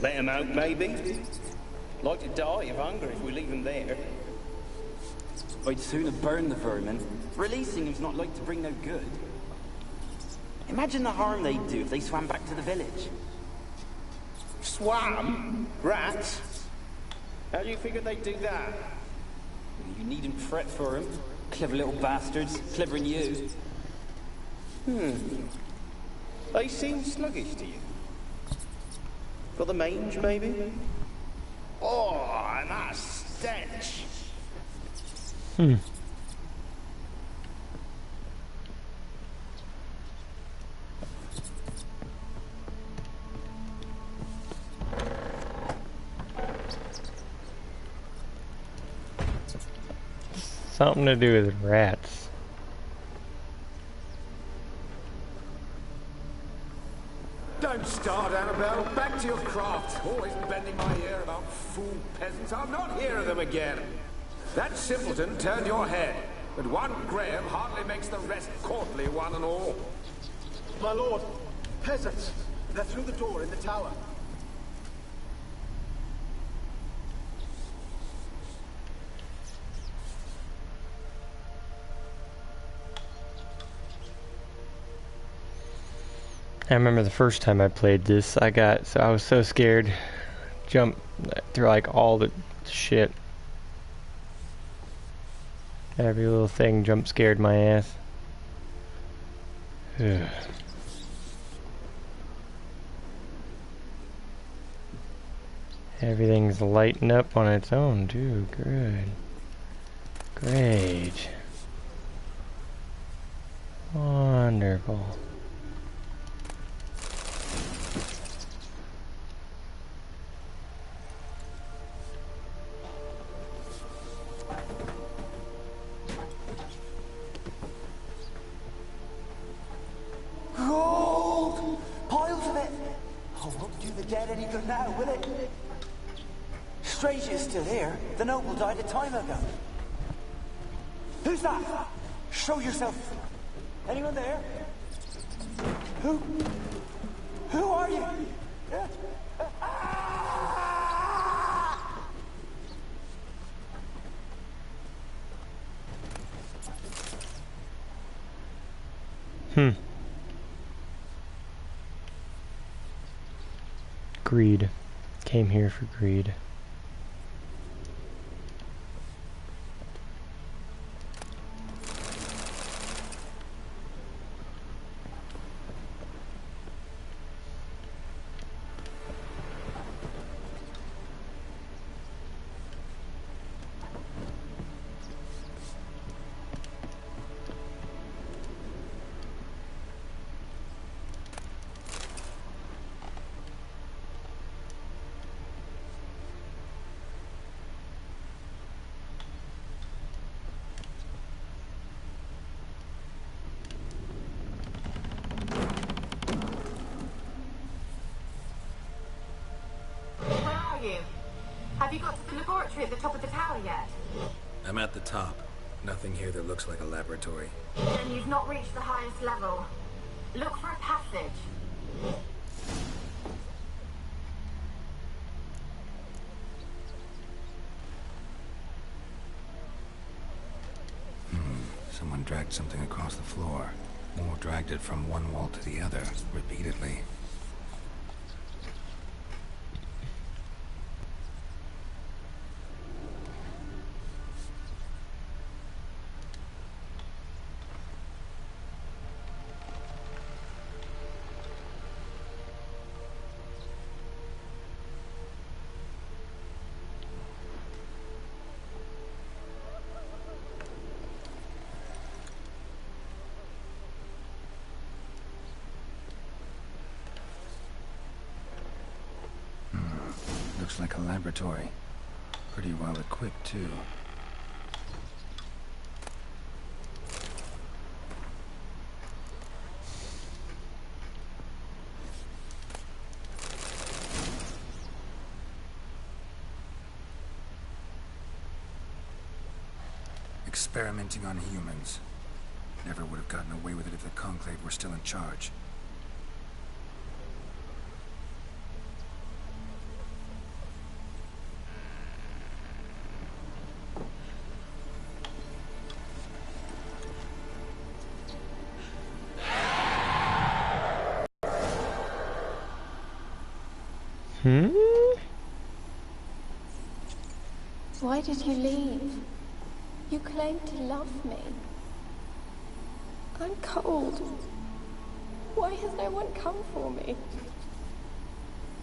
Let him out, maybe? Like to die of hunger if we leave him there. I'd sooner burn the vermin. Releasing him's not like to bring no good. Imagine the harm they'd do if they swam back to the village. Swam? Rats? How do you figure they'd do that? You needn't fret for him. Clever little bastards. Clever than you. They seem sluggish to you. Got the mange, maybe? Oh, and that stench! Something to do with rats. Don't start, Annabelle. Back to your craft. Always bending my ear about fool peasants. I'll not hear of them again. That simpleton turned your head, but one Graham hardly makes the rest courtly, one and all. My lord, peasants. They're through the door in the tower. I remember the first time I played this, I was so scared. Jump through like all the shit. Every little thing jump scared my ass. Ugh. Everything's lighting up on its own too. Good. Great. Wonderful. Gold! Piles of it! Oh, won't do the dead any good now, will it? Strange it's still here. The noble died a time ago. Who's that? Show yourself. Anyone there? Who are you? Greed. Came here for greed. Have you got to the laboratory at the top of the tower yet? I'm at the top. Nothing here that looks like a laboratory. Then you've not reached the highest level. Look for a passage. dragged something across the floor. More dragged it from one wall to the other, repeatedly. Looks like a laboratory. Pretty well equipped, too. Experimenting on humans. Never would have gotten away with it if the Conclave were still in charge. Why did you leave? You claimed to love me. I'm cold. Why has no one come for me?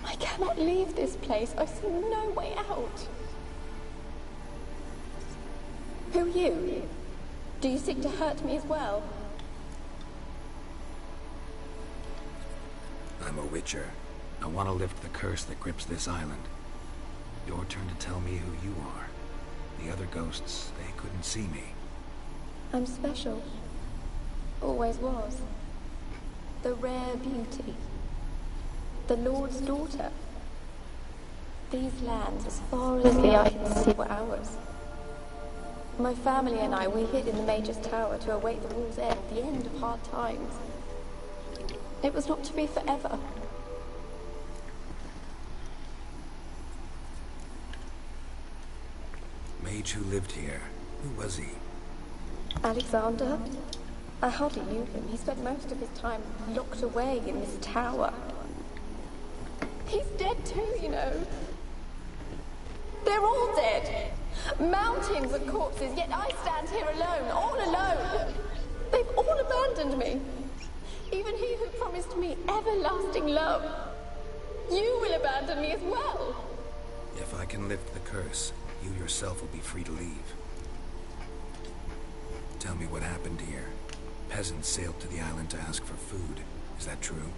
I cannot leave this place. I see no way out. Who are you? Do you seek to hurt me as well? I'm a witcher. I want to lift the curse that grips this island. Your turn to tell me who you are. The other ghosts, they couldn't see me. I'm special. Always was. The rare beauty. The Lord's daughter. These lands, as far as the eye can see, were ours. My family and I, we hid in the Mage's Tower to await the war's end, the end of hard times. It was not to be forever. Mage who lived here. Who was he? Alexander? I hardly knew him. He spent most of his time locked away in this tower. He's dead too, you know. They're all dead. Mountains of corpses, yet I stand here alone, all alone. They've all abandoned me. Even he who promised me everlasting love. You will abandon me as well. If I can lift the curse, you yourself will be free to leave. Tell me what happened here. Peasants sailed to the island to ask for food. Is that true?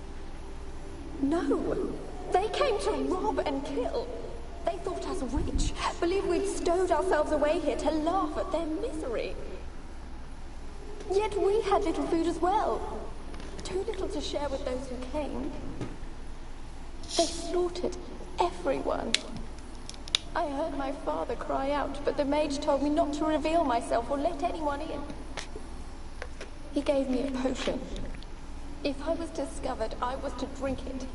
No. They came to rob and kill. They thought us rich, believed we'd stowed ourselves away here to laugh at their misery. Yet we had little food as well. Too little to share with those who came. They slaughtered everyone. I heard my father cry out, but the mage told me not to reveal myself or let anyone in. He gave me a potion. If I was discovered, I was to drink it.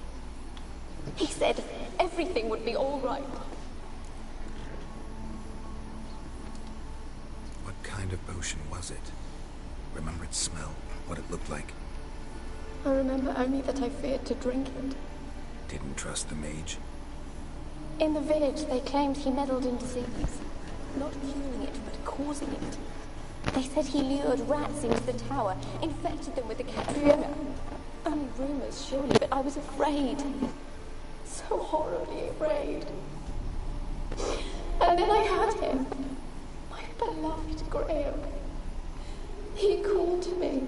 He said everything would be all right. What kind of potion was it? Remember its smell? What it looked like? I remember only that I feared to drink it. Didn't trust the mage? In the village, they claimed he meddled in disease. Not curing it, but causing it. They said he lured rats into the tower, infected them with the catriona. Only rumors, surely, but I was afraid. So horribly afraid. And then I had him. My beloved Graham. He called to me.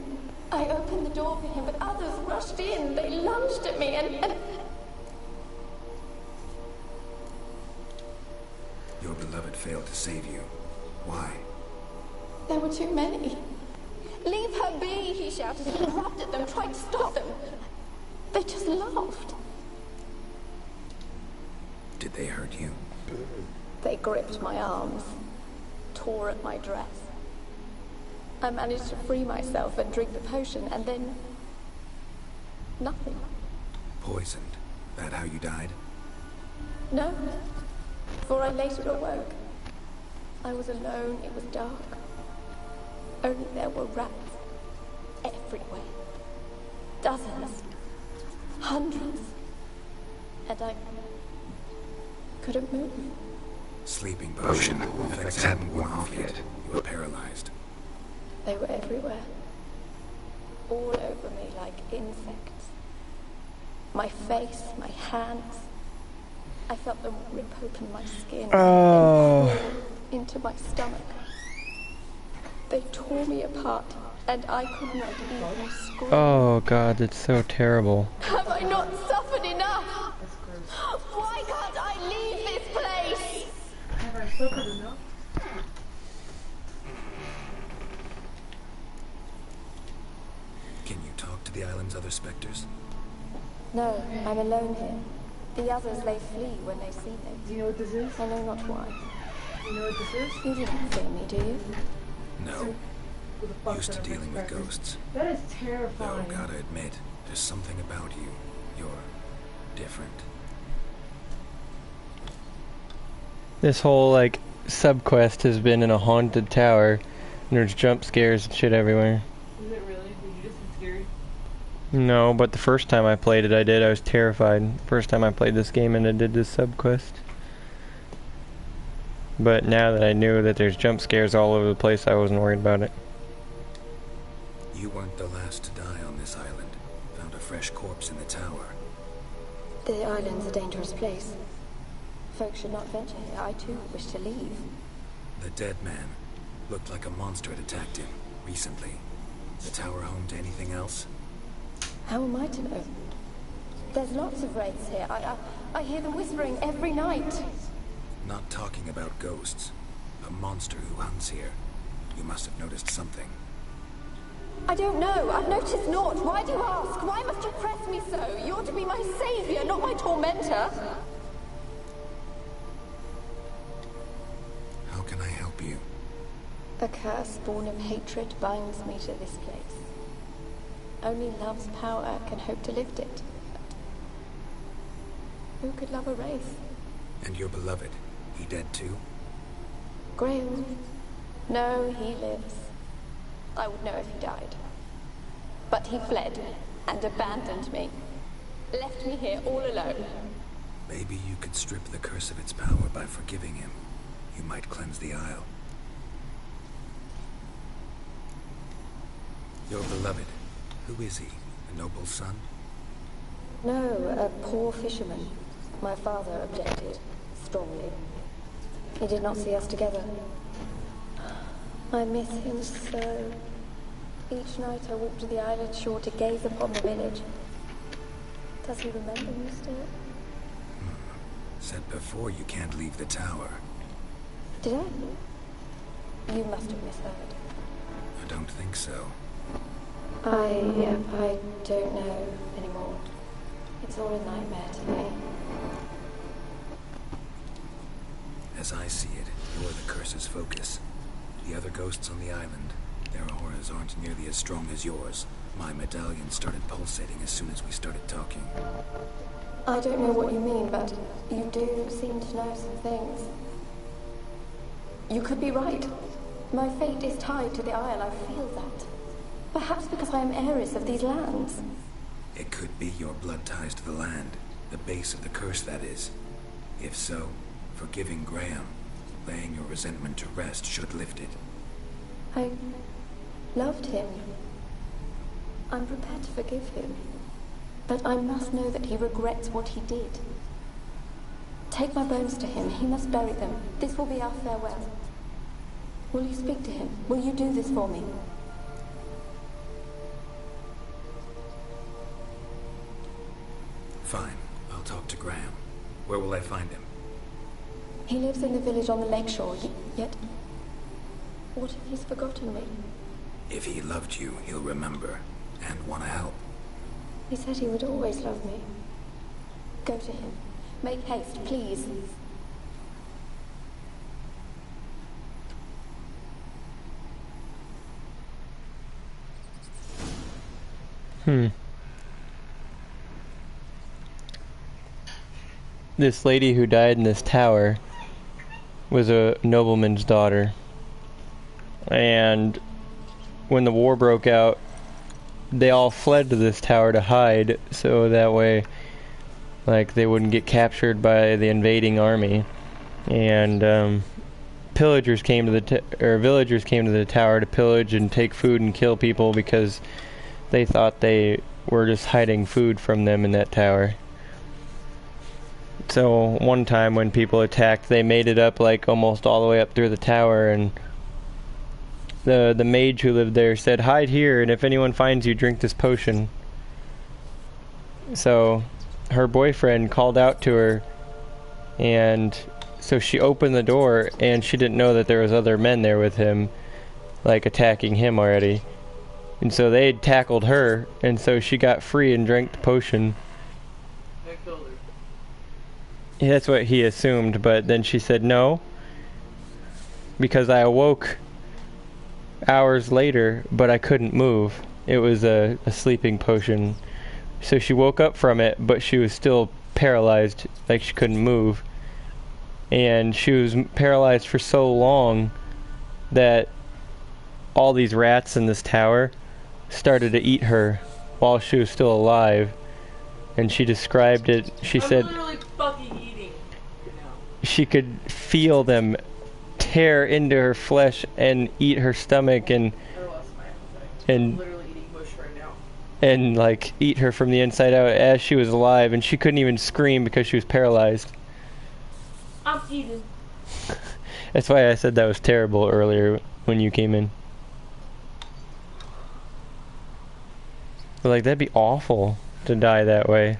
I opened the door for him, but others rushed in. They lunged at me and... Your beloved failed to save you. Why? There were too many. Leave her be, he shouted. He rubbed at them, tried to stop them. They just laughed. Did they hurt you? They gripped my arms, tore at my dress. I managed to free myself and drink the potion, and then... nothing. Poisoned? That how you died? No, for I later awoke. I was alone, it was dark. Only there were rats everywhere. Dozens. Hundreds. And I couldn't move. Sleeping potion. Effects hadn't worn off yet. You were paralyzed. They were everywhere. All over me like insects. My face, my hands. I felt them rip open my skin and crawl into my stomach. They tore me apart, and I could not even scream. Oh god, it's so terrible. Have I not suffered enough? Why can't I leave this place? Have I suffered enough? Can you talk to the island's other specters? No, I'm alone here. The others lay flee when they see me. Do you know what this is? I know not why. Do you know what this is? You didn't fear me, do you? No. Used to dealing with ghosts. That is terrifying. Though, gotta admit, there's something about you. You're different. This whole, like, subquest has been in a haunted tower, and there's jump scares and shit everywhere. Is it really? Did you just get scared? No, but the first time I played it, I did. I was terrified. First time I played this game and I did this subquest. But now that I knew that there's jump scares all over the place, I wasn't worried about it. You weren't the last to die on this island. Found a fresh corpse in the tower. The island's a dangerous place. Folks should not venture here. I too wish to leave. The dead man looked like a monster had attacked him recently. The tower home to anything else? How am I to know? There's lots of wraiths here. I hear them whispering every night. Not talking about ghosts. A monster who hunts here. You must have noticed something. I don't know. I've noticed naught. Why do you ask? Why must you press me so? You're to be my savior, not my tormentor. How can I help you? A curse born of hatred binds me to this place. Only love's power can hope to lift it. But who could love a wraith? And your beloved, he dead too? Grail? No, he lives. I would know if he died. But he fled and abandoned me. Left me here all alone. Maybe you could strip the curse of its power by forgiving him. You might cleanse the isle. Your beloved, who is he? A noble son? No, a poor fisherman. My father objected strongly. He did not see us together. I miss him so. Each night I walk to the island shore to gaze upon the village. Does he remember me still? Said before you can't leave the tower. Did I? You must have misheard. I don't think so. I don't know anymore. It's all a nightmare to me. As I see it, you're the curse's focus. The other ghosts on the island, their auras aren't nearly as strong as yours. My medallion started pulsating as soon as we started talking. I don't know what you mean, but you do seem to know some things. You could be right. My fate is tied to the Isle, I feel that. Perhaps because I am heiress of these lands. It could be your blood ties to the land, the base of the curse, that is. If so, forgiving Graham, laying your resentment to rest, should lift it. I loved him. I'm prepared to forgive him. But I must know that he regrets what he did. Take my bones to him. He must bury them. This will be our farewell. Will you speak to him? Will you do this for me? Fine. I'll talk to Graham. Where will I find him? He lives in the village on the lakeshore, yet... What if he's forgotten me? If he loved you, he'll remember, and want to help. He said he would always love me. Go to him. Make haste, please. This lady who died in this tower was a nobleman's daughter. And when the war broke out, they all fled to this tower to hide, so that way, like, they wouldn't get captured by the invading army. And pillagers came to the villagers came to the tower to pillage and take food and kill people because they thought they were just hiding food from them in that tower. So one time when people attacked, they made it up like almost all the way up through the tower, and the mage who lived there said, "Hide here, and if anyone finds you, drink this potion." So her boyfriend called out to her, and so she opened the door, and she didn't know that there was other men there with him, like attacking him already. And so they had tackled her, and so she got free and drank the potion. They killed her. Yeah, that's what he assumed, but then she said no, because I awoke hours later, but I couldn't move. It was a sleeping potion. So she woke up from it, but she was still paralyzed, like she couldn't move. And she was paralyzed for so long that all these rats in this tower started to eat her while she was still alive. And she described it, she said literally fucking eating. She could feel them tear into her flesh and eat her stomach and I'm literally eating mush right now. and like eat her from the inside out as she was alive, and she couldn't even scream because she was paralyzed. I'm eating. That's why I said that was terrible earlier when you came in. But like, that'd be awful to die that way.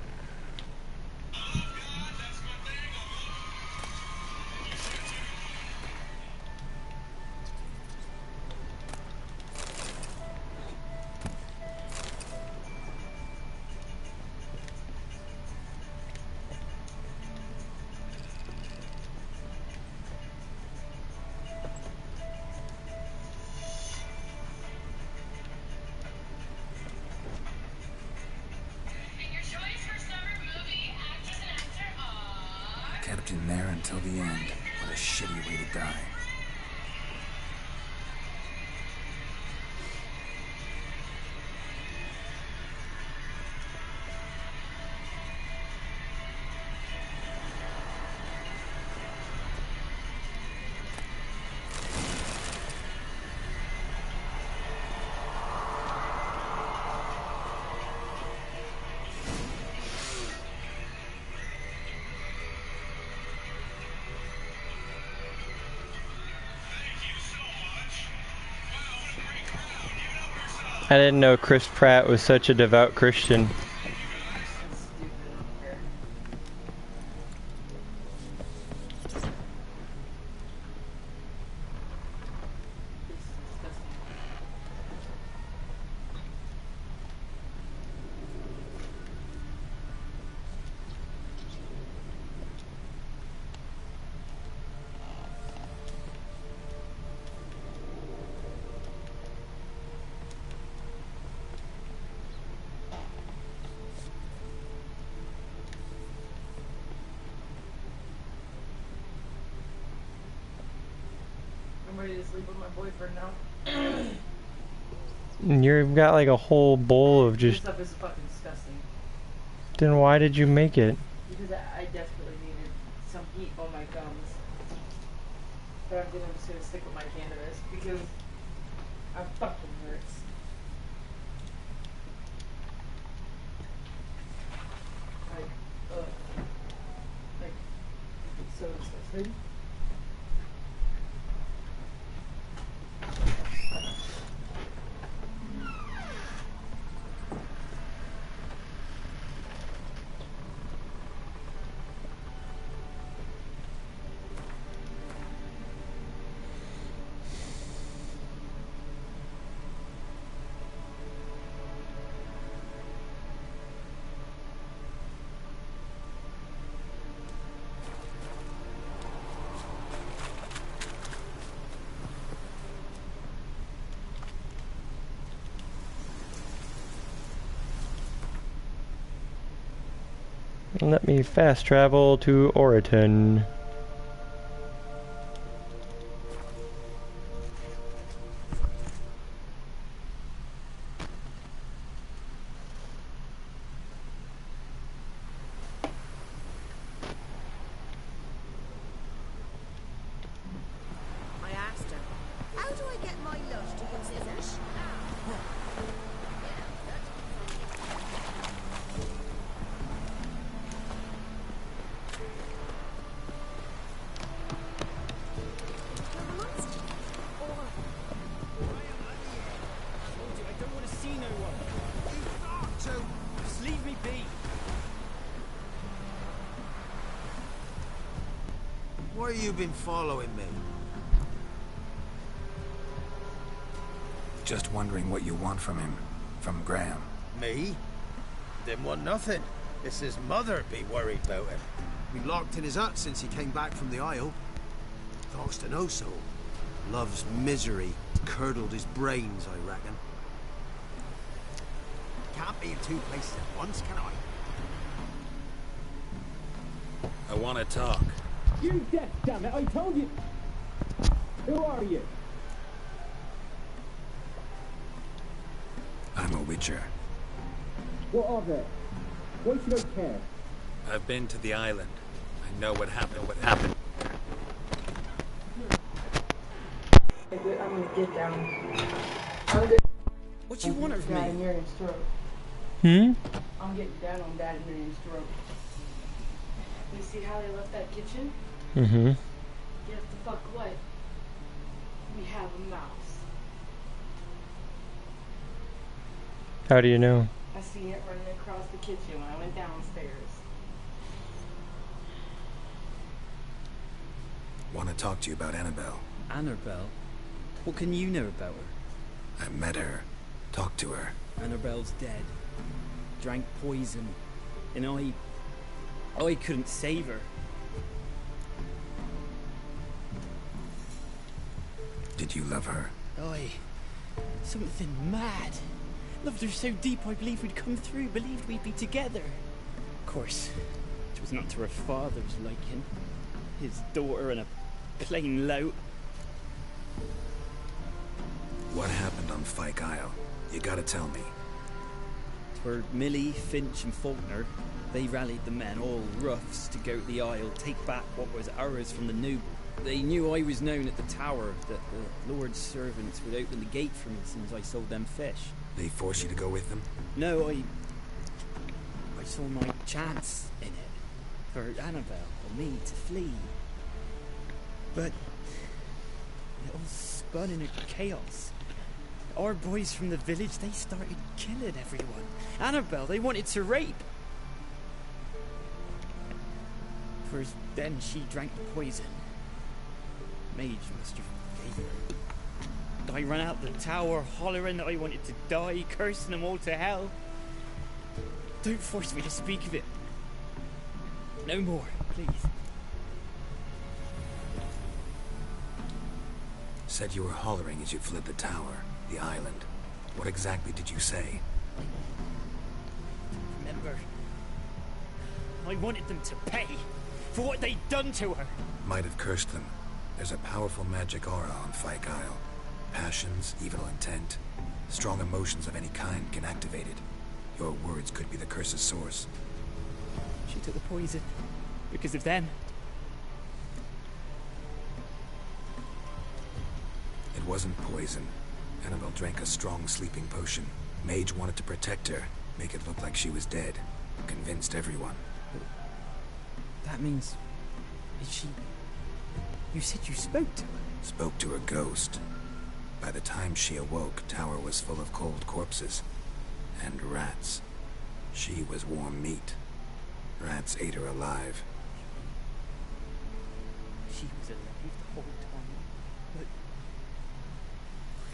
Kept in there until the end. What a shitty way to die. I didn't know Chris Pratt was such a devout Christian. I'm ready to sleep with my boyfriend now. You've got like a whole bowl of This just... stuff is fucking disgusting. Then why did you make it? Because I desperately needed some heat on my gums. But I think I'm just gonna stick with my cannabis because I fucking hurts. Like, ugh. Like, it's so disgusting. Let me fast travel to Oriton. Why you been following me? Just wondering what you want from him. From Graham. Me? Didn't want nothing. It's his mother be worried about him. Been locked in his hut since he came back from the Isle. Talks to no soul. Love's misery curdled his brains, I reckon. Can't be in two places at once, can I? I want to talk. You deaf, damn it! I told you. Who are you? I'm a witcher. What of it? Why should I care? I've been to the island. I know what happened. What happened? I'm gonna get down. What you want of me? I'm getting down on Dad and Miriam's throat. You see how they left that kitchen? Mm-hmm. Guess the fuck what? We have a mouse. How do you know? I seen it running across the kitchen when I went downstairs. Want to talk to you about Annabelle. Annabelle? What can you know about her? I met her. Talked to her. Annabelle's dead. Drank poison. And I couldn't save her. Did you love her? Something mad. Loved her so deep I believed we'd come through, believed we'd be together. Of course, it was not to her father's liking. His daughter and a plain lout. What happened on Fyke Isle? You gotta tell me. For Millie, Finch and Faulkner, they rallied the men, all roughs, to go to the Isle, take back what was ours from the noble. They knew I was known at the tower, that the Lord's servants would open the gate for me since I sold them fish. They forced you to go with them? No, I saw my chance in it. For Annabelle or me to flee. But it all spun in a chaos. Our boys from the village, they started killing everyone. Annabelle, they wanted to rape. First, then she drank the poison. Mage must have gave her. I ran out the tower, hollering that I wanted to die, cursing them all to hell. Don't force me to speak of it. No more, please. Said you were hollering as you fled the tower, the island. What exactly did you say? Remember, I wanted them to pay for what they'd done to her. Might have cursed them. There's a powerful magic aura on Fyke Isle. Passions, evil intent, strong emotions of any kind can activate it. Your words could be the curse's source. She took the poison because of them. It wasn't poison. Annabelle drank a strong sleeping potion. Mage wanted to protect her, make it look like she was dead. Convinced everyone. That means... Is she... You said you spoke to her? Spoke to a ghost. By the time she awoke, tower was full of cold corpses. And rats. She was warm meat. Rats ate her alive. She was alive the whole time. But...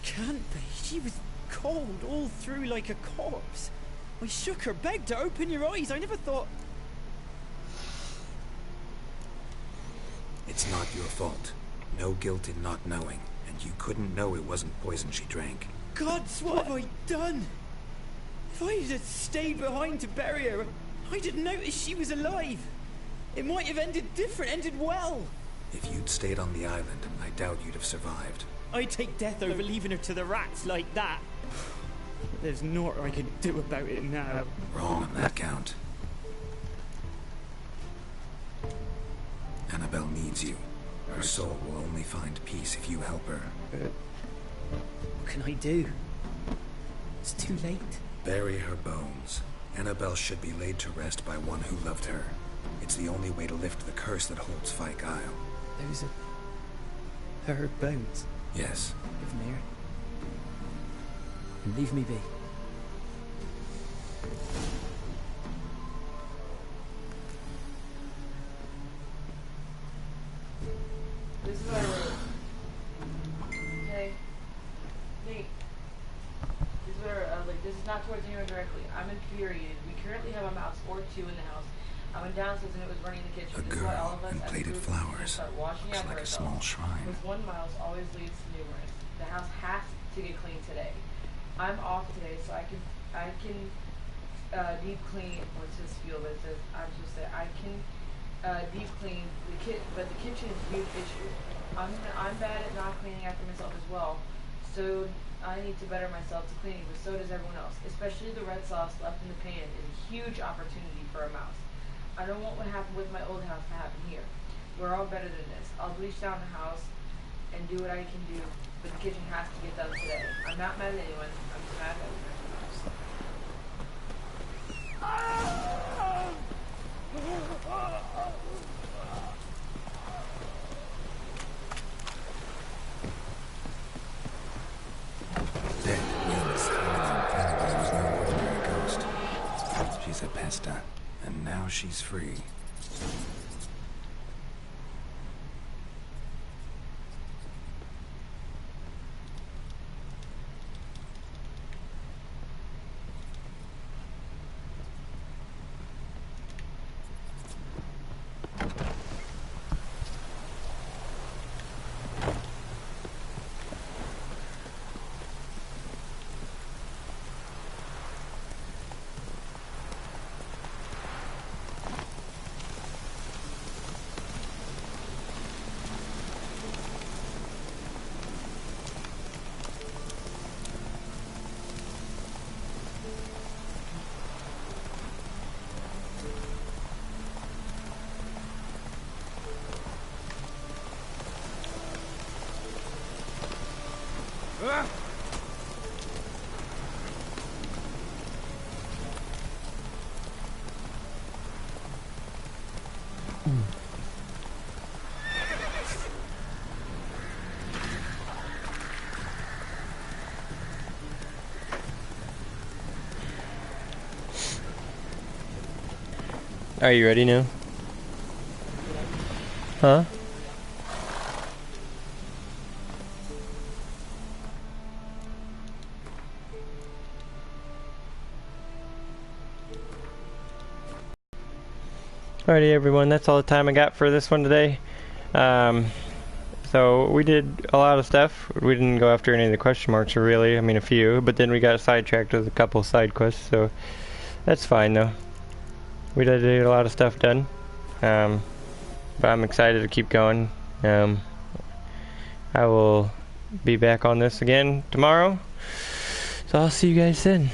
Can't be. She was cold all through like a corpse. I shook her, begged her, open your eyes. I never thought... It's not your fault. No guilt in not knowing. And you couldn't know it wasn't poison she drank. Gods, what have I done? If I had stayed behind to bury her, I didn't notice she was alive. It might have ended different, ended well. If you'd stayed on the island, I doubt you'd have survived. I'd take death over leaving her to the rats like that. But there's naught I can do about it now. Wrong on that count. Annabelle needs you. Her soul will only find peace if you help her. What can I do? It's too late. Bury her bones. Annabelle should be laid to rest by one who loved her. It's the only way to lift the curse that holds Fyke Isle. Those are... her bones? Yes. Give me her. And leave me be. correctly. I'm infuriated. We currently have a mouse or two in the house. I went downstairs and it was running the kitchen. A This is why all girl of us and as a plated group flowers. start washing Looks after like a ourselves. small shrine. With one mouse always leads to numerous. The house has to get clean today. I'm off today, so I can deep clean. What's his feel? It says I'm supposed to say I can deep clean but the kitchen is a huge issue. I'm bad at not cleaning after myself as well, so I need to better myself to cleaning, but so does everyone else. Especially the red sauce left in the pan is a huge opportunity for a mouse. I don't want what happened with my old house to happen here. We're all better than this. I'll bleach down the house and do what I can do, but the kitchen has to get done today. I'm not mad at anyone. I'm just mad at the mouse. Dead wings hanging on Annabelle was no ordinary ghost. She's a pesta, and now she's free. Are you ready now? Huh? Alrighty everyone, that's all the time I got for this one today. So we did a lot of stuff. We didn't go after any of the question marks really, I mean a few, but then we got sidetracked with a couple side quests, so that's fine though. We did get a lot of stuff done, but I'm excited to keep going. I will be back on this again tomorrow, so I'll see you guys then.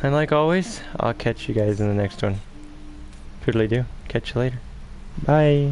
And like always, I'll catch you guys in the next one. Toodly-doo. Catch you later. Bye.